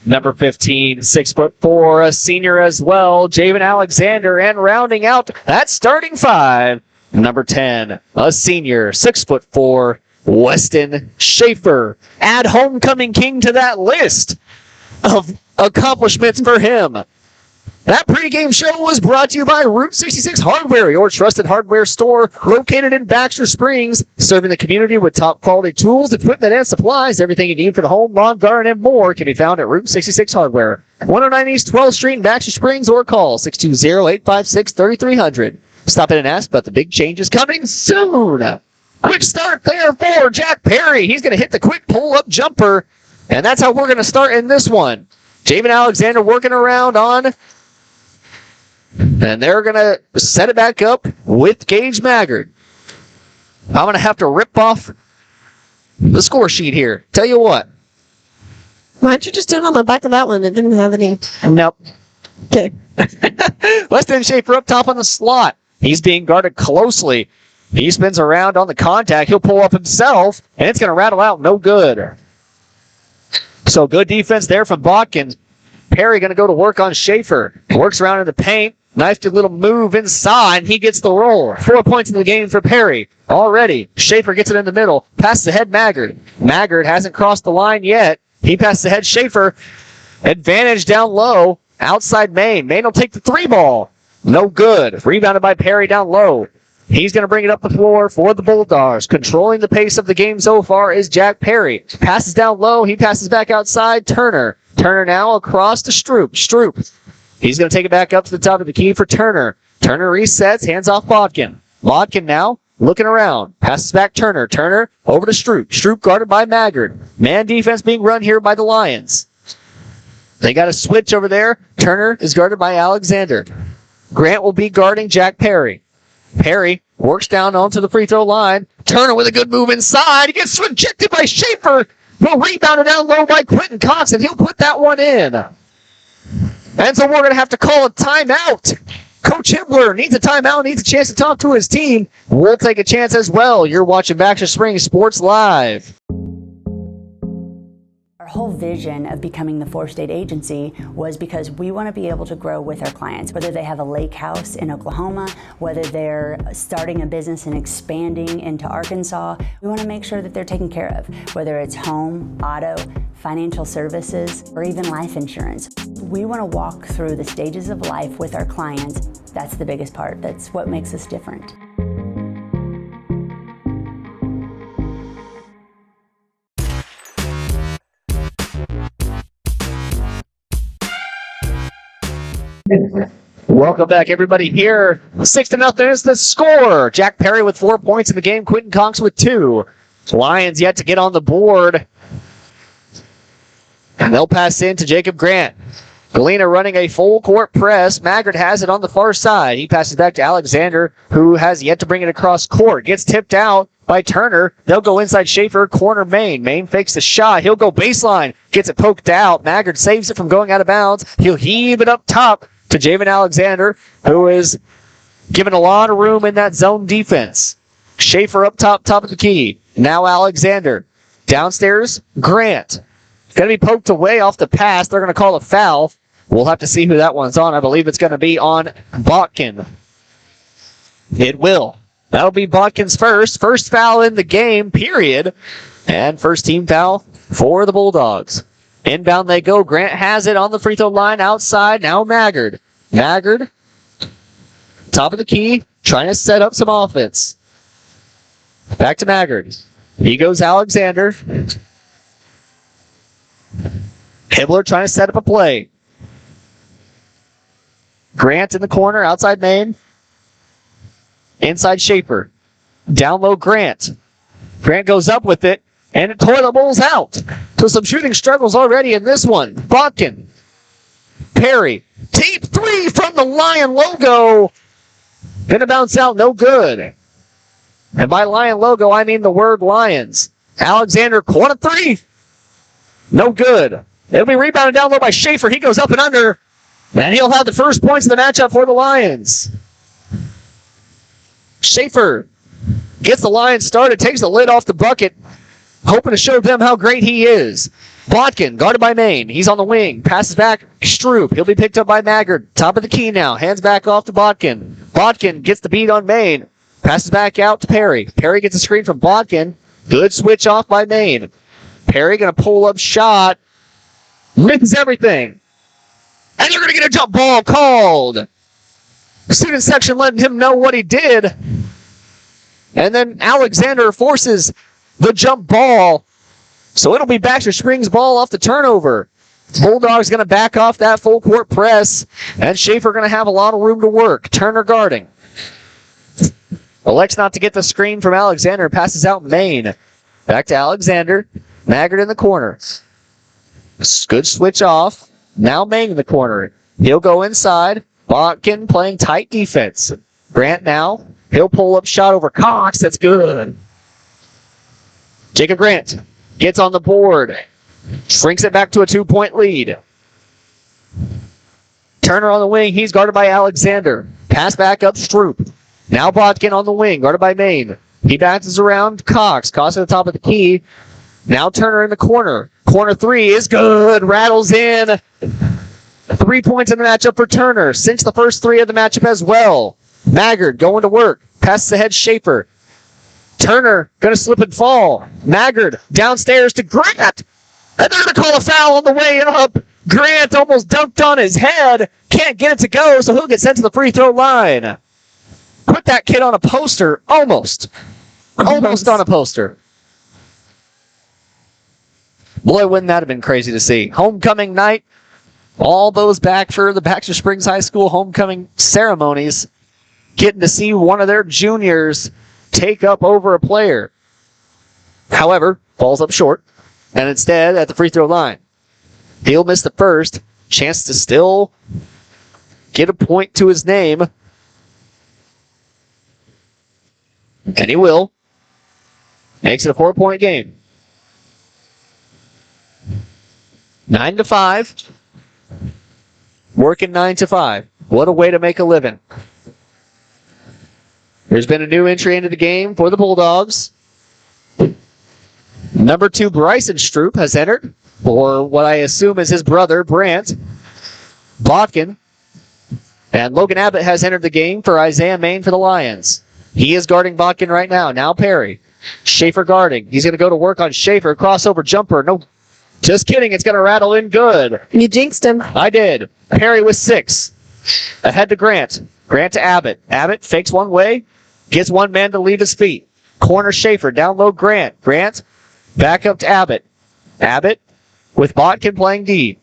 number 15, 6'4", a senior as well, Javen Alexander. And rounding out that starting 5, number 10, a senior, 6'4", Weston Schaefer. Add homecoming king to that list of accomplishments for him. That pregame show was brought to you by Route 66 Hardware, your trusted hardware store located in Baxter Springs, serving the community with top quality tools, equipment, and supplies. Everything you need for the home, lawn, garden, and more can be found at Route 66 Hardware, 109 East 12th Street in Baxter Springs, or call 620-856-3300. Stop in and ask about the big changes coming soon. Quick start there for Jack Perry. He's going to hit the quick pull-up jumper, and that's how we're going to start in this one. Javen Alexander working around on, and they're going to set it back up with Gage Maggard. I'm going to have to rip off the score sheet here. Tell you what. Why'd you just do it on the back of that one? It didn't have any. Nope. Okay. Weston Schaefer up top on the slot. He's being guarded closely. He spins around on the contact. He'll pull up himself, and it's going to rattle out. No good. So good defense there from Botkin. Perry going to go to work on Schaefer. Works around in the paint. Nice little move inside. He gets the roll. 4 points in the game for Perry. Already. Schaefer gets it in the middle. Passes ahead Maggard. Maggard hasn't crossed the line yet. He passes ahead Schaefer. Advantage down low. Outside Maine. Maine will take the three ball. No good. Rebounded by Perry down low. He's going to bring it up the floor for the Bulldogs. Controlling the pace of the game so far is Jack Perry. Passes down low. He passes back outside. Turner. Turner now across to Stroop. Stroop. He's going to take it back up to the top of the key for Turner. Turner resets. Hands off Bodkin. Bodkin now looking around. Passes back Turner. Turner over to Stroop. Stroop guarded by Maggard. Man defense being run here by the Lions. They got a switch over there. Turner is guarded by Alexander. Grant will be guarding Jack Perry. Perry works down onto the free throw line. Turner with a good move inside. He gets rejected by Schaefer. Will rebound it down low by Quentin Cox, and he'll put that one in. And so we're going to have to call a timeout. Coach Hibbler needs a timeout, needs a chance to talk to his team. We'll take a chance as well. You're watching Baxter Springs Sports Live. Our whole vision of becoming the four-state agency was because we want to be able to grow with our clients, whether they have a lake house in Oklahoma, whether they're starting a business and expanding into Arkansas. We want to make sure that they're taken care of, whether it's home, auto, financial services, or even life insurance. We want to walk through the stages of life with our clients. That's the biggest part. That's what makes us different. Welcome back, everybody. Here, 6-0 is the score. Jack Perry with 4 points in the game. Quentin Cox with 2. Lions yet to get on the board. And they'll pass in to Jacob Grant. Galena running a full court press. Maggard has it on the far side. He passes back to Alexander, who has yet to bring it across court. Gets tipped out by Turner. They'll go inside Schaefer, corner Maine. Maine fakes the shot. He'll go baseline. Gets it poked out. Maggard saves it from going out of bounds. He'll heave it up top to Javen Alexander, who is given a lot of room in that zone defense. Schaefer up top of the key. Now Alexander. Downstairs, Grant. Going to be poked away off the pass. They're going to call a foul. We'll have to see who that one's on. I believe it's going to be on Botkin. It will. That'll be Botkin's first. First foul in the game, period. And first team foul for the Bulldogs. Inbound they go. Grant has it on the free throw line outside. Now Maggard. Maggard, top of the key, trying to set up some offense. Back to Maggard. He goes Alexander. Hibbler trying to set up a play. Grant in the corner, outside Maine. Inside Schaefer. Down low Grant. Grant goes up with it, and it toilet bowls out. So some shooting struggles already in this one. Botkin. Perry. Deep three from the Lion logo. Gonna bounce out, no good. And by Lion logo, I mean the word Lions. Alexander, corner three. No good. It'll be rebounded down low by Schaefer. He goes up and under. And he'll have the first points of the matchup for the Lions. Schaefer gets the Lions started, takes the lid off the bucket, hoping to show them how great he is. Botkin, guarded by Maine. He's on the wing. Passes back. Stroop. He'll be picked up by Maggard. Top of the key now. Hands back off to Botkin. Botkin gets the beat on Maine. Passes back out to Perry. Perry gets a screen from Botkin. Good switch off by Maine. Perry going to pull up shot. Misses everything. And they're going to get a jump ball called. Student section letting him know what he did. And then Alexander forces the jump ball. So it'll be Baxter Springs ball off the turnover. Bulldogs going to back off that full court press. And Schaefer going to have a lot of room to work. Turner guarding. Elects not to get the screen from Alexander. Passes out Maine. Back to Alexander. Maggard in the corner. Good switch off. Now Maine in the corner. He'll go inside. Botkin playing tight defense. Grant now. He'll pull up shot over Cox. That's good. Jacob Grant gets on the board. Shrinks it back to a 2-point lead. Turner on the wing. He's guarded by Alexander. Pass back up Stroop. Now Botkin on the wing, guarded by Maine. He bounces around Cox. Cox at the top of the key. Now Turner in the corner. Corner three is good. Rattles in. 3 points in the matchup for Turner. Cinched the first three of the matchup as well. Maggard going to work. Passes ahead Schaefer. Turner going to slip and fall. Maggard downstairs to Grant. And they're going to call a foul on the way up. Grant almost dunked on his head. Can't get it to go, so he'll get sent to the free throw line. Put that kid on a poster. Almost on a poster. Boy, wouldn't that have been crazy to see. Homecoming night. All those back for the Baxter Springs High School homecoming ceremonies. Getting to see one of their juniors take up over a player. However, falls up short. And instead, at the free throw line. He'll miss the first. Chance to still get a point to his name. And he will. Makes it a 4-point game. 9-5. Working 9-5. What a way to make a living. There's been a new entry into the game for the Bulldogs. Number 2, Bryson Stroop has entered for what I assume is his brother, Brandt Botkin. And Logan Abbott has entered the game for Isaiah Maine for the Lions. He is guarding Botkin right now. Now Perry. Schaefer guarding. He's going to go to work on Schaefer. Crossover jumper. No, just kidding. It's going to rattle in good. You jinxed him. I did. Perry with 6. Ahead to Grant. Grant to Abbott. Abbott fakes one way. Gets one man to leave his feet. Corner Schaefer. Down low Grant. Grant back up to Abbott. Abbott with Botkin playing D.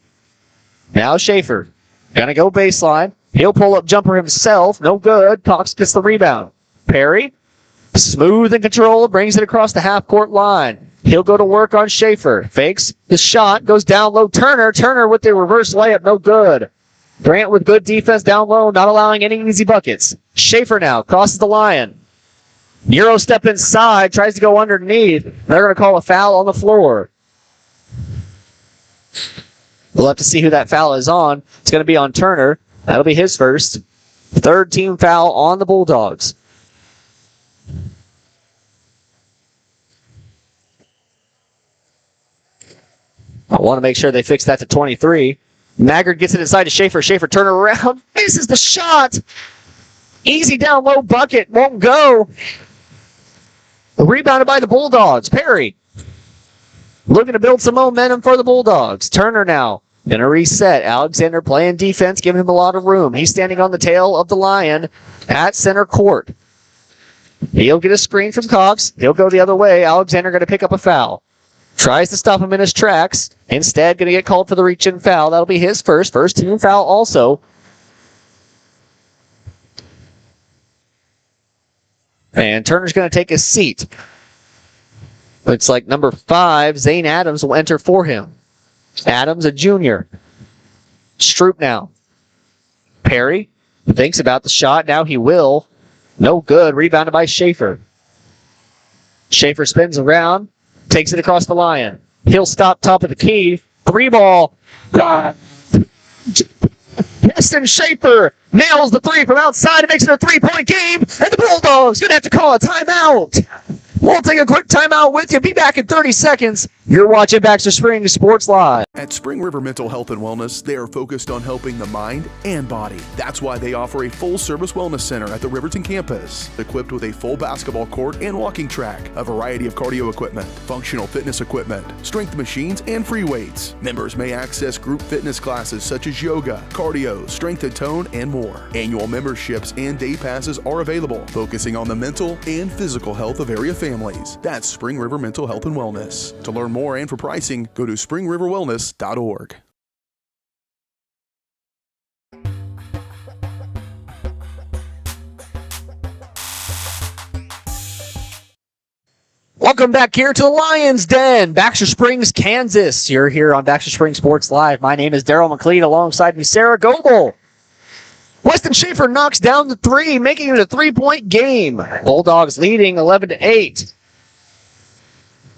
Now Schaefer. Going to go baseline. He'll pull up jumper himself. No good. Cox gets the rebound. Perry, smooth and controlled, brings it across the half-court line. He'll go to work on Schaefer. Fakes his shot, goes down low. Turner with the reverse layup, no good. Grant with good defense down low, not allowing any easy buckets. Schaefer now crosses the line. Euro step inside, tries to go underneath. They're going to call a foul on the floor. We'll have to see who that foul is on. It's going to be on Turner. That'll be his first. Third team foul on the Bulldogs. I want to make sure they fix that to 23. Maggard gets it inside to Schaefer. Schaefer turn around. Misses the shot. Easy down low bucket. Won't go. Rebounded by the Bulldogs. Perry. Looking to build some momentum for the Bulldogs. Turner now. Going to reset. Alexander playing defense. Giving him a lot of room. He's standing on the tail of the Lion at center court. He'll get a screen from Cox. He'll go the other way. Alexander going to pick up a foul. Tries to stop him in his tracks. Instead, going to get called for the reach-in foul. That'll be his first. First team foul also. And Turner's going to take his seat. Looks like number 5, Zane Adams, will enter for him. Adams, a junior. Stroop now. Perry thinks about the shot. Now he will. No good. Rebounded by Schaefer. Schaefer spins around. Takes it across the Lion. He'll stop top of the key. 3-ball. Preston Schaefer nails the 3 from outside. It makes it a 3-point game. And the Bulldogs going to have to call a timeout. We'll take a quick timeout with you. Be back in 30 seconds. You're watching Baxter Springs Sports Live. At Spring River Mental Health and Wellness, they are focused on helping the mind and body. That's why they offer a full-service wellness center at the Riverton campus, equipped with a full basketball court and walking track, a variety of cardio equipment, functional fitness equipment, strength machines, and free weights. Members may access group fitness classes such as yoga, cardio, strength and tone, and more. Annual memberships and day passes are available, focusing on the mental and physical health of area families. That's Spring River Mental Health and Wellness. To learn more and for pricing, go to springriverwellness.org. Welcome back here to the Lions Den, Baxter Springs, Kansas. You're here on Baxter Springs Sports Live. My name is Daryl McLeod. Alongside me, Sarah Goebel. Weston Schaefer knocks down the three, making it a 3-point game. Bulldogs leading 11-8.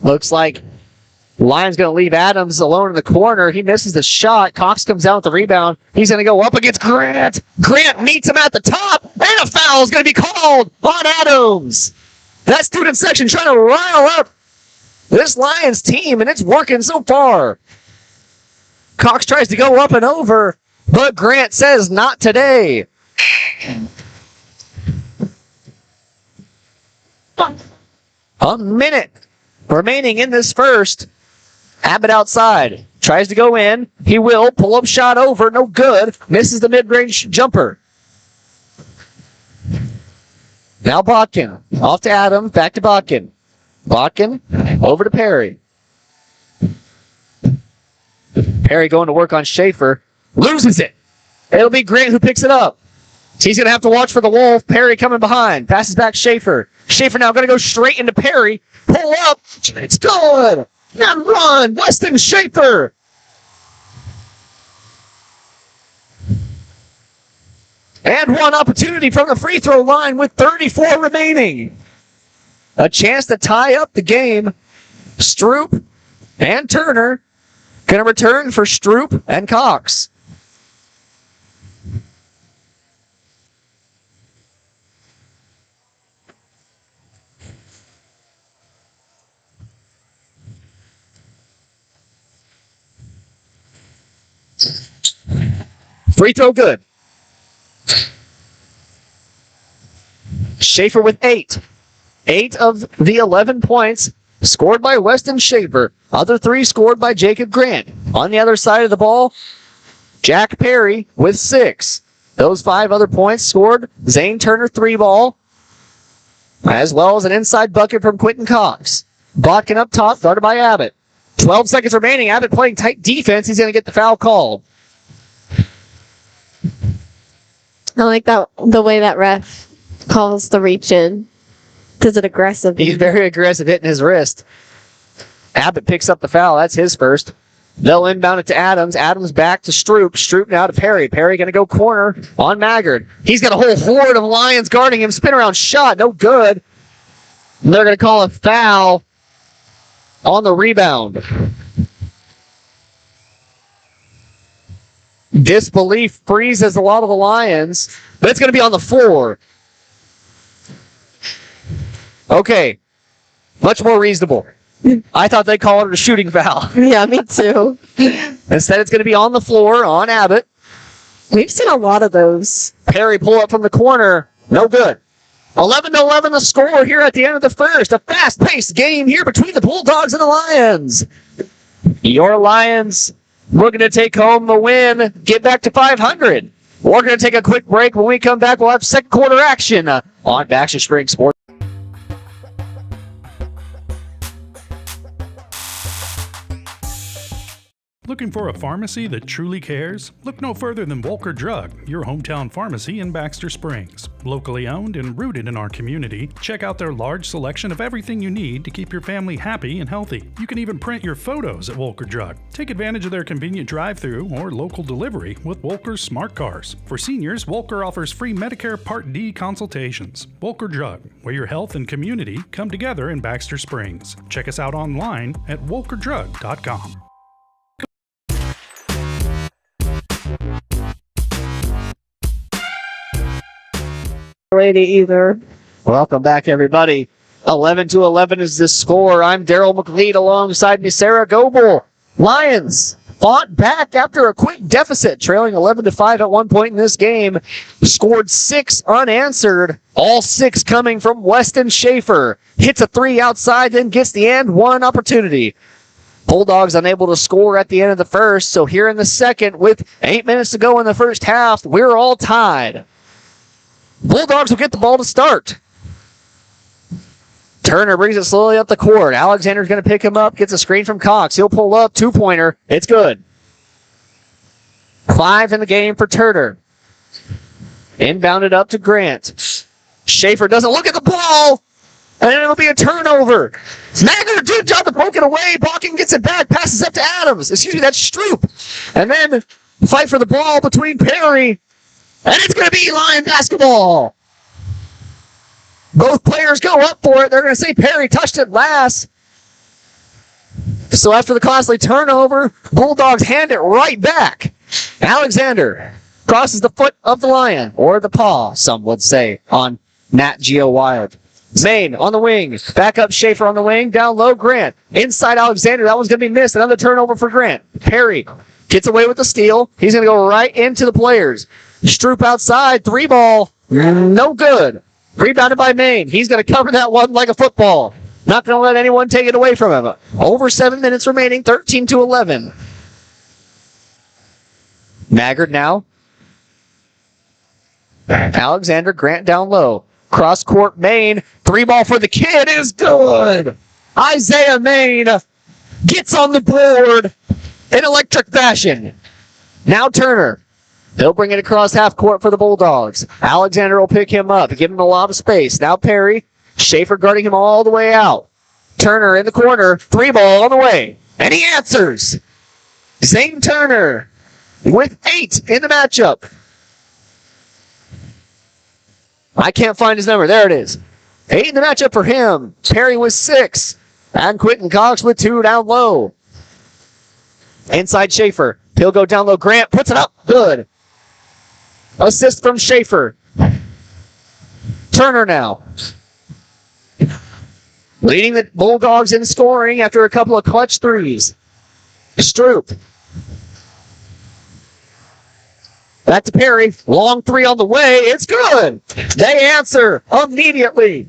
Looks like Lions going to leave Adams alone in the corner. He misses the shot. Cox comes out with the rebound. He's going to go up against Grant. Grant meets him at the top, and a foul is going to be called on Adams. That student section trying to rile up this Lions team, and it's working so far. Cox tries to go up and over, but Grant says not today. A minute remaining in this first. Abbott outside. Tries to go in. He will. Pull-up shot over. No good. Misses the mid-range jumper. Now Botkin. Off to Adams. Back to Botkin. Botkin. Over to Perry. Perry going to work on Schaefer. Loses it. It'll be Grant who picks it up. He's going to have to watch for the Wolf. Perry coming behind. Passes back Schaefer. Schaefer now going to go straight into Perry. Pull up. It's good. And run. Weston Schaefer. And one opportunity from the free throw line with 34 remaining. A chance to tie up the game. Stroop and Turner going to return for Stroop and Cox. Free throw good. Schaefer with 8. 8 of the 11 points scored by Weston Schaefer. Other 3 scored by Jacob Grant. On the other side of the ball, Jack Perry with 6. Those 5 other points scored Zane Turner 3-ball, as well as an inside bucket from Quentin Cox. Botkin up top, guarded by Abbott. 12 seconds remaining. Abbott playing tight defense. He's going to get the foul called. I like that the way that ref calls the reach in. Does it aggressive? He's very aggressive, hitting his wrist. Abbott picks up the foul. That's his first. They'll inbound it to Adams. Adams back to Stroop. Stroop now to Perry. Perry going to go corner on Maggard. He's got a whole horde of Lions guarding him. Spin around shot. No good. And they're going to call a foul on the rebound. Disbelief freezes a lot of the Lions, but it's going to be on the floor. Okay. Much more reasonable. I thought they'd call it a shooting foul. Yeah, me too. Instead, it's going to be on the floor on Abbott. We've seen a lot of those. Perry pull up from the corner. No good. 11-11 the score here at the end of the first. A fast-paced game here between the Bulldogs and the Lions. Your Lions looking to take home the win, get back to 500. We're going to take a quick break. When we come back, we'll have second quarter action on Baxter Springs Sports. Looking for a pharmacy that truly cares? Look no further than Volker Drug, your hometown pharmacy in Baxter Springs. Locally owned and rooted in our community, check out their large selection of everything you need to keep your family happy and healthy. You can even print your photos at Volker Drug. Take advantage of their convenient drive-thru or local delivery with Volker's smart cars. For seniors, Volker offers free Medicare Part D consultations. Volker Drug, where your health and community come together in Baxter Springs. Check us out online at volkerdrug.com. Lady either. Welcome back, everybody. 11-11 is the score. I'm Daryl McLeod alongside me, Sarah Goebel. Lions fought back after a quick deficit, trailing 11-5 at one point in this game. Scored 6 unanswered, all 6 coming from Weston Schaefer. Hits a 3 outside, then gets the and one opportunity. Bulldogs unable to score at the end of the first, so here in the second, with 8 minutes to go in the first half, we're all tied. Bulldogs will get the ball to start. Turner brings it slowly up the court. Alexander's going to pick him up, gets a screen from Cox. He'll pull up, 2-pointer. It's good. 5 in the game for Turner. Inbounded up to Grant. Schaefer doesn't look at the ball, and it'll be a turnover. Magner did job to poke it away. Balkin gets it back, passes up to Adams. Excuse me, that's Stroop. And then fight for the ball between Perry, and it's going to be Lion basketball. Both players go up for it. They're going to say Perry touched it last. So after the costly turnover, Bulldogs hand it right back. Alexander crosses the foot of the Lion, or the paw, some would say, on Nat Geo Wild. Zane on the wing. Back up Schaefer on the wing. Down low, Grant. Inside Alexander. That one's going to be missed. Another turnover for Grant. Perry gets away with the steal. He's going to go right into the players. Stroop outside. 3-ball. No good. Rebounded by Maine. He's going to cover that one like a football. Not going to let anyone take it away from him. Over 7 minutes remaining, 13-11. Maggard now. Alexander, Grant down low. Cross court, Maine. 3-ball for the kid is good. Isaiah Maine gets on the board in electric fashion. Now Turner. He'll bring it across half court for the Bulldogs. Alexander will pick him up, give him a lot of space. Now Perry. Schaefer guarding him all the way out. Turner in the corner. 3-ball on the way. And he answers. Zane Turner with 8 in the matchup. I can't find his number. There it is. 8 in the matchup for him. Perry with 6. And Quentin Cox with 2 down low. Inside Schaefer. He'll go down low. Grant puts it up. Good. Assist from Schaefer. Turner now. Leading the Bulldogs in scoring after a couple of clutch threes. Stroop. Back to Perry. Long 3 on the way. It's good. They answer immediately.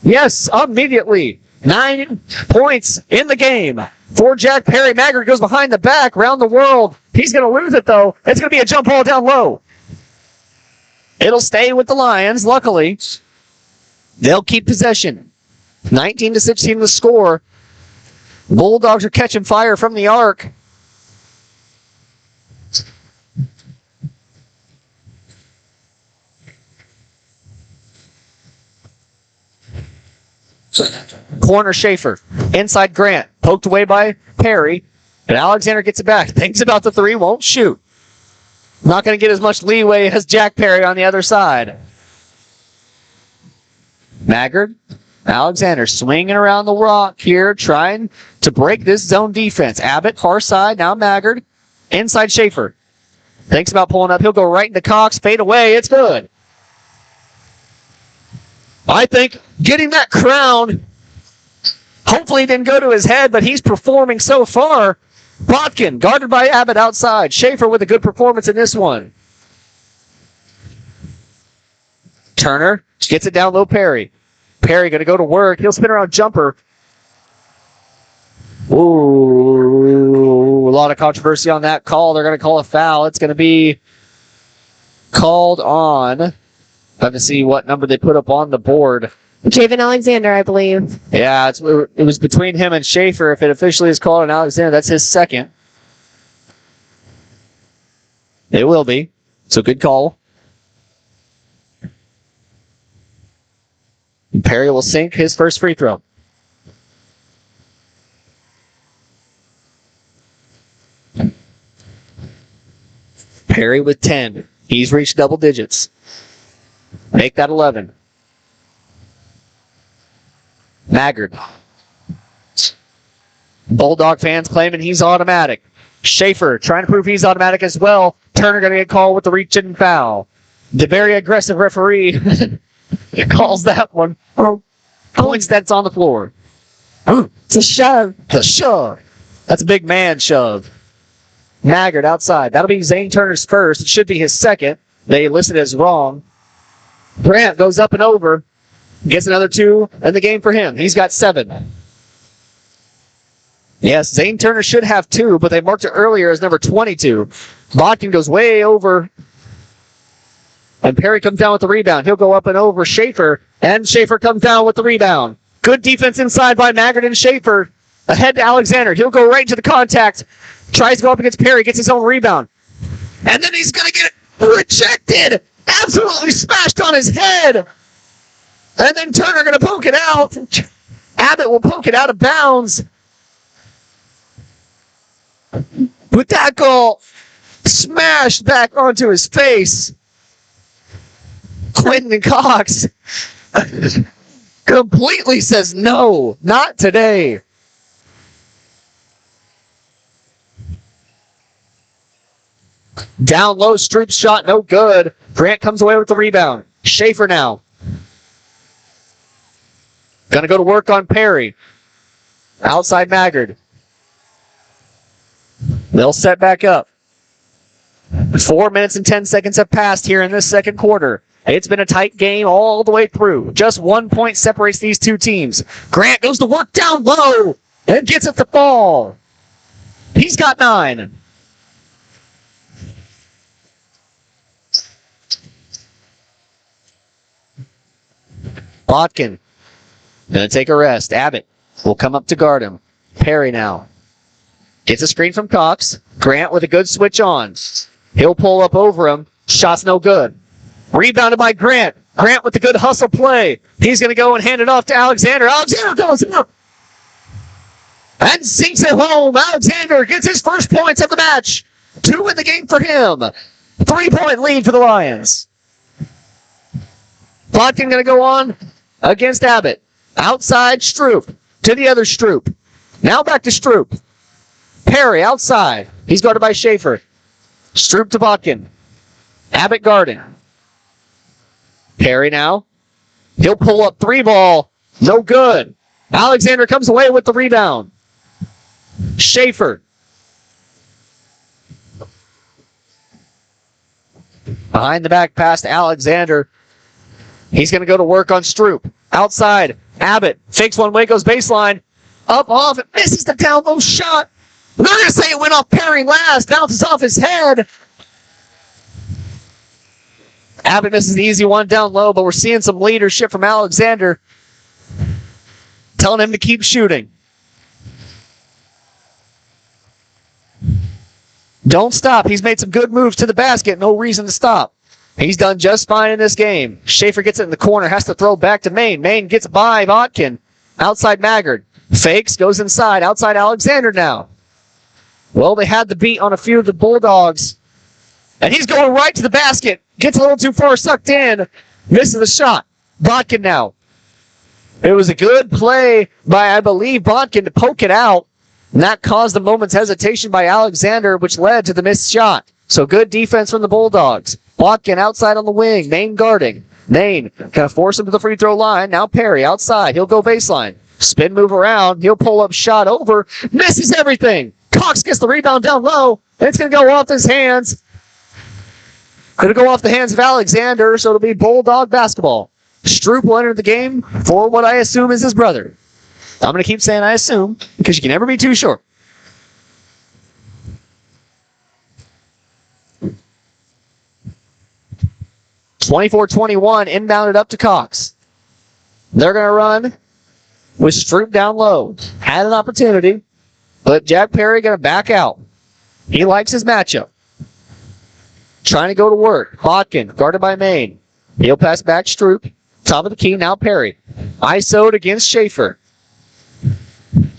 Yes, immediately. 9 points in the game for Jack Perry. Maggard goes behind the back, round the world. He's going to lose it, though. It's going to be a jump ball down low. It'll stay with the Lions, luckily. They'll keep possession. 19-16 the score. Bulldogs are catching fire from the arc. Corner Schaefer. Inside Grant. Poked away by Perry. And Alexander gets it back. Thinks about the 3. Won't shoot. Not going to get as much leeway as Jack Perry on the other side. Maggard. Alexander swinging around the rock here, trying to break this zone defense. Abbott, far side. Now Maggard. Inside Schaefer. Thinks about pulling up. He'll go right into Cox. Fade away. It's good. I think getting that crown hopefully didn't go to his head, but he's performing so far. Botkin, guarded by Abbott outside. Schaefer with a good performance in this one. Turner gets it down low, Perry. Perry going to go to work. He'll spin around jumper. Ooh, a lot of controversy on that call. They're going to call a foul. It's going to be called on. Have to see what number they put up on the board. Javen Alexander, I believe. Yeah, it was between him and Schaefer. If it officially is called on Alexander, that's his second. It will be. So good call. And Perry will sink his first free throw. Perry with 10. He's reached double digits. Make that 11. Maggard. Bulldog fans claiming he's automatic. Schaefer trying to prove he's automatic as well. Turner going to get called with the reach and foul. The very aggressive referee calls that one. Points that's on the floor. It's a shove. The shove. That's a big man shove. Maggard outside. That'll be Zane Turner's first. It should be his second. They listed as wrong. Grant goes up and over. Gets another 2 in the game for him. He's got 7. Yes, Zane Turner should have 2, but they marked it earlier as number 22. Bodkin goes way over. And Perry comes down with the rebound. He'll go up and over Schaefer. And Schaefer comes down with the rebound. Good defense inside by Maggard and Schaefer. Ahead to Alexander. He'll go right into the contact. Tries to go up against Perry. Gets his own rebound. And then he's going to get it rejected. Absolutely smashed on his head. And then Turner going to poke it out. Abbott will poke it out of bounds. But that goal smashed back onto his face. Quentin Cox completely says no, not today. Down low, Stroop shot, no good. Grant comes away with the rebound. Schaefer now. Gonna go to work on Perry. Outside Maggard. They'll set back up. 4 minutes and 10 seconds have passed here in this second quarter. It's been a tight game all the way through. Just 1 point separates these two teams. Grant goes to work down low and gets it to fall. He's got 9. Botkin gonna take a rest. Abbott will come up to guard him. Perry now. Gets a screen from Cox. Grant with a good switch on. He'll pull up over him. Shot's no good. Rebounded by Grant. Grant with the good hustle play. He's going to go and hand it off to Alexander. Alexander goes up and sinks it home. Alexander gets his first points of the match. 2 in the game for him. 3-point lead for the Lions. Botkin going to go on against Abbott. Outside Stroop to the other Stroop. Now back to Stroop. Perry outside. He's guarded by Schaefer. Stroop to Botkin. Abbott guarding. Perry now. He'll pull up 3 ball. No good. Alexander comes away with the rebound. Schaefer. Behind the back pass to Alexander. He's going to go to work on Stroop. Outside. Abbott fakes one way, goes baseline. Up off. It misses the down low shot. I'm not going to say it went off Perry last. Bounces off his head. Abbott misses the easy one down low, but we're seeing some leadership from Alexander. Telling him to keep shooting. Don't stop. He's made some good moves to the basket. No reason to stop. He's done just fine in this game. Schaefer gets it in the corner. Has to throw back to Maine. Maine gets by Botkin. Outside Maggard. Fakes. Goes inside. Outside Alexander now. Well, they had the beat on a few of the Bulldogs. And he's going right to the basket. Gets a little too far, sucked in. Misses the shot. Botkin now. It was a good play by, I believe, Botkin to poke it out. And that caused a moment's hesitation by Alexander, which led to the missed shot. So good defense from the Bulldogs. Botkin outside on the wing. Maine guarding. Maine kind of force him to the free throw line. Now Perry outside. He'll go baseline. Spin move around. He'll pull up shot over. Misses everything. Cox gets the rebound down low. It's going to go off his hands. Going to go off the hands of Alexander, so it'll be Bulldog basketball. Stroop will enter the game for what I assume is his brother. I'm going to keep saying I assume, because you can never be too sure. (24-21) inbounded up to Cox. They're going to run with Stroop down low. Had an opportunity, but Jack Perry going to back out. He likes his matchup. Trying to go to work. Botkin, guarded by Maine. He'll pass back Stroop. Top of the key, now Perry. ISO'd against Schaefer.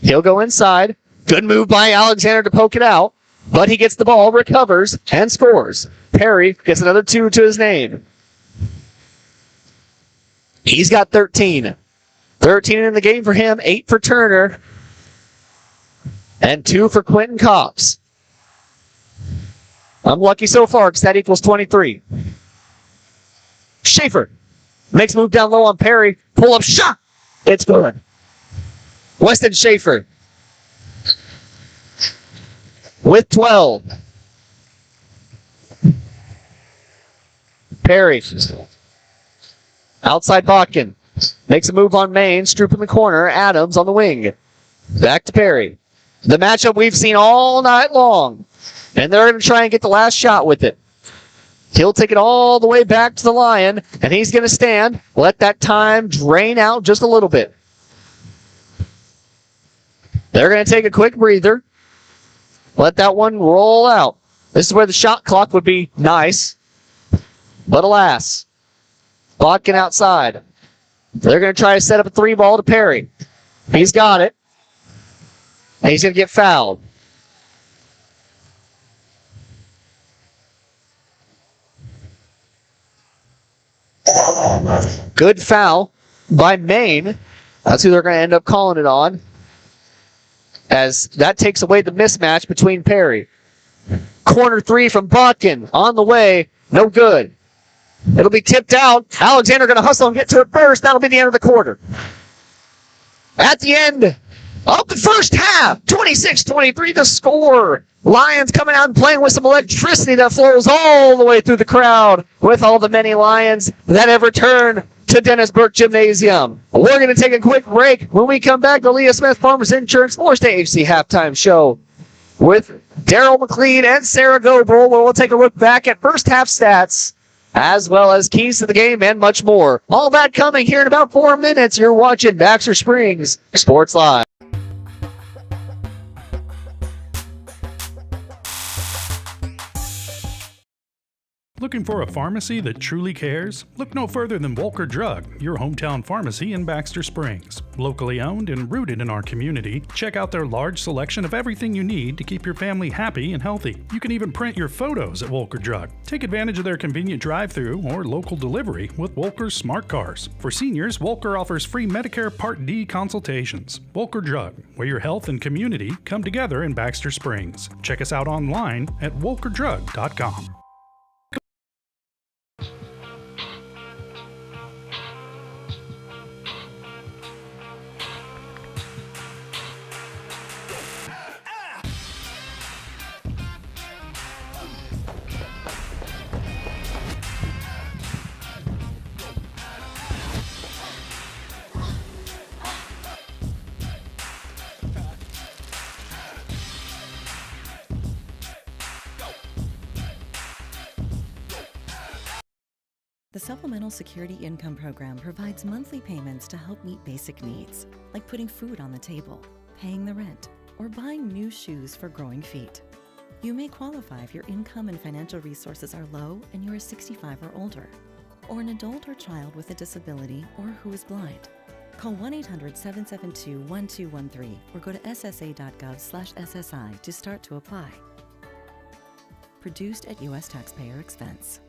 He'll go inside. Good move by Alexander to poke it out. But he gets the ball, recovers, and scores. Perry gets another 2 to his name. He's got 13. 13 in the game for him, 8 for Turner, and 2 for Quentin Cox. I'm lucky so far because that equals 23. Schaefer makes a move down low on Perry. Pull up shot. It's good. Weston Schaefer with 12. Perry. Outside Botkin. Makes a move on Maine. Stroop in the corner. Adams on the wing. Back to Perry. The matchup we've seen all night long. And they're going to try and get the last shot with it. He'll take it all the way back to the Lion, and he's going to stand. Let that time drain out just a little bit. They're going to take a quick breather. Let that one roll out. This is where the shot clock would be nice. But alas, Botkin outside. They're going to try to set up a 3-ball to Perry. He's got it. And he's going to get fouled. Good foul by Maine. That's who they're going to end up calling it on, as that takes away the mismatch between Perry. Corner 3 from Botkin on the way. No good. It'll be tipped out. Alexander going to hustle and get to it first. That'll be the end of the quarter. At the end of the first half, 26-23 the score. Lions coming out and playing with some electricity that flows all the way through the crowd with all the many Lions that have returned to Dennis Burke Gymnasium. We're going to take a quick break. When we come back, the Leah Smith Farmers Insurance Force Day HC halftime show with Daryl McLean and Sarah Goebel, where we'll take a look back at first half stats, as well as keys to the game and much more. All that coming here in about 4 minutes. You're watching Baxter Springs Sports Live. Looking for a pharmacy that truly cares? Look no further than Volker Drug, your hometown pharmacy in Baxter Springs. Locally owned and rooted in our community, check out their large selection of everything you need to keep your family happy and healthy. You can even print your photos at Volker Drug. Take advantage of their convenient drive-thru or local delivery with Volker's smart cars. For seniors, Volker offers free Medicare Part D consultations. Volker Drug, where your health and community come together in Baxter Springs. Check us out online at volkerdrug.com. The Supplemental Security Income Program provides monthly payments to help meet basic needs, like putting food on the table, paying the rent, or buying new shoes for growing feet. You may qualify if your income and financial resources are low and you are 65 or older, or an adult or child with a disability or who is blind. Call 1-800-772-1213 or go to ssa.gov/SSI to start to apply. Produced at U.S. taxpayer expense.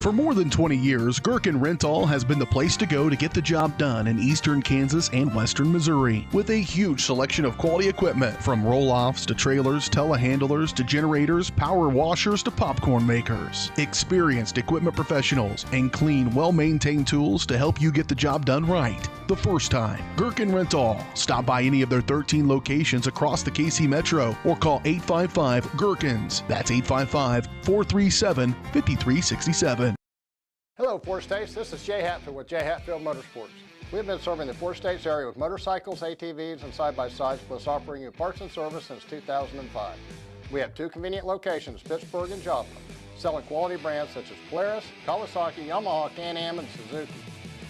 For more than 20 years, Gherkin Rental has been the place to go to get the job done in eastern Kansas and western Missouri. With a huge selection of quality equipment, from roll-offs to trailers, telehandlers to generators, power washers to popcorn makers. Experienced equipment professionals and clean, well-maintained tools to help you get the job done right the first time. Gherkin Rental. Stop by any of their 13 locations across the KC Metro or call 855-GHERKINS. That's 855-437-5367. Hello, Four States. This is Jay Hatfield with Jay Hatfield Motorsports. We've been serving the Four States area with motorcycles, ATVs, and side-by-sides, plus offering you parts and service since 2005. We have 2 convenient locations, Pittsburgh and Joplin, selling quality brands such as Polaris, Kawasaki, Yamaha, Can-Am, and Suzuki.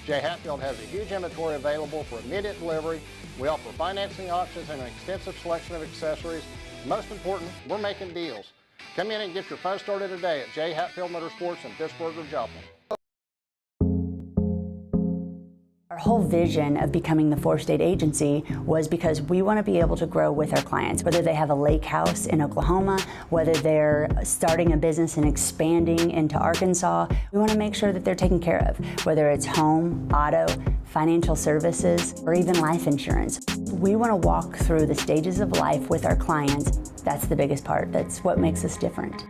Jay Hatfield has a huge inventory available for immediate delivery. We offer financing options and an extensive selection of accessories. Most important, we're making deals. Come in and get your phone started today at Jay Hatfield Motorsports in Pittsburgh or Joplin. Our whole vision of becoming the four-state agency was because we want to be able to grow with our clients, whether they have a lake house in Oklahoma, whether they're starting a business and expanding into Arkansas. We want to make sure that they're taken care of, whether it's home, auto, financial services, or even life insurance. We want to walk through the stages of life with our clients. That's the biggest part. That's what makes us different.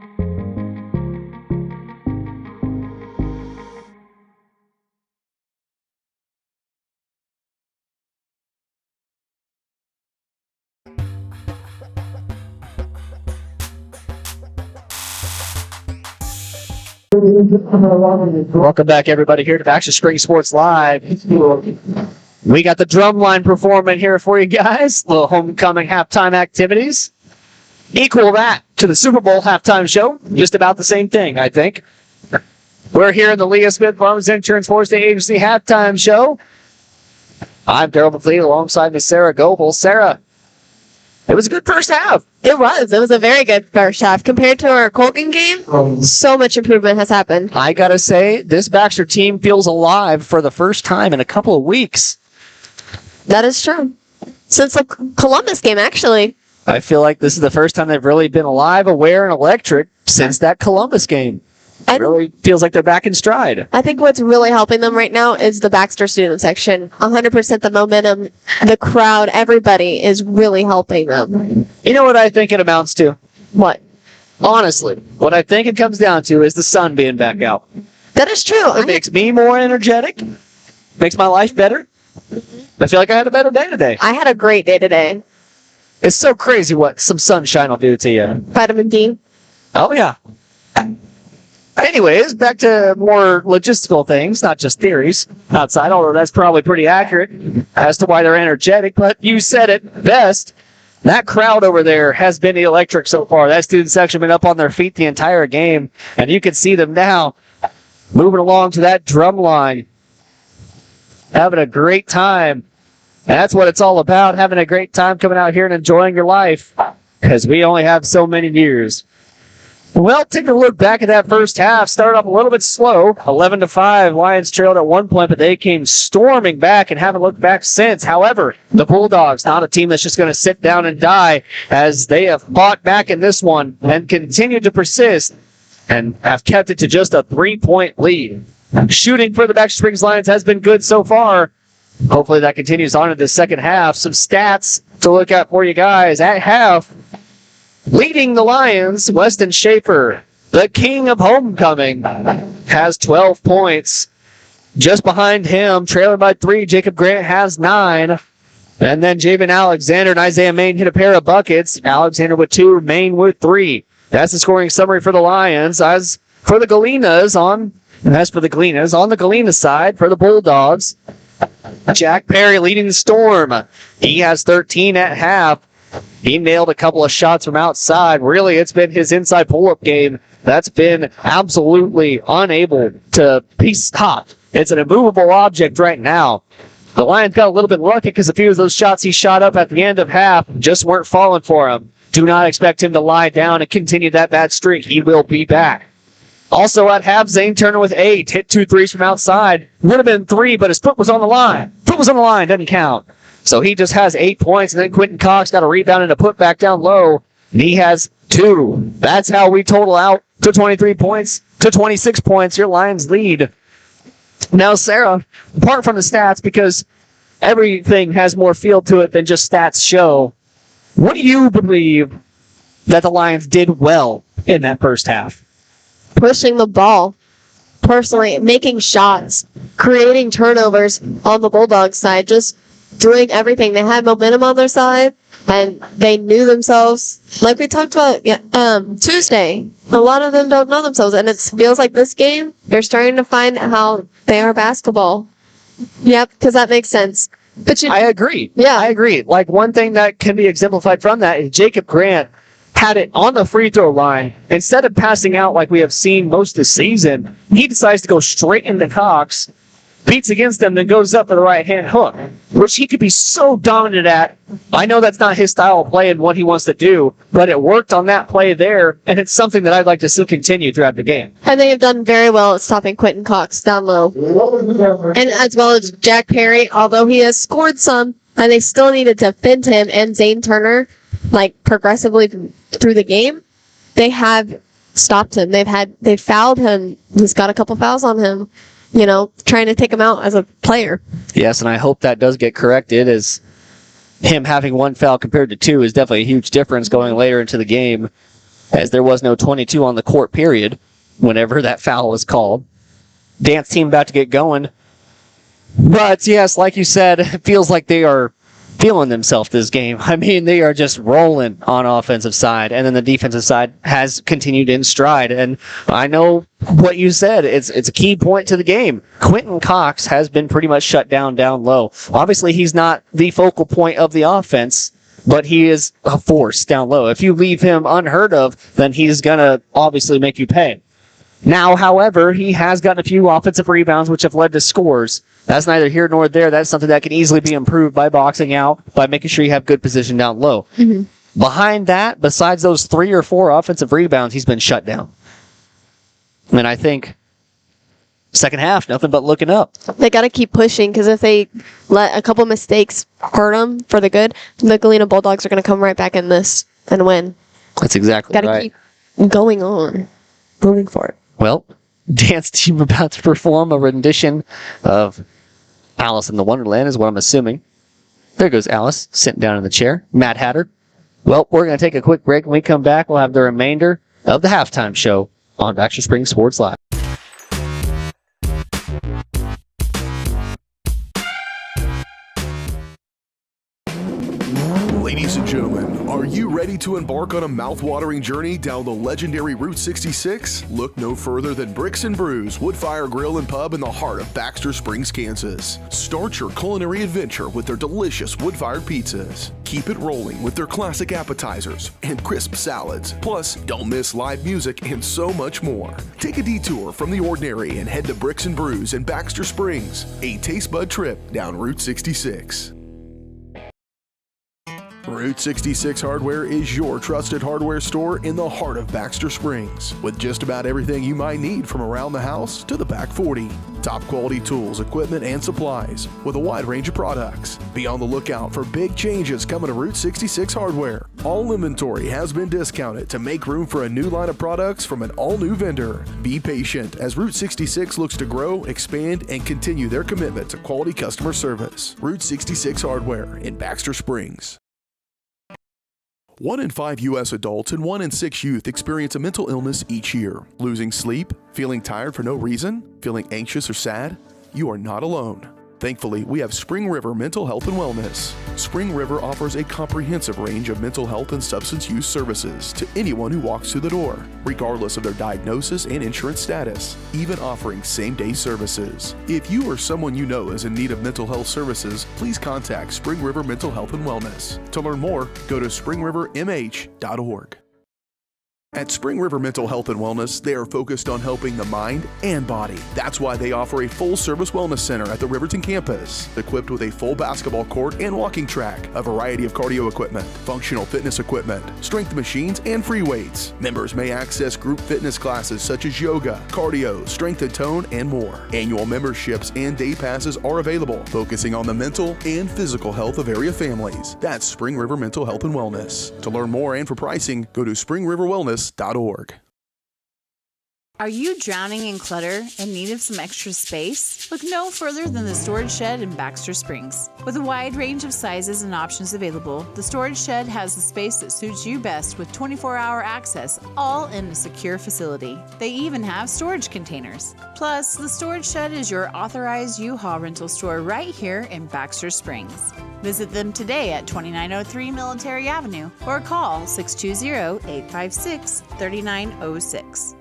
Welcome back, everybody, here to Baxter Springs Sports Live. We got the drumline performing here for you guys. Little homecoming halftime activities. Equal that to the Super Bowl halftime show. Just about the same thing, I think. We're here in the Leah Smith Farms Insurance Force Day Agency halftime show. I'm Daryl McLean alongside Miss Sarah Goebel. Sarah, it was a good first half. It was. It was a very good first half. Compared to our Colgan game, so much improvement has happened. I got to say, this Baxter team feels alive for the first time in a couple of weeks. That is true. Since the Columbus game, actually. I feel like this is the first time they've really been alive, aware, and electric since that Columbus game. It really feels like they're back in stride. I think what's really helping them right now is the Baxter student section. 100% the momentum, the crowd, everybody is really helping them. You know what I think it amounts to? What? Honestly, what I think it comes down to is the sun being back out. That is true. It makes me more energetic, makes my life better. I feel like I had a better day today. I had a great day today. It's so crazy what some sunshine will do to you. Vitamin D. Oh, yeah. Anyways, back to more logistical things, not just theories outside, although that's probably pretty accurate as to why they're energetic. But you said it best. That crowd over there has been electric so far. That student section been up on their feet the entire game, and you can see them now moving along to that drum line, having a great time. And that's what it's all about, having a great time coming out here and enjoying your life, because we only have so many years. Well, taking a look back at that first half, started off a little bit slow. 11-5, Lions trailed at one point, but they came storming back and haven't looked back since. However, the Bulldogs, not a team that's just going to sit down and die, as they have fought back in this one and continued to persist and have kept it to just a 3-point lead. Shooting for the Baxter Springs Lions has been good so far. Hopefully that continues on in the second half. Some stats to look at for you guys. At half, leading the Lions, Weston Schaefer, the king of homecoming, has 12 points. Just behind him, trailing by 3, Jacob Grant has 9. And then Javen Alexander and Isaiah Main hit a pair of buckets. Alexander with 2, Main with 3. That's the scoring summary for the Lions. As for the Galenas, on the Galena side, for the Bulldogs, Jack Perry leading the Storm. He has 13 at half. He nailed a couple of shots from outside. Really, it's been his inside pull-up game that's been absolutely unable to be stopped. It's an immovable object right now. The Lions got a little bit lucky because a few of those shots he shot up at the end of half just weren't falling for him. Do not expect him to lie down and continue that bad streak. He will be back. Also at half, Zane Turner with 8. Hit 2 threes from outside. Would have been 3, but his foot was on the line. Foot was on the line, doesn't count. So he just has 8 points, and then Quentin Cox got a rebound and a put back down low, and he has 2. That's how we total out to 23 points to 26 points. Your Lions lead. Now, Sarah, apart from the stats, because everything has more feel to it than just stats show, what do you believe that the Lions did well in that first half? Pushing the ball. Personally, making shots, creating turnovers on the Bulldogs side, just doing everything. They had momentum on their side, and they knew themselves. Like we talked about Tuesday, a lot of them don't know themselves, and it feels like this game, they're starting to find how they are basketball. Yep, because that makes sense. But I agree. Yeah. I agree. Like, one thing that can be exemplified from that is Jacob Grant had it on the free throw line. Instead of passing out like we have seen most of the season, he decides to go straight into Cox, beats against him, then goes up for the right-hand hook, which he could be so dominant at. I know that's not his style of play and what he wants to do, but it worked on that play there, and it's something that I'd like to still continue throughout the game. And they have done very well at stopping Quentin Cox down low. And as well as Jack Perry, although he has scored some, and they still needed to defend him and Zane Turner, like, progressively through the game, they have stopped him. They've fouled him. He's got a couple fouls on him, trying to take him out as a player. Yes, and I hope that does get corrected, as him having 1 foul compared to 2 is definitely a huge difference going later into the game, as there was no 22 on the court, period, whenever that foul was called. Dance team about to get going. But, yes, like you said, it feels like they are feeling themselves this game. I mean, they are just rolling on offensive side, and then the defensive side has continued in stride. And I know what you said. It's a key point to the game. Quentin Cox has been pretty much shut down low. Obviously, he's not the focal point of the offense, but he is a force down low. If you leave him unheard of, then he's going to obviously make you pay. Now, however, he has gotten a few offensive rebounds, which have led to scores. That's neither here nor there. That's something that can easily be improved by boxing out, by making sure you have good position down low. Mm-hmm. Behind that, besides those 3 or 4 offensive rebounds, he's been shut down. And I think second half, nothing but looking up. They got to keep pushing, because if they let a couple mistakes hurt them for the good, the Galena Bulldogs are going to come right back in this and win. That's exactly right. Got to keep going on, moving forward. Well, dance team about to perform a rendition of Alice in the Wonderland is what I'm assuming. There goes Alice, sitting down in the chair. Mad Hatter. Well, we're going to take a quick break. When we come back, we'll have the remainder of the halftime show on Baxter Springs Sports Live. Ladies and gentlemen, are you ready to embark on a mouth-watering journey down the legendary Route 66? Look no further than Bricks and Brews Woodfire Grill and Pub in the heart of Baxter Springs, Kansas. Start your culinary adventure with their delicious wood-fired pizzas. Keep it rolling with their classic appetizers and crisp salads. Plus, don't miss live music and so much more. Take a detour from the ordinary and head to Bricks and Brews in Baxter Springs, a taste bud trip down Route 66. Route 66 Hardware is your trusted hardware store in the heart of Baxter Springs, with just about everything you might need from around the house to the back 40. Top quality tools, equipment, and supplies with a wide range of products. Be on the lookout for big changes coming to Route 66 Hardware. All inventory has been discounted to make room for a new line of products from an all-new vendor. Be patient as Route 66 looks to grow, expand, and continue their commitment to quality customer service. Route 66 Hardware in Baxter Springs. 1 in 5 U.S. adults and 1 in 6 youth experience a mental illness each year. Losing sleep? Feeling tired for no reason? Feeling anxious or sad? You are not alone. Thankfully, we have Spring River Mental Health and Wellness. Spring River offers a comprehensive range of mental health and substance use services to anyone who walks through the door, regardless of their diagnosis and insurance status, even offering same-day services. If you or someone you know is in need of mental health services, please contact Spring River Mental Health and Wellness. To learn more, go to springrivermh.org. At Spring River Mental Health and Wellness, they are focused on helping the mind and body. That's why they offer a full-service wellness center at the Riverton campus, equipped with a full basketball court and walking track, a variety of cardio equipment, functional fitness equipment, strength machines, and free weights. Members may access group fitness classes such as yoga, cardio, strength and tone, and more. Annual memberships and day passes are available, focusing on the mental and physical health of area families. That's Spring River Mental Health and Wellness. To learn more and for pricing, go to springriverwellness.org. Are you drowning in clutter and need of some extra space? Look no further than the Storage Shed in Baxter Springs. With a wide range of sizes and options available, the Storage Shed has the space that suits you best with 24-hour access, all in a secure facility. They even have storage containers. Plus, the Storage Shed is your authorized U-Haul rental store right here in Baxter Springs. Visit them today at 2903 Military Avenue or call 620-856-3906.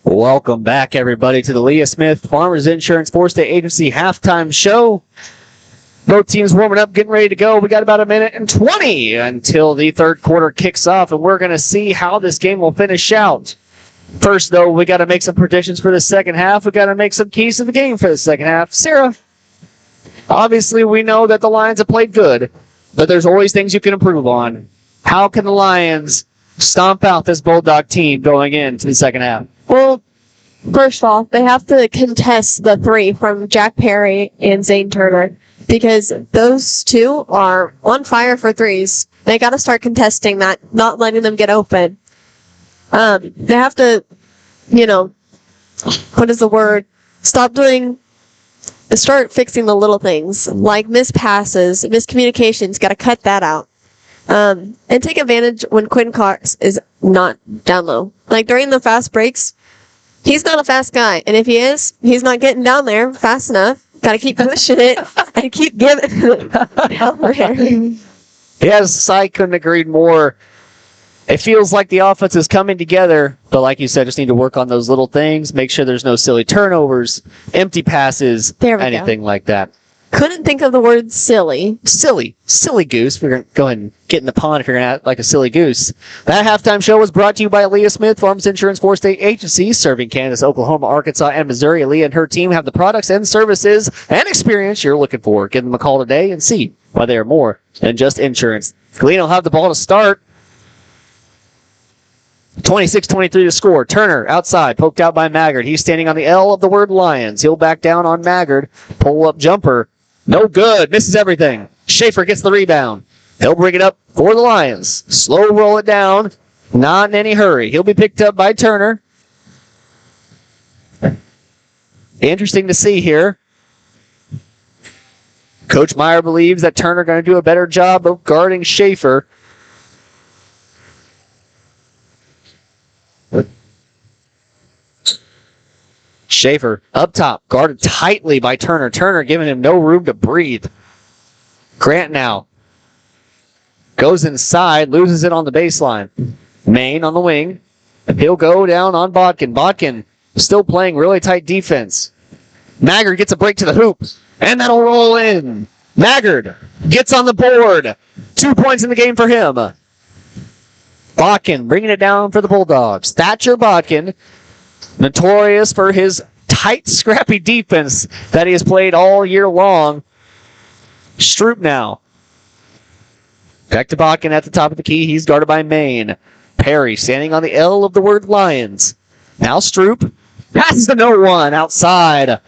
Welcome back, everybody, to the Leah Smith Farmers Insurance 4-State Agency halftime show. Both teams warming up, getting ready to go. We got about 1 minute and 20 until the third quarter kicks off, and we're going to see how this game will finish out. First, though, we got to make some predictions for the second half. We got to make some keys to the game for the second half. Sarah, obviously we know that the Lions have played good, but there's always things you can improve on. How can the Lions stomp out this Bulldog team going into the second half? Well, first of all, they have to contest the three from Jack Perry and Zane Turner because those two are on fire for threes. They got to start contesting that, not letting them get open. They have to, what is the word? Start fixing the little things like missed passes, miscommunications. Got to cut that out. And take advantage when Quinn Cox is not down low. Like during the fast breaks, he's not a fast guy. And if he is, he's not getting down there fast enough. Got to keep pushing it and keep giving it. Yes, I couldn't agree more. It feels like the offense is coming together, but like you said, just need to work on those little things, make sure there's no silly turnovers, empty passes, anything like that. Couldn't think of the word silly. Silly goose. We're going to go ahead and get in the pond if you're going to act like a silly goose. That halftime show was brought to you by Leah Smith, Farms Insurance 4-state agency, serving Kansas, Oklahoma, Arkansas, and Missouri. Leah and her team have the products and services and experience you're looking for. Give them a call today and see why they are more than just insurance. Galena will have the ball to start. 26-23 to score. Turner outside, poked out by Maggard. He's standing on the L of the word Lions. He'll back down on Maggard. Pull-up jumper. No good. Misses everything. Schaefer gets the rebound. He'll bring it up for the Lions. Slow roll it down. Not in any hurry. He'll be picked up by Turner. Interesting to see here. Coach Meyer believes that Turner going to do a better job of guarding Schaefer. Schaefer up top, guarded tightly by Turner. Turner giving him no room to breathe. Grant now goes inside, loses it on the baseline. Main on the wing. He'll go down on Bodkin. Bodkin still playing really tight defense. Maggard gets a break to the hoop, and that'll roll in. Maggard gets on the board. 2 points in the game for him. Bodkin bringing it down for the Bulldogs. Thatcher Bodkin, notorious for his tight, scrappy defense that he has played all year long. Stroop now. Back to Bodkin at the top of the key. He's guarded by Main. Perry standing on the L of the word Lions. Now Stroop passes to no one outside.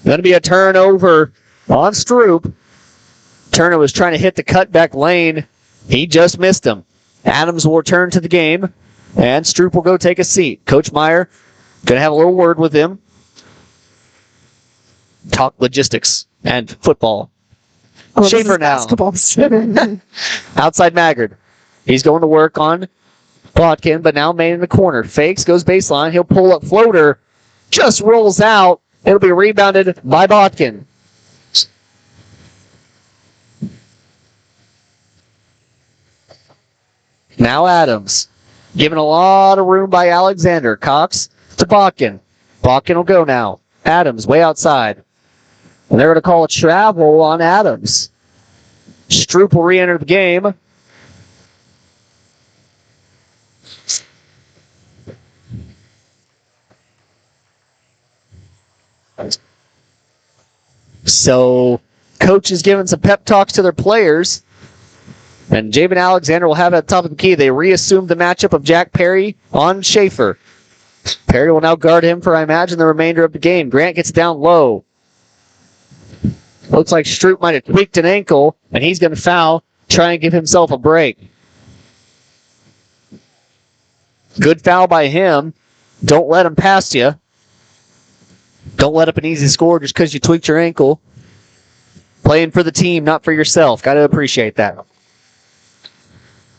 Going to be a turnover on Stroop. Turner was trying to hit the cutback lane. He just missed him. Adams will return to the game, and Stroop will go take a seat. Coach Meyer going to have a little word with him. Talk logistics and football. Schaefer now. Outside Maggard. He's going to work on Bodkin, but now Main in the corner. Fakes, goes baseline. He'll pull up floater. Just rolls out. It'll be rebounded by Bodkin. Now Adams. Given a lot of room by Alexander. Cox to Bodkin. Bodkin will go now. Adams way outside. And they're going to call a travel on Adams. Stroop will re-enter the game. So, coach is giving some pep talks to their players. And Jabin Alexander will have it at the top of the key. They reassumed the matchup of Jack Perry on Schaefer. Perry will now guard him for, I imagine, the remainder of the game. Grant gets down low. Looks like Stroop might have tweaked an ankle, and he's going to foul, try and give himself a break. Good foul by him. Don't let him pass you. Don't let up an easy score just because you tweaked your ankle. Playing for the team, not for yourself. Got to appreciate that.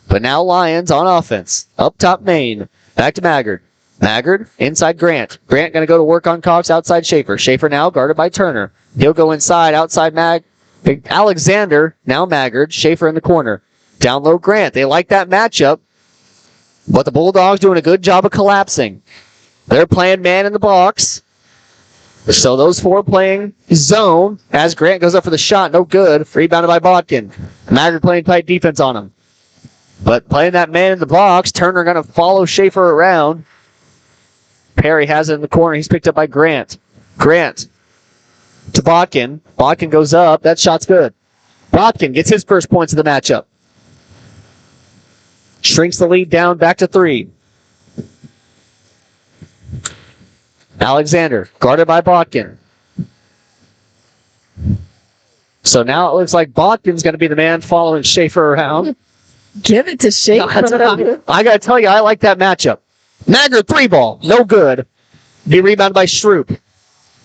But now Lions on offense. Up top Main. Back to Maggard. Maggard inside Grant. Grant going to go to work on Cox outside Schaefer. Schaefer now guarded by Turner. He'll go inside outside Alexander. Now Maggard. Schaefer in the corner. Down low Grant. They like that matchup. But the Bulldogs doing a good job of collapsing. They're playing man in the box. So those four playing zone as Grant goes up for the shot. No good. Rebounded by Bodkin. Maggard playing tight defense on him. But playing that man in the box, Turner going to follow Schaefer around. Perry has it in the corner. He's picked up by Grant. Grant to Botkin. Botkin goes up. That shot's good. Botkin gets his first points of the matchup. Shrinks the lead down back to 3. Alexander, guarded by Botkin. So now it looks like Botkin's going to be the man following Schaefer around. Give it to Schaefer. I got to tell you, I like that matchup. Magger 3-ball, no good. Be rebounded by Stroop.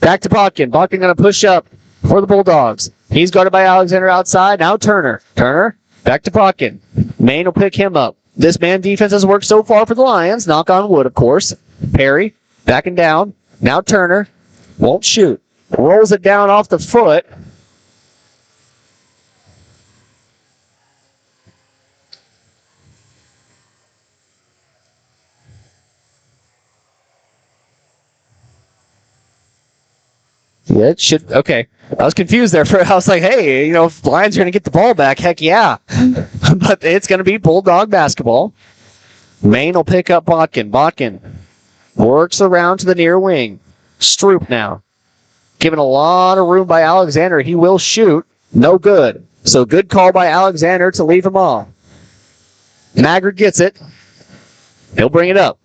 Back to Botkin. Botkin going to push up for the Bulldogs. He's guarded by Alexander outside. Now Turner. Turner, back to Botkin. Maine will pick him up. This man defense has worked so far for the Lions. Knock on wood, of course. Perry, backing down. Now Turner, won't shoot. Rolls it down off the foot. Yeah, it should. Okay. I was confused there. I was like, hey, if the Lions are going to get the ball back, heck yeah. But it's going to be Bulldog basketball. Maine will pick up Botkin. Botkin works around to the near wing. Stroop now. Given a lot of room by Alexander. He will shoot. No good. So good call by Alexander to leave him off. Magger gets it. He'll bring it up.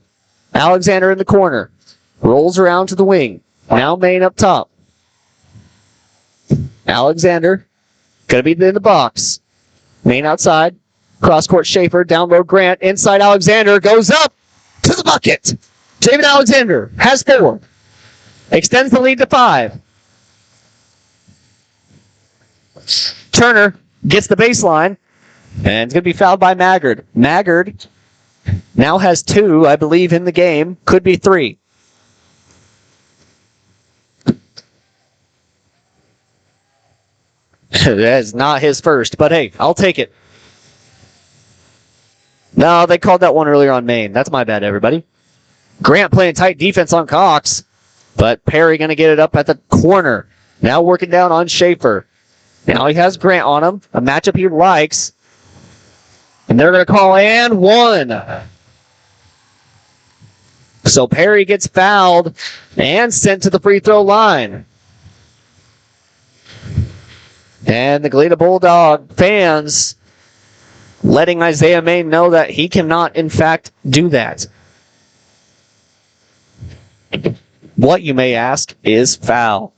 Alexander in the corner. Rolls around to the wing. Now Maine up top. Alexander going to be in the box. Maine outside. Cross-court Schaefer. Down low Grant. Inside Alexander. Goes up to the bucket. David Alexander has 4. Extends the lead to 5. Turner gets the baseline. And it's going to be fouled by Maggard. Maggard now has 2, I believe, in the game. Could be 3. That is not his first, but hey, I'll take it. No, they called that one earlier on Maine. That's my bad, everybody. Grant playing tight defense on Cox, but Perry going to get it up at the corner. Now working down on Schaefer. Now he has Grant on him, a matchup he likes. And they're going to call and 1. So Perry gets fouled and sent to the free throw line. And the Galena Bulldog fans letting Isaiah Maine know that he cannot, in fact, do that. What, you may ask, is foul.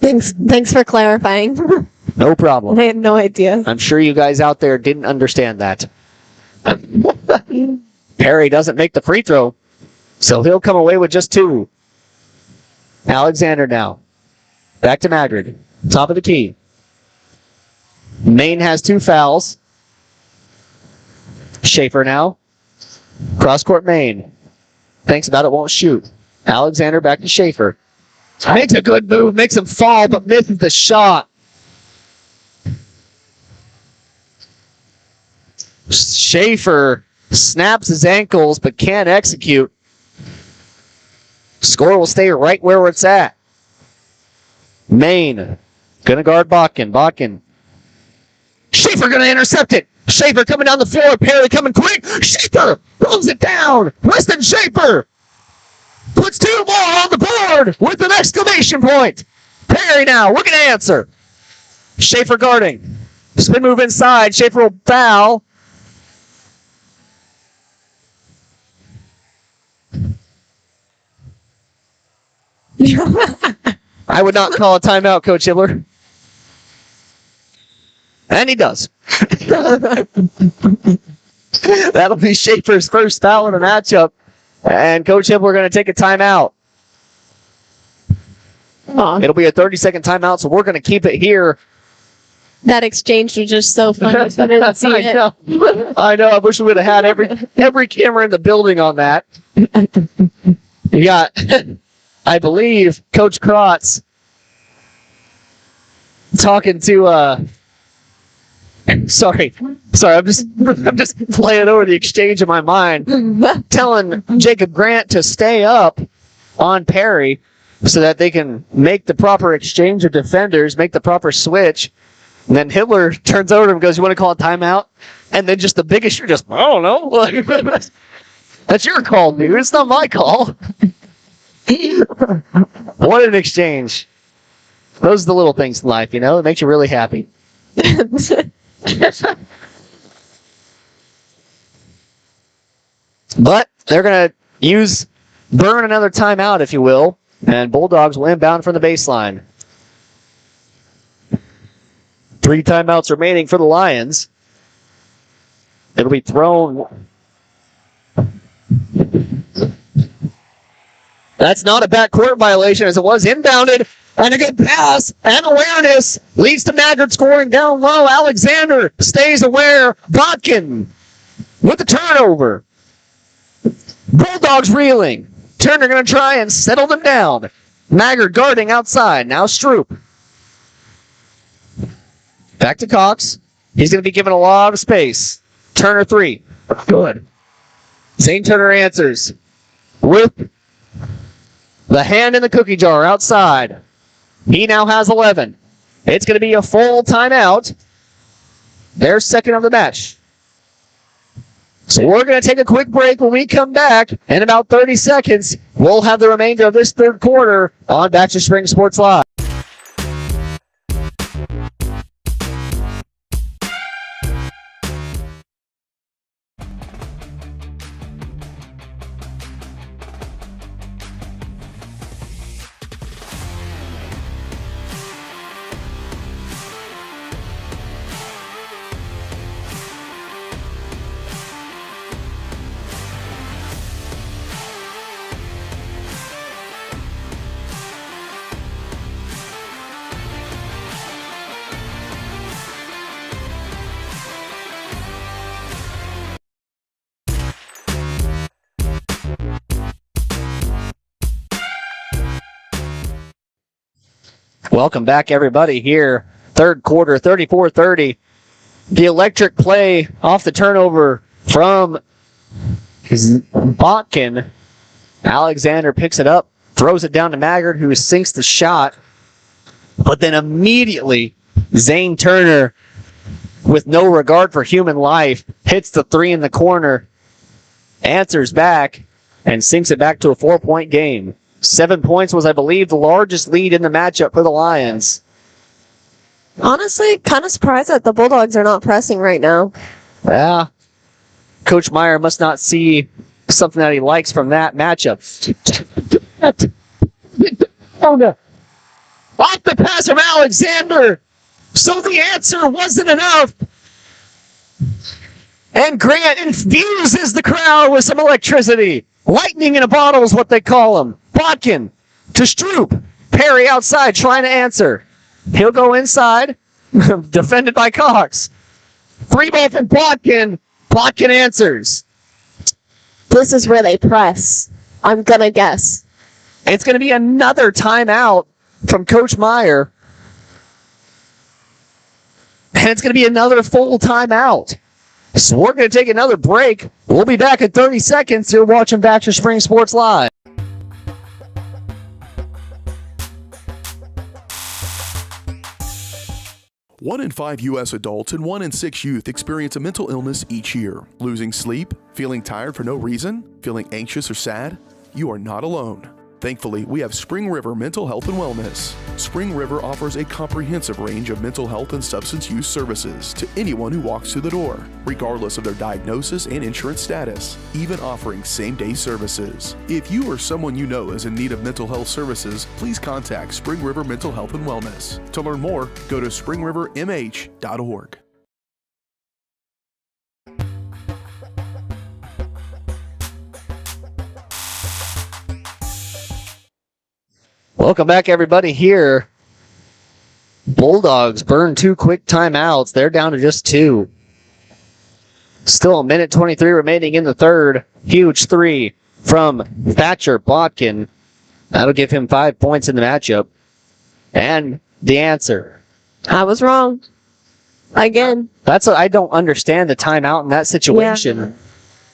Thanks for clarifying. No problem. I had no idea. I'm sure you guys out there didn't understand that. Perry doesn't make the free throw, so he'll come away with just 2. Alexander now. Back to Magrid. Top of the key. Maine has 2 fouls. Schaefer now. Cross-court Maine. Thinks about it, won't shoot. Alexander back to Schaefer. Makes a good move, makes him fall, but misses the shot. Schaefer snaps his ankles, but can't execute. Score will stay right where it's at. Maine gonna guard Botkin. Botkin. Schaefer gonna intercept it. Schaefer coming down the floor. Perry coming quick. Schaefer rolls it down. Weston Schaefer puts 2 more on the board with an exclamation point. Perry now looking to answer. Schaefer guarding. Spin move inside. Schaefer will foul. I would not call a timeout, Coach Hibbler. And he does. That'll be Schaefer's first foul in a matchup. And Coach Hibbler going to take a timeout. It'll be a 30-second timeout, so we're going to keep it here. That exchange was just so fun. I didn't see it. I know. I wish we would have had every camera in the building on that. You got, I believe, Coach Krotz talking to Sorry, I'm just playing over the exchange in my mind, telling Jacob Grant to stay up on Perry so that they can make the proper exchange of defenders, make the proper switch. And then Hibbler turns over to him and goes, "You want to call a timeout?" And then just the biggest, you're just, I don't know. That's your call, dude. It's not my call. What an exchange. Those are the little things in life, you know? It makes you really happy. But they're going to burn another timeout, if you will, and Bulldogs will inbound from the baseline. 3 timeouts remaining for the Lions. It'll be thrown. That's not a backcourt violation as it was inbounded. And a good pass and awareness leads to Maggard scoring down low. Alexander stays aware. Botkin with the turnover. Bulldogs reeling. Turner going to try and settle them down. Maggard guarding outside. Now Stroop. Back to Cox. He's going to be given a lot of space. Turner 3. Good. Zane Turner answers with the hand in the cookie jar outside. He now has 11. It's going to be a full timeout. Their second of the match. So we're going to take a quick break. When we come back in about 30 seconds, we'll have the remainder of this third quarter on Baxter Springs Sports Live. Welcome back, everybody, here. Third quarter, 34-30. The electric play off the turnover from Botkin. Alexander picks it up, throws it down to Maggard, who sinks the shot. But then immediately, Zane Turner, with no regard for human life, hits the 3 in the corner, answers back, and sinks it back to a 4-point game. 7 points was, I believe, the largest lead in the matchup for the Lions. Honestly, kind of surprised that the Bulldogs are not pressing right now. Yeah. Coach Meyer must not see something that he likes from that matchup. Off the pass from Alexander. So the answer wasn't enough. And Grant infuses the crowd with some electricity. Lightning in a bottle is what they call him. Botkin to Stroop. Perry outside trying to answer. He'll go inside. Defended by Cox. 3-ball from Botkin. Botkin answers. This is where they press. I'm going to guess. It's going to be another timeout from Coach Meyer. And it's going to be another full timeout. So we're going to take another break. We'll be back in 30 seconds. You're watching Baxter Springs Sports Live. One in 5 U.S. adults and 1 in 6 youth experience a mental illness each year. Losing sleep? Feeling tired for no reason? Feeling anxious or sad? You are not alone. Thankfully, we have Spring River Mental Health and Wellness. Spring River offers a comprehensive range of mental health and substance use services to anyone who walks through the door, regardless of their diagnosis and insurance status, even offering same-day services. If you or someone you know is in need of mental health services, please contact Spring River Mental Health and Wellness. To learn more, go to springrivermh.org. Welcome back, everybody, here. Bulldogs burn 2 quick timeouts. They're down to just 2. Still a minute 23 remaining in the third. Huge 3 from Thatcher Botkin. That'll give him 5 points in the matchup. And the answer. I was wrong. Again. I don't understand the timeout in that situation. Yeah.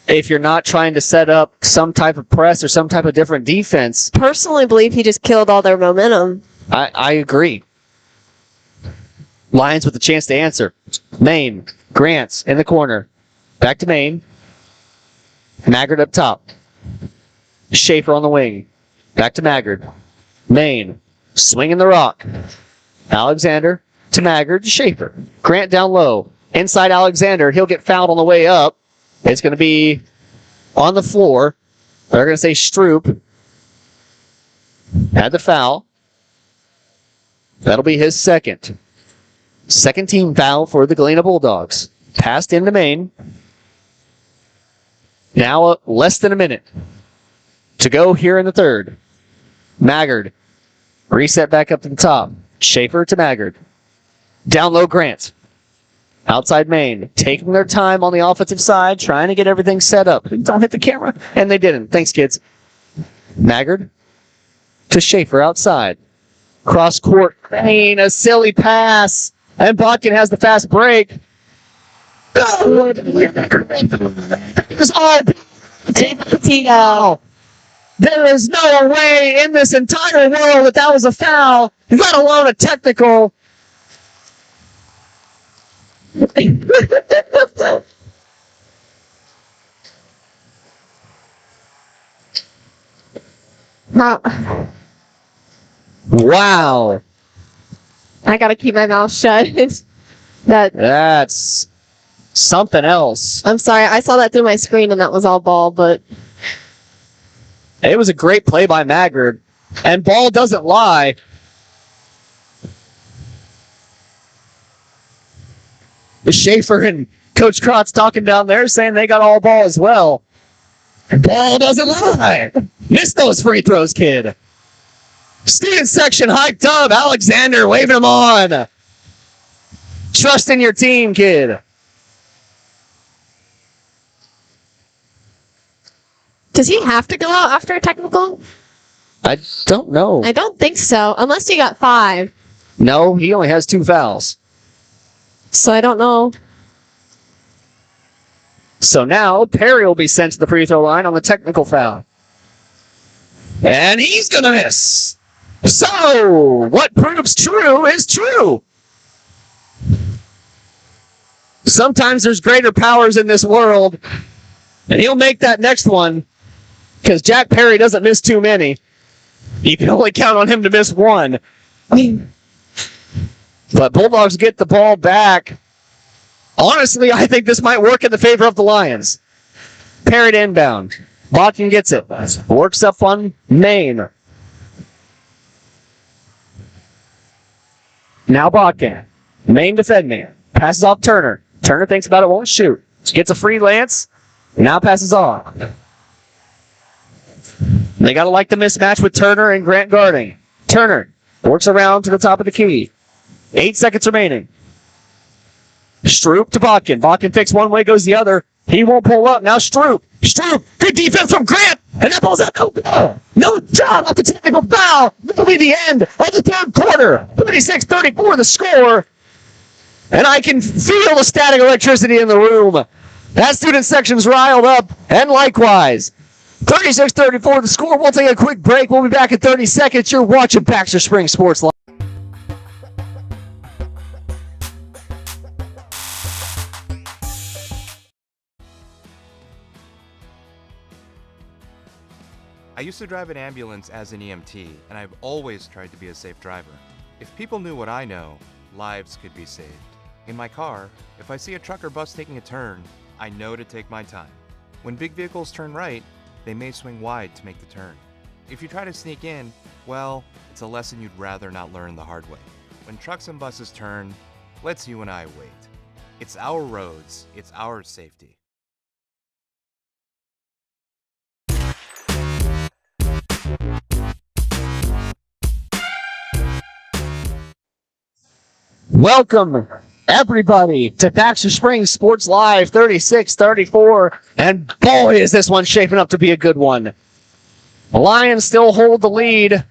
If you're not trying to set up some type of press or some type of different defense. Personally believe he just killed all their momentum. I agree. Lions with a chance to answer. Maine. Grant's in the corner. Back to Maine. Maggard up top. Schaefer on the wing. Back to Maggard. Main. Swinging the rock. Alexander to Maggard to Schaefer. Grant down low. Inside Alexander. He'll get fouled on the way up. It's going to be on the floor. They're going to say Stroop had the foul. That'll be his second. Second team foul for the Galena Bulldogs. Passed into Maine. Now less than a minute to go here in the third. Maggard. Reset back up to the top. Schaefer to Maggard. Down low Grant. Outside Maine. Taking their time on the offensive side, trying to get everything set up. Don't hit the camera. And they didn't. Thanks, kids. Maggard to Schaefer outside. Cross court. Maine, a silly pass. And Botkin has the fast break. It's all there is no way in this entire world that was a foul, let alone a technical. Wow. I gotta keep my mouth shut. That's something else. I'm sorry, I saw that through my screen and that was all ball, but it was a great play by Maggard. And ball doesn't lie. Schaefer and Coach Krotz talking down there saying they got all ball as well. Ball doesn't lie. Missed those free throws, kid. Student section hyped up. Alexander waving them on. Trust in your team, kid. Does he have to go out after a technical? I don't know. I don't think so, unless he got 5. No, he only has 2 fouls. So I don't know. So now Perry will be sent to the free throw line on the technical foul. And he's going to miss. So what proves true is true. Sometimes there's greater powers in this world. And he'll make that next one. Because Jack Perry doesn't miss too many. You can only count on him to miss 1. But Bulldogs get the ball back. Honestly, I think this might work in the favor of the Lions. Perry to inbound. Botkin gets it. Works up on Maine. Now Botkin. Maine to Fedman. Passes off Turner. Turner thinks about it, won't shoot. Gets a free lance. Now passes off. They got to like the mismatch with Turner and Grant guarding. Turner works around to the top of the key. 8 seconds remaining. Stroop to Botkin. Botkin picks one way, goes the other. He won't pull up. Now Stroop. Stroop. Good defense from Grant. And that ball's out. No job off the technical foul. That'll be the end of the third quarter. 36-34 the score. And I can feel the static electricity in the room. That student section's riled up. And likewise. 36-34 the score. We'll take a quick break. We'll be back in 30 seconds. You're watching Baxter Springs Sports Live. I used to drive an ambulance as an EMT, and I've always tried to be a safe driver. If people knew what I know, lives could be saved. In my car, if I see a truck or bus taking a turn, I know to take my time. When big vehicles turn right, they may swing wide to make the turn. If you try to sneak in, well, it's a lesson you'd rather not learn the hard way. When trucks and buses turn, let's you and I wait. It's our roads, it's our safety. Welcome, everybody, to Baxter Springs Sports Live 36-34. And boy, is this one shaping up to be a good one. The Lions still hold the lead.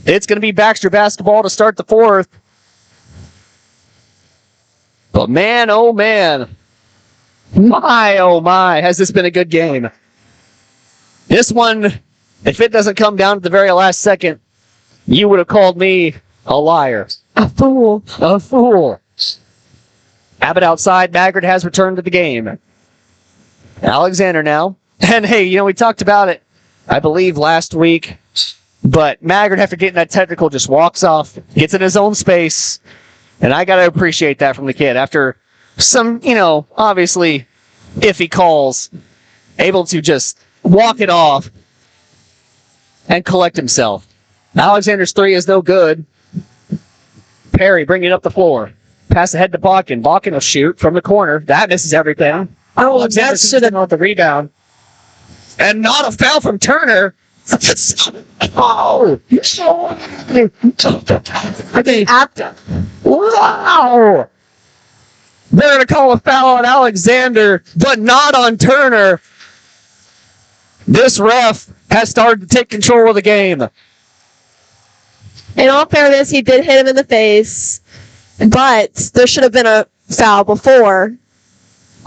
It's going to be Baxter basketball to start the fourth. But man, oh man. My, oh my, has this been a good game. This one, if it doesn't come down to the very last second, you would have called me a liar. A fool. A fool. Abbott outside. Maggard has returned to the game. Alexander now And hey, we talked about it, I believe, last week. But Maggard, after getting that technical, just walks off, gets in his own space. And I got to appreciate that from the kid. After some, obviously iffy calls, able to just walk it off and collect himself. Alexander's three is no good. Perry bringing it up the floor. Pass ahead to Bakken. Bakken will shoot from the corner. That misses everything. Alexander should have with the rebound. And not a foul from Turner. Oh! Wow! They're going to call a foul on Alexander, but not on Turner. This ref has started to take control of the game. In all fairness, he did hit him in the face, but there should have been a foul before.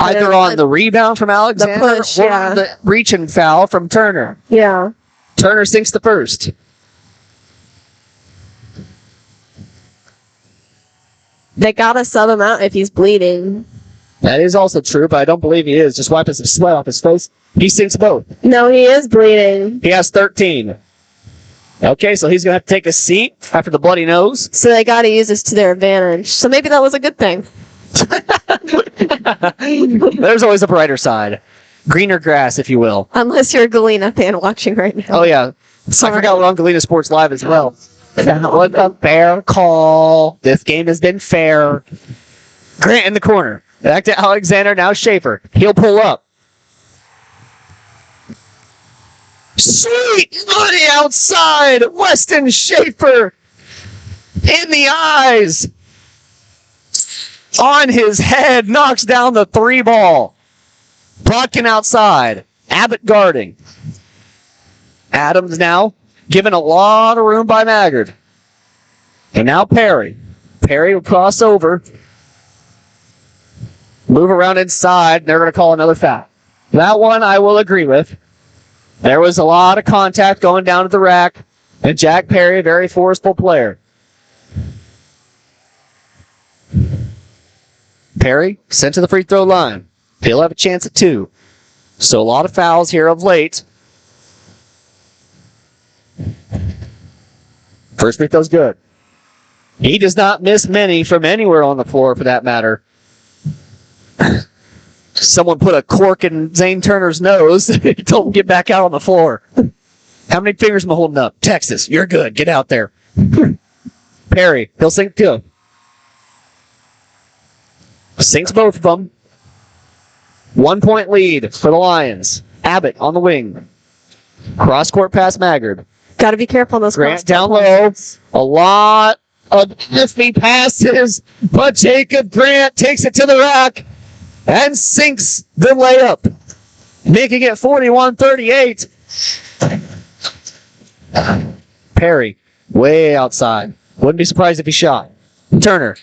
Either on the rebound from Alexander or the reach and foul from Turner. Yeah. Turner sinks the first. They gotta sub him out if he's bleeding. That is also true, but I don't believe he is. Just wiping some sweat off his face. He sinks both. No, he is bleeding. He has 13. Okay, so he's going to have to take a seat after the bloody nose. So they gotta use this to their advantage. So maybe that was a good thing. There's always a brighter side. Greener grass, if you will. Unless you're a Galena fan watching right now. Oh, yeah. Sorry. I forgot we're on Galena Sports Live as well. That was a fair call. This game has been fair. Grant in the corner. Back to Alexander, now Schaefer. He'll pull up. Sweet money outside. Weston Schaefer in the eyes. On his head, knocks down the three ball. Plotkin outside. Abbott guarding. Adams now given a lot of room by Maggard. And now Perry. Perry will cross over. Move around inside. They're going to call another foul. That one I will agree with. There was a lot of contact going down to the rack. And Jack Perry, a very forceful player. Perry sent to the free throw line. He'll have a chance at 2. So a lot of fouls here of late. First free throw's good. He does not miss many from anywhere on the floor, for that matter. Someone put a cork in Zane Turner's nose. He told him to get back out on the floor. How many fingers am I holding up? Texas, you're good. Get out there. Perry, he'll sink 2. Sinks both of them. 1 point lead for the Lions. Abbott on the wing. Cross court pass Maggard. Got to be careful on those Grant down low. A lot of iffy passes, but Jacob Grant takes it to the rack and sinks the layup, making it 41-38. Perry, way outside. Wouldn't be surprised if he shot. Turner,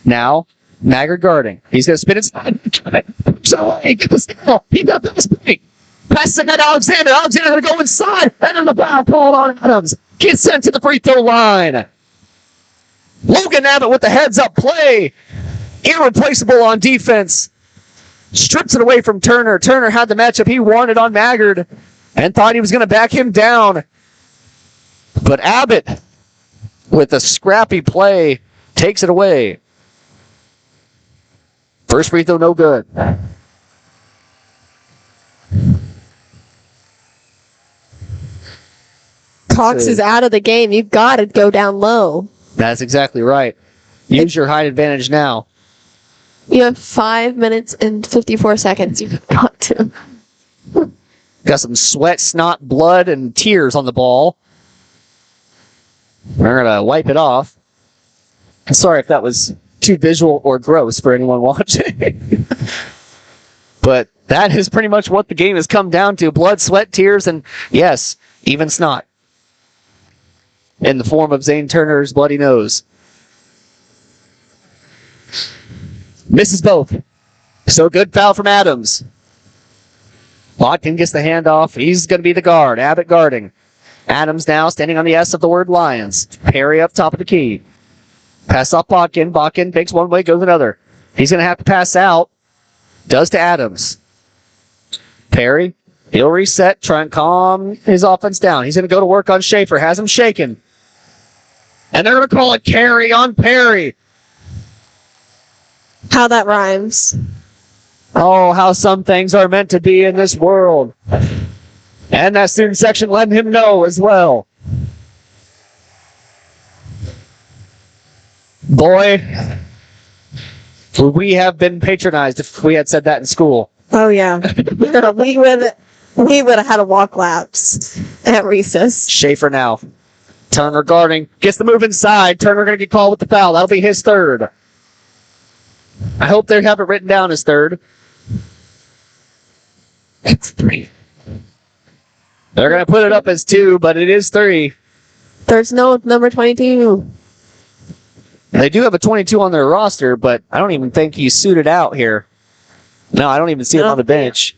now Maggard guarding. He's going to spin inside. He got this thing. Pass it at Alexander. Alexander going to go inside. And then the foul called on Adams. Gets sent to the free throw line. Logan Abbott with the heads-up play. Irreplaceable on defense. Strips it away from Turner. Turner had the matchup he wanted on Maggard and thought he was going to back him down. But Abbott, with a scrappy play, takes it away. First free throw, no good. Cox is out of the game. You've got to go down low. That's exactly right. Use your height advantage now. You have 5 minutes and 54 seconds. You've got to. Got some sweat, snot, blood, and tears on the ball. We're going to wipe it off. Sorry if that was too visual or gross for anyone watching. But that is pretty much what the game has come down to. Blood, sweat, tears, and yes, even snot. In the form of Zane Turner's bloody nose. Misses both. So good foul from Adams. Plotkin gets the handoff. He's going to be the guard. Abbott guarding. Adams now standing on the S of the word Lions. Perry up top of the key. Pass off Plotkin. Plotkin takes one way, goes another. He's going to have to pass out. Does to Adams. Perry He'll reset, try and calm his offense down. He's going to go to work on Schaefer, has him shaken. And they're going to call it carry on Perry. How that rhymes. Oh, how some things are meant to be in this world. And that student section letting him know as well. Boy, we have been patronized if we had said that in school. Oh yeah. we would have had a walk laps at recess. Schaefer now. Turner guarding. Gets the move inside. Turner going to get called with the foul. That'll be his third. I hope they have it written down as third. It's 3. They're going to put it up as 2, but it is 3. There's no number 22. They do have a 22 on their roster, but I don't even think he's suited out here. No, I don't even see him on the bench.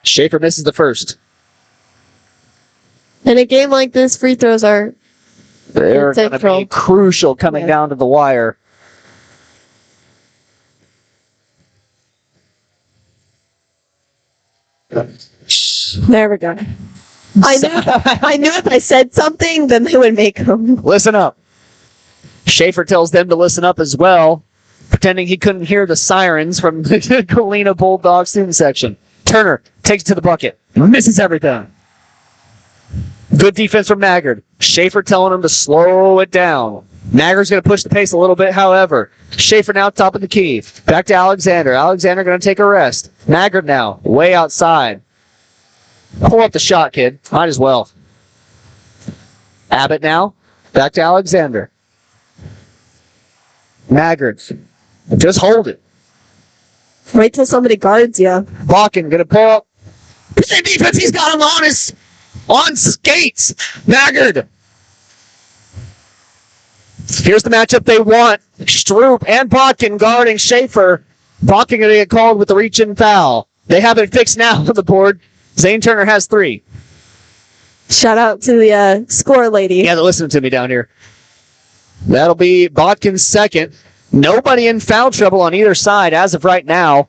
Schaefer misses the first. In a game like this, free throws are They're going to be crucial coming down to the wire. There we go. I knew if I said something, then they would make them. Listen up. Schaefer tells them to listen up as well, pretending he couldn't hear the sirens from the Galena Bulldogs student section. Turner takes it to the bucket. Misses everything. Good defense from Maggard. Schaefer telling him to slow it down. Maggard's going to push the pace a little bit, however. Schaefer now top of the key. Back to Alexander. Alexander going to take a rest. Maggard now, way outside. Pull up the shot, kid. Might as well. Abbott now. Back to Alexander. Maggard. Just hold it. Wait till somebody guards you. Bakken going to pull up. Same defense. He's got him on skates. Maggard. Here's the matchup they want. Stroop and Bakken guarding Schaefer. Bakken going to get called with the reach-in foul. They have it fixed now on the board. Zane Turner has 3. Shout out to the score lady. Yeah, they're listening to me down here. That'll be Botkin's second. Nobody in foul trouble on either side as of right now.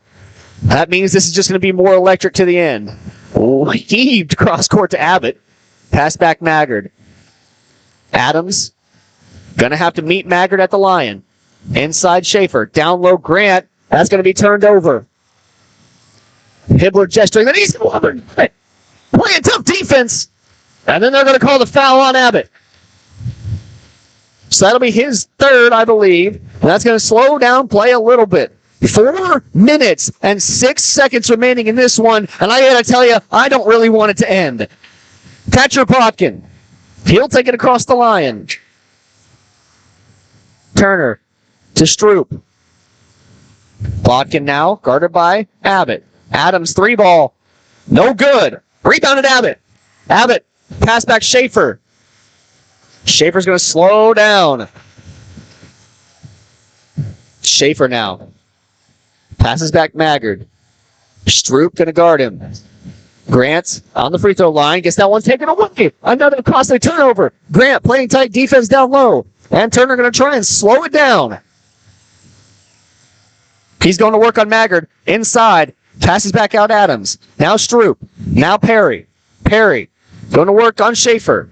That means this is just going to be more electric to the end. Heaved cross court to Abbott. Pass back Maggard. Adams going to have to meet Maggard at the Lion. Inside Schaefer. Down low Grant. That's going to be turned over. Hibbler gesturing. Then he's playing tough defense. And then they're going to call the foul on Abbott. So that'll be his third, I believe. And that's going to slow down play a little bit. 4 minutes and 6 seconds remaining in this one. And I got to tell you, I don't really want it to end. Thatcher Botkin. He'll take it across the line. Turner to Stroop. Botkin now, guarded by Abbott. Adams 3-ball. No good. Rebounded Abbott. Abbott, pass back Schaefer. Schaefer's going to slow down. Schaefer now. Passes back Maggard. Stroop going to guard him. Grant on the free throw line. Gets that one taken away. Another costly turnover. Grant playing tight defense down low. And Turner going to try and slow it down. He's going to work on Maggard. Inside. Passes back out Adams. Now Stroop. Now Perry. Perry going to work on Schaefer.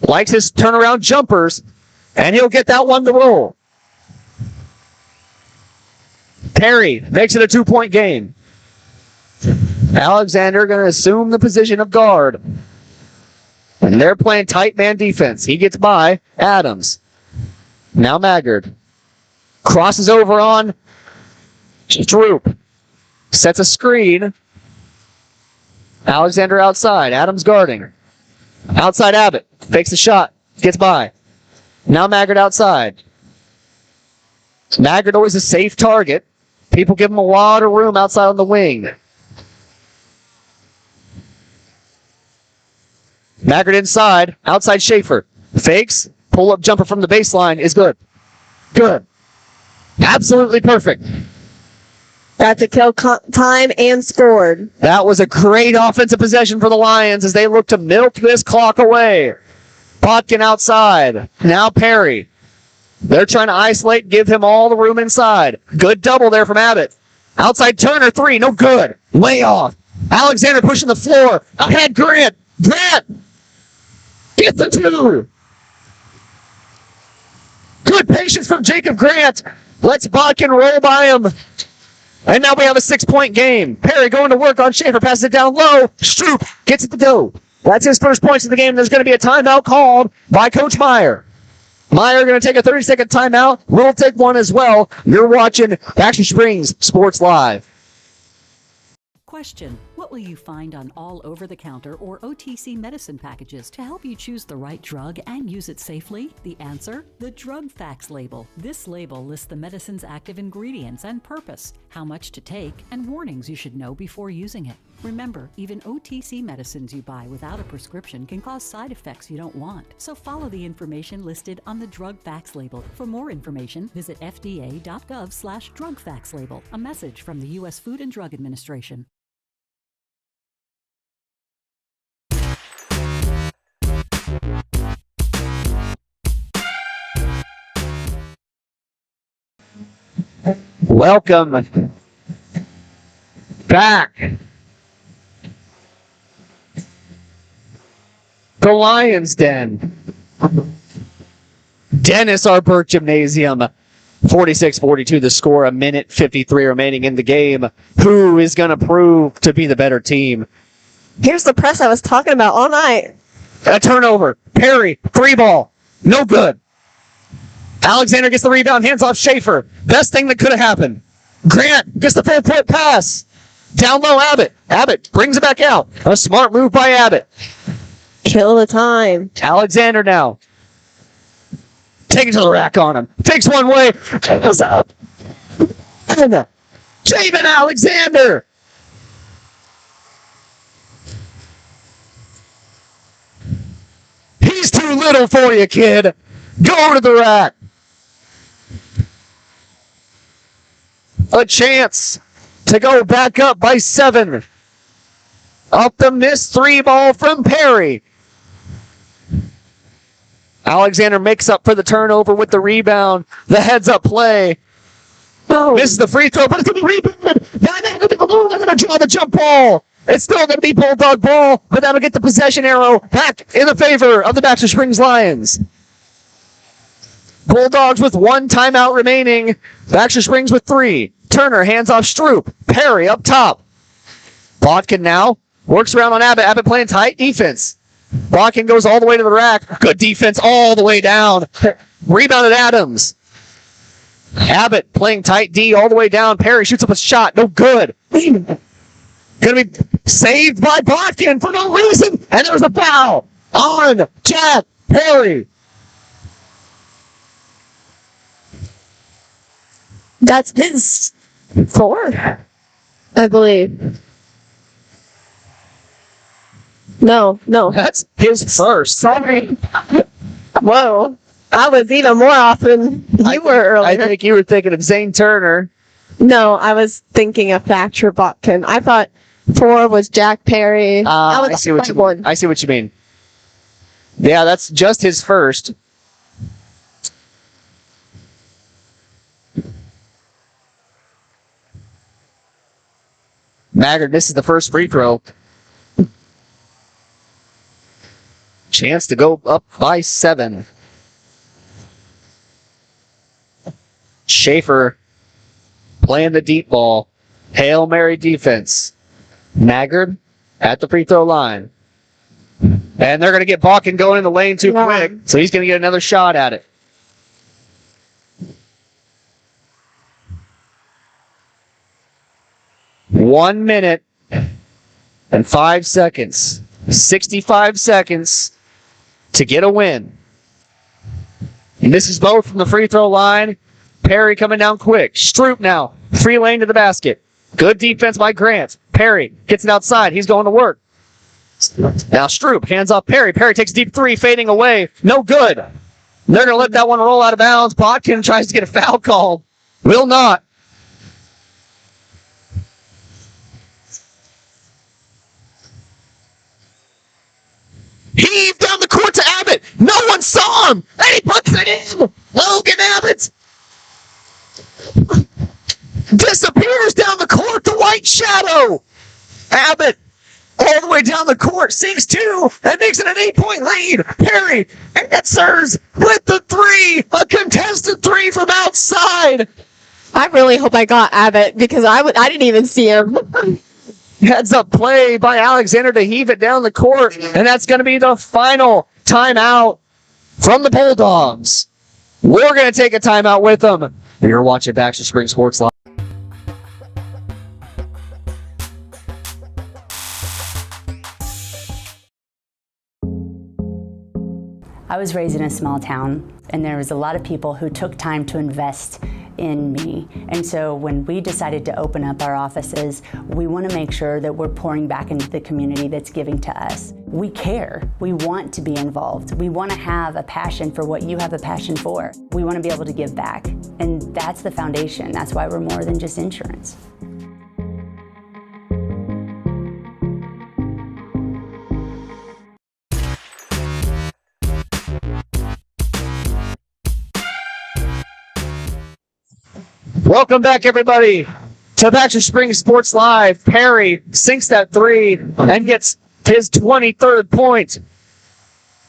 Likes his turnaround jumpers. And he'll get that one to roll. Perry makes it a 2-point game. Alexander going to assume the position of guard. And they're playing tight man defense. He gets by Adams. Now Maggard. Crosses over on Stroop. Sets a screen. Alexander outside. Adams guarding. Outside Abbott. Fakes the shot. Gets by. Now Maggard outside. Maggard always a safe target. People give him a lot of room outside on the wing. Maggard inside. Outside Schaefer. Fakes. Pull-up jumper from the baseline is good. Good. Absolutely perfect. Got to kill time and scored. That was a great offensive possession for the Lions as they look to milk this clock away. Botkin outside. Now Perry. They're trying to isolate, give him all the room inside. Good double there from Abbott. Outside Turner, 3, no good. Way off. Alexander pushing the floor. Ahead, Grant. Grant! Get the 2. Good patience from Jacob Grant. Let's Bodkin roll by him. And now we have a 6-point game. Perry going to work on Schaefer. Passes it down low. Stroop gets it to go. That's his first points of the game. There's going to be a timeout called by Coach Meyer. Meyer going to take a 30-second timeout. We'll take one as well. You're watching Baxter Springs Sports Live. Question: what will you find on all over-the-counter or OTC medicine packages to help you choose the right drug and use it safely? The answer: the drug facts label. This label lists the medicine's active ingredients and purpose, how much to take, and warnings you should know before using it. Remember, even OTC medicines you buy without a prescription can cause side effects you don't want. So follow the information listed on the drug facts label. For more information, visit fda.gov/drug facts label. A message from the U.S. Food and Drug Administration. Welcome back. The Lions Den. Dennis Arbert Gymnasium. 46-42 the score. 1:53 remaining in the game. Who is going to prove to be the better team? Here's the press I was talking about all night. A turnover. Perry, 3 ball. No good. Alexander gets the rebound, hands off Schaefer. Best thing that could have happened. Grant gets the full-point pass. Down low, Abbott. Abbott brings it back out. A smart move by Abbott. Kill the time. Alexander now. Take it to the rack on him. Takes one way. Goes up. Jamin Alexander. He's too little for you, kid. Go to the rack. A chance to go back up by 7. Up the missed 3 ball from Perry. Alexander makes up for the turnover with the rebound. The heads-up play. Oh. Misses the free throw, but it's going to be rebounded. They're going to draw the jump ball. It's still going to be Bulldog ball, but that'll get the possession arrow back in the favor of the Baxter Springs Lions. Bulldogs with 1 timeout remaining. Baxter Springs with 3. Turner hands off Stroop. Perry up top. Bodkin now works around on Abbott. Abbott playing tight defense. Bodkin goes all the way to the rack. Good defense all the way down. Rebounded Adams. Abbott playing tight D all the way down. Perry shoots up a shot. No good. Going to be saved by Bodkin for no reason. And there's a foul on Jack Perry. That's his 4th, I believe. No. That's his first. Sorry. Whoa. I was even more often you were earlier. I think you were thinking of Zane Turner. No, I was thinking of Thatcher Botkin. I thought 4 was Jack Perry. I see what you mean. Yeah, that's just his first. Maggard misses the first free throw. Chance to go up by 7. Schaefer playing the deep ball. Hail Mary defense. Maggard at the free throw line. And they're going to get Balkin going in the lane too quick, so he's going to get another shot at it. One minute and 5 seconds. 65 seconds to get a win. He misses both from the free throw line. Perry coming down quick. Stroop now. Free lane to the basket. Good defense by Grant. Perry gets it outside. He's going to work. Now Stroop hands off Perry. Perry takes a deep 3, fading away. No good. They're going to let that one roll out of bounds. Bodkin tries to get a foul call. Will not. Heave down the court to Abbott. No one saw him. And he puts it in. Logan Abbott. disappears down the court, the white shadow. Abbott all the way down the court, sinks 2, and makes it an 8-point lead. Perry answers with the 3, a contested 3 from outside. I really hope I got Abbott because I didn't even see him. Heads up play by Alexander to heave it down the court, and that's going to be the final timeout from the Bulldogs. We're going to take a timeout with them. You're watching Baxter Springs Sports Live. I was raised in a small town, and there was a lot of people who took time to invest in me. And so when we decided to open up our offices, we want to make sure that we're pouring back into the community that's giving to us. We care. We want to be involved. We want to have a passion for what you have a passion for. We want to be able to give back. And that's the foundation. That's why we're more than just insurance. Welcome back, everybody, to Baxter Springs Sports Live. Perry sinks that 3 and gets his 23rd point.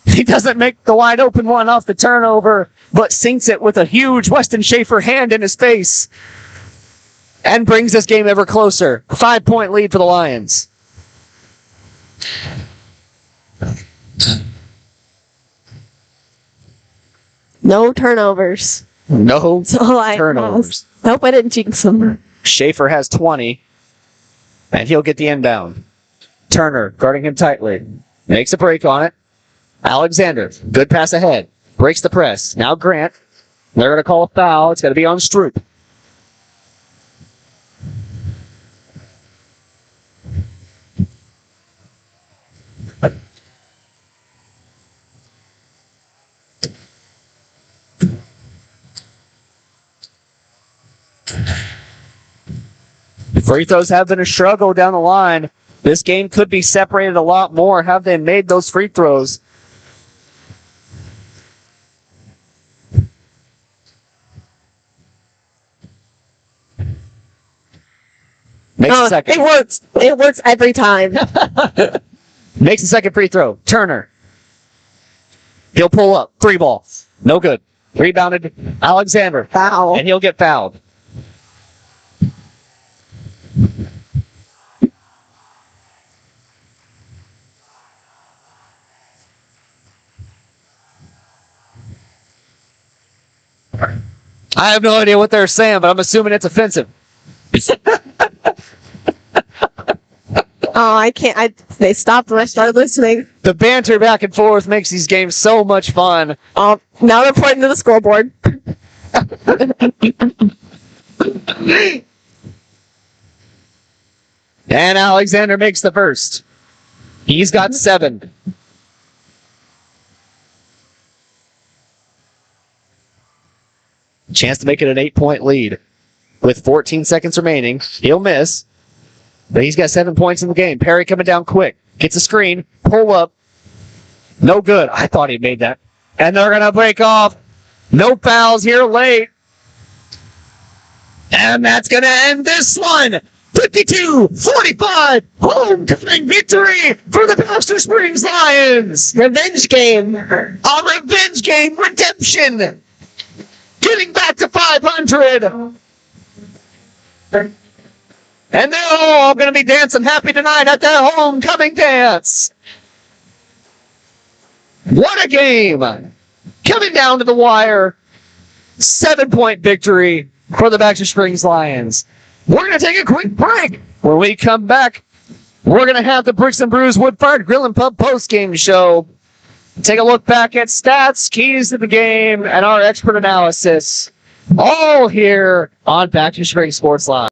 He doesn't make the wide open one off the turnover, but sinks it with a huge Weston Schaefer hand in his face and brings this game ever closer. 5-point lead for the Lions. No turnovers. No So turnovers. Nope, I didn't jinx them. Schaefer has 20, and he'll get the inbound. Turner guarding him tightly. Makes a break on it. Alexander, good pass ahead. Breaks the press. Now Grant. They're going to call a foul. It's going to be on Stroop. Free throws have been a struggle down the line. This game could be separated a lot more. Have they made those free throws? Makes a second. It works. It works every time. Makes a second free throw. Turner. He'll pull up. 3 ball. No good. Rebounded. Alexander. Foul. And he'll get fouled. I have no idea what they're saying, but I'm assuming it's offensive. Oh, I can't. They stopped when I started listening. The banter back and forth makes these games so much fun. Now they're pointing to the scoreboard. And Alexander makes the first. He's got 7. Chance to make it an 8-point lead. With 14 seconds remaining, he'll miss. But he's got 7 points in the game. Perry coming down quick. Gets a screen. Pull up. No good. I thought he made that. And they're going to break off. No fouls here late. And that's going to end this one. 52-45. Homecoming victory for the Baxter Springs Lions. Revenge game. A revenge game. Redemption. Getting back to 500. And they're all going to be dancing happy tonight at their homecoming dance. What a game. Coming down to the wire. 7-point victory for the Baxter Springs Lions. We're going to take a quick break. When we come back, we're going to have the Bricks and Brews Woodford Grill and Pub post-game show. Take a look back at stats, keys to the game, and our expert analysis. All here on Baxter Springs Sports Live.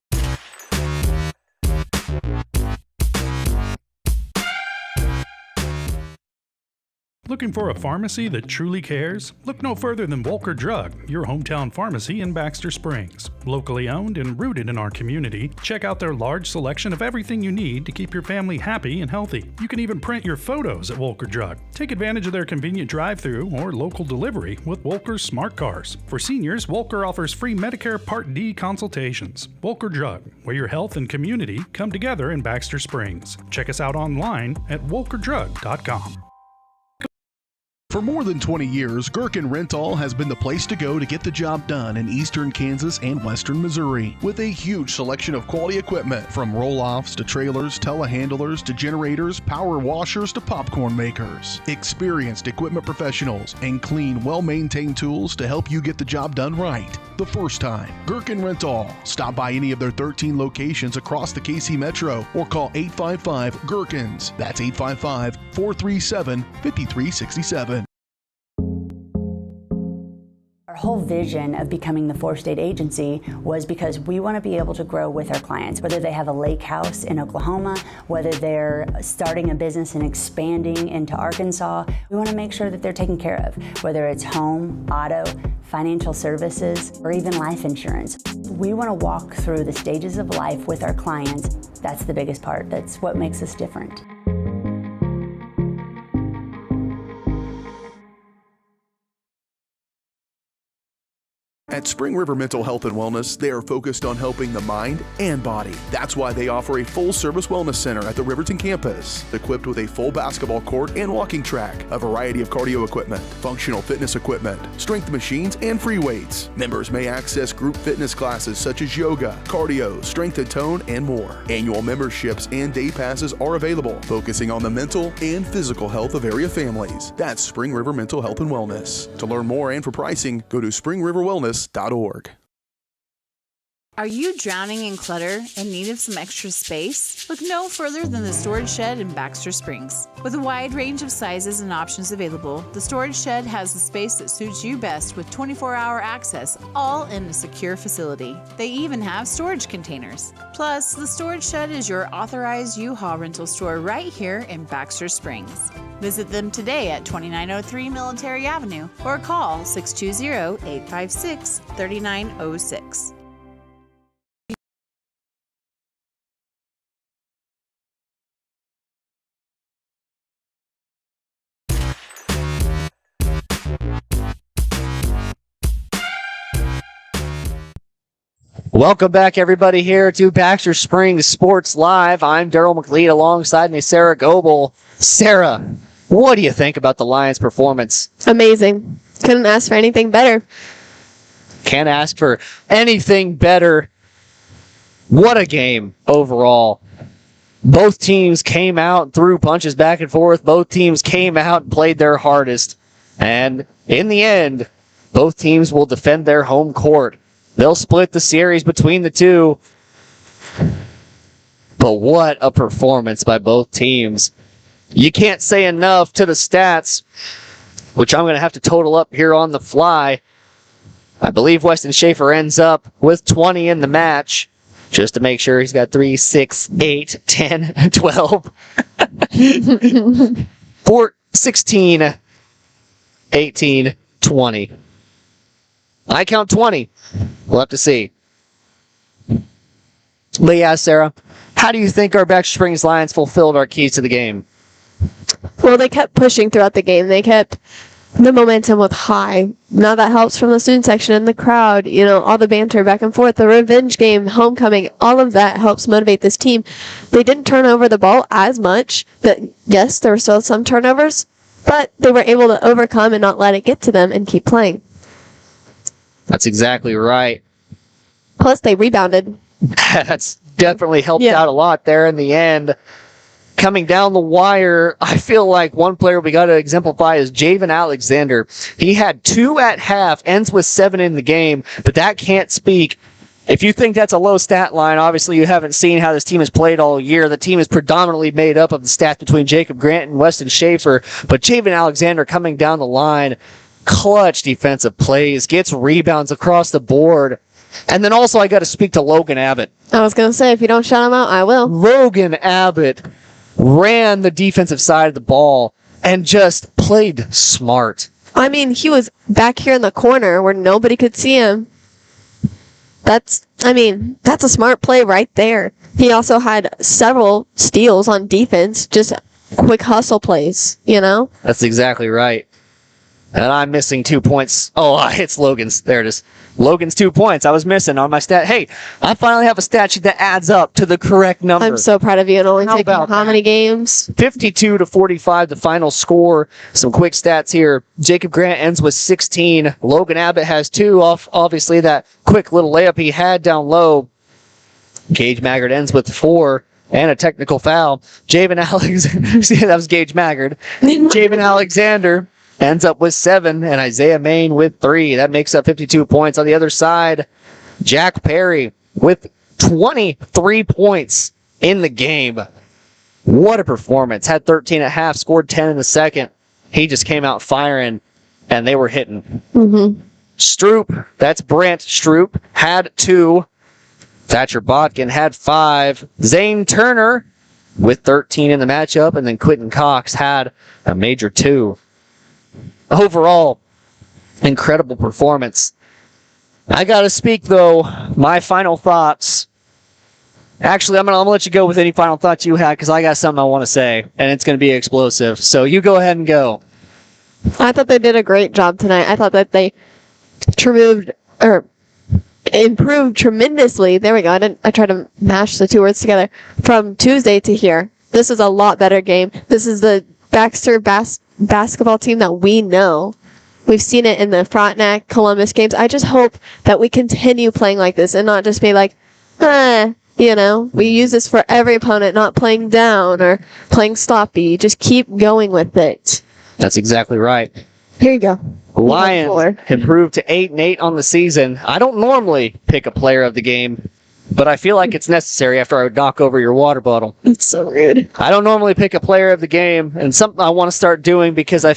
Looking Looking for a pharmacy that truly cares? Look no further than Volker Drug, your hometown pharmacy in Baxter Springs. Locally owned and rooted in our community, check out their large selection of everything you need to keep your family happy and healthy. You can even print your photos at Volker Drug. Take advantage of their convenient drive-thru or local delivery with Volker's Smart Cars. For seniors, Volker offers free Medicare Part D consultations. Volker Drug, where your health and community come together in Baxter Springs. Check us out online at volkerdrug.com. For more than 20 years, Gherkin Rental has been the place to go to get the job done in eastern Kansas and western Missouri. With a huge selection of quality equipment, from roll-offs to trailers, telehandlers to generators, power washers to popcorn makers. Experienced equipment professionals and clean, well-maintained tools to help you get the job done right the first time. Gherkin Rental. Stop by any of their 13 locations across the KC Metro or call 855-GHERKINS. That's 855-437-5367. Our whole vision of becoming the four-state agency was because we want to be able to grow with our clients, whether they have a lake house in Oklahoma, whether they're starting a business and expanding into Arkansas. We want to make sure that they're taken care of, whether it's home, auto, financial services, or even life insurance. We want to walk through the stages of life with our clients. That's the biggest part. That's what makes us different. At Spring River Mental Health and Wellness, they are focused on helping the mind and body. That's why they offer a full-service wellness center at the Riverton campus, equipped with a full basketball court and walking track, a variety of cardio equipment, functional fitness equipment, strength machines, and free weights. Members may access group fitness classes such as yoga, cardio, strength and tone, and more. Annual memberships and day passes are available, focusing on the mental and physical health of area families. That's Spring River Mental Health and Wellness. To learn more and for pricing, go to springriverwellness.org. Are you drowning in clutter and need of some extra space? Look no further than the Storage Shed in Baxter Springs. With a wide range of sizes and options available, the Storage Shed has the space that suits you best with 24-hour access, all in a secure facility. They even have storage containers. Plus, the Storage Shed is your authorized U-Haul rental store right here in Baxter Springs. Visit them today at 2903 Military Avenue or call 620-856-3906. Welcome back, everybody, here to Baxter Springs Sports Live. I'm Daryl McLeod, alongside me, Sarah Goebel. Sarah, what do you think about the Lions' performance? Amazing. Couldn't ask for anything better. Can't ask for anything better. What a game overall. Both teams came out and threw punches back and forth. Both teams came out and played their hardest. And in the end, both teams will defend their home court. They'll split the series between the two. But what a performance by both teams. You can't say enough to the stats, which I'm going to have to total up here on the fly. I believe Weston Schaefer ends up with 20 in the match, just to make sure he's got 3, 6, 8, 10, 12, 4, 16, 18, 20. I count 20. We'll have to see. But yeah, Sarah, how do you think our Baxter Springs Lions fulfilled our keys to the game? Well, they kept pushing throughout the game. They kept the momentum was high. Now that helps from the student section and the crowd, all the banter back and forth, the revenge game, homecoming, all of that helps motivate this team. They didn't turn over the ball as much, but yes, there were still some turnovers, but they were able to overcome and not let it get to them and keep playing. That's exactly right. Plus, they rebounded. That's definitely helped out a lot there in the end. Coming down the wire, I feel like one player we got to exemplify is Javen Alexander. He had 2 at half, ends with 7 in the game, but that can't speak. If you think that's a low stat line, obviously you haven't seen how this team has played all year. The team is predominantly made up of the stats between Jacob Grant and Weston Schaefer, but Javen Alexander coming down the line, clutch defensive plays, gets rebounds across the board. And then also I got to speak to Logan Abbott. I was going to say, if you don't shout him out, I will. Logan Abbott ran the defensive side of the ball and just played smart. I mean, he was back here in the corner where nobody could see him. That's a smart play right there. He also had several steals on defense, just quick hustle plays, That's exactly right. And I'm missing 2 points. Oh, it's Logan's. There it is. Logan's 2 points. I was missing on my stat. Hey, I finally have a stat sheet that adds up to the correct number. I'm so proud of you. It only took you how many games? 52-45, the final score. Some quick stats here. Jacob Grant ends with 16. Logan Abbott has 2 off, obviously, that quick little layup he had down low. Gage Maggard ends with 4. And a technical foul. Javen Alexander. See, that was Gage Maggard. Javen Alexander ends up with 7, and Isaiah Main with 3. That makes up 52 points. On the other side, Jack Perry with 23 points in the game. What a performance. Had 13 at half, scored 10 in the second. He just came out firing, and they were hitting. Stroop, that's Brant Stroop, had 2. Thatcher Botkin had 5. Zane Turner with 13 in the matchup, and then Quentin Cox had a major 2. Overall, incredible performance. I gotta speak, though, my final thoughts. Actually, I'm gonna let you go with any final thoughts you had, because I got something I want to say, and it's gonna be explosive. So you go ahead and go. I thought they did a great job tonight. I thought that they improved tremendously. There we go. I tried to mash the 2 words together. From Tuesday to here, this is a lot better game. This is the Baxter basketball team that we know. We've seen it in the Frontenac, Columbus games. I just hope that we continue playing like this and not just be like, we use this for every opponent, not playing down or playing sloppy. Just keep going with it. That's exactly right. Here you go. Lions improved to 8-8 on the season. I don't normally pick a player of the game, but I feel like it's necessary after I knock over your water bottle. It's so rude. I don't normally pick a player of the game, and something I want to start doing because I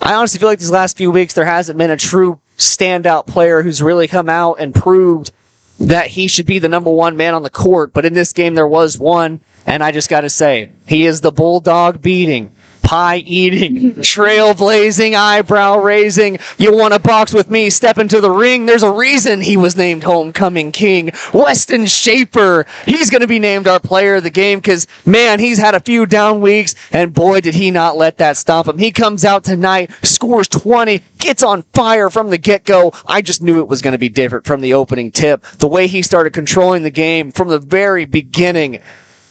honestly feel like these last few weeks there hasn't been a true standout player who's really come out and proved that he should be the number 1 man on the court. But in this game there was one, and I just got to say, he is the Bulldog beating, pie-eating, trailblazing, eyebrow-raising, you want to box with me, step into the ring. There's a reason he was named Homecoming King. Weston Shaper, he's going to be named our player of the game because, man, he's had a few down weeks, and boy, did he not let that stop him. He comes out tonight, scores 20, gets on fire from the get-go. I just knew it was going to be different from the opening tip. The way he started controlling the game from the very beginning,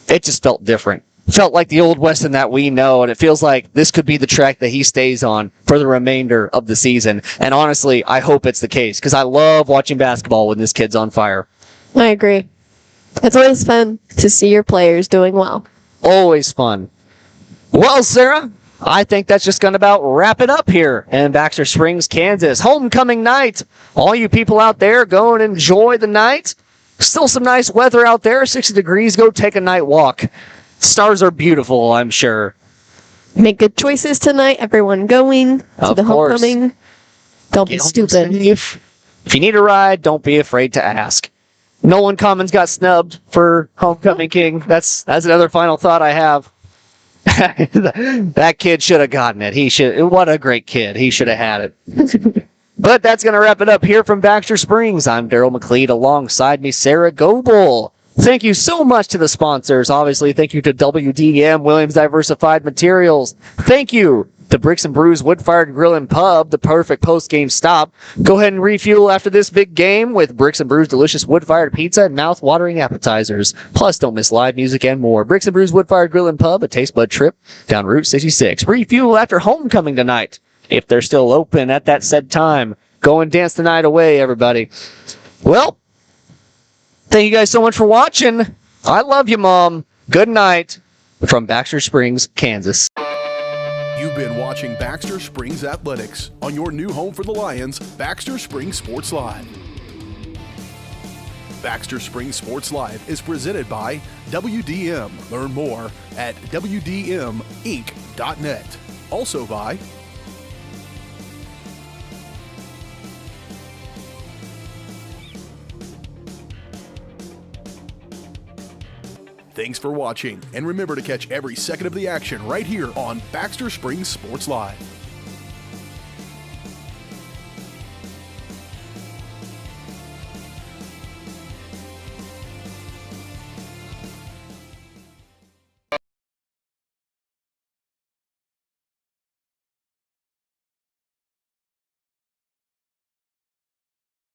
it just felt different. Felt like the old Weston that we know, and it feels like this could be the track that he stays on for the remainder of the season. And honestly, I hope it's the case, because I love watching basketball when this kid's on fire. I agree. It's always fun to see your players doing well. Always fun. Well, Sarah, I think that's just going to about wrap it up here in Baxter Springs, Kansas. Homecoming night. All you people out there, go and enjoy the night. Still some nice weather out there, 60 degrees. Go take a night walk. Stars are beautiful, I'm sure. Make good choices tonight. Everyone going to the homecoming. Don't be stupid. If you need a ride, don't be afraid to ask. Nolan Commons got snubbed for Homecoming King. That's another final thought I have. That kid should have gotten it. What a great kid. He should have had it. But that's going to wrap it up here from Baxter Springs. I'm Daryl McLeod. Alongside me, Sarah Goebel. Thank you so much to the sponsors. Obviously, thank you to WDM, Williams Diversified Materials. Thank you to Bricks and Brews Wood-Fired Grill and Pub, the perfect post-game stop. Go ahead and refuel after this big game with Bricks and Brews delicious wood-fired pizza and mouth-watering appetizers. Plus, don't miss live music and more. Bricks and Brews Wood-Fired Grill and Pub, a taste bud trip down Route 66. Refuel after homecoming tonight, if they're still open at that said time. Go and dance the night away, everybody. Well, thank you guys so much for watching. I love you, Mom. Good night from Baxter Springs, Kansas. You've been watching Baxter Springs Athletics on your new home for the Lions, Baxter Springs Sports Live. Baxter Springs Sports Live is presented by WDM. Learn more at WDMinc.net. Also by Thanks for watching, and remember to catch every second of the action right here on Baxter Springs Sports Live.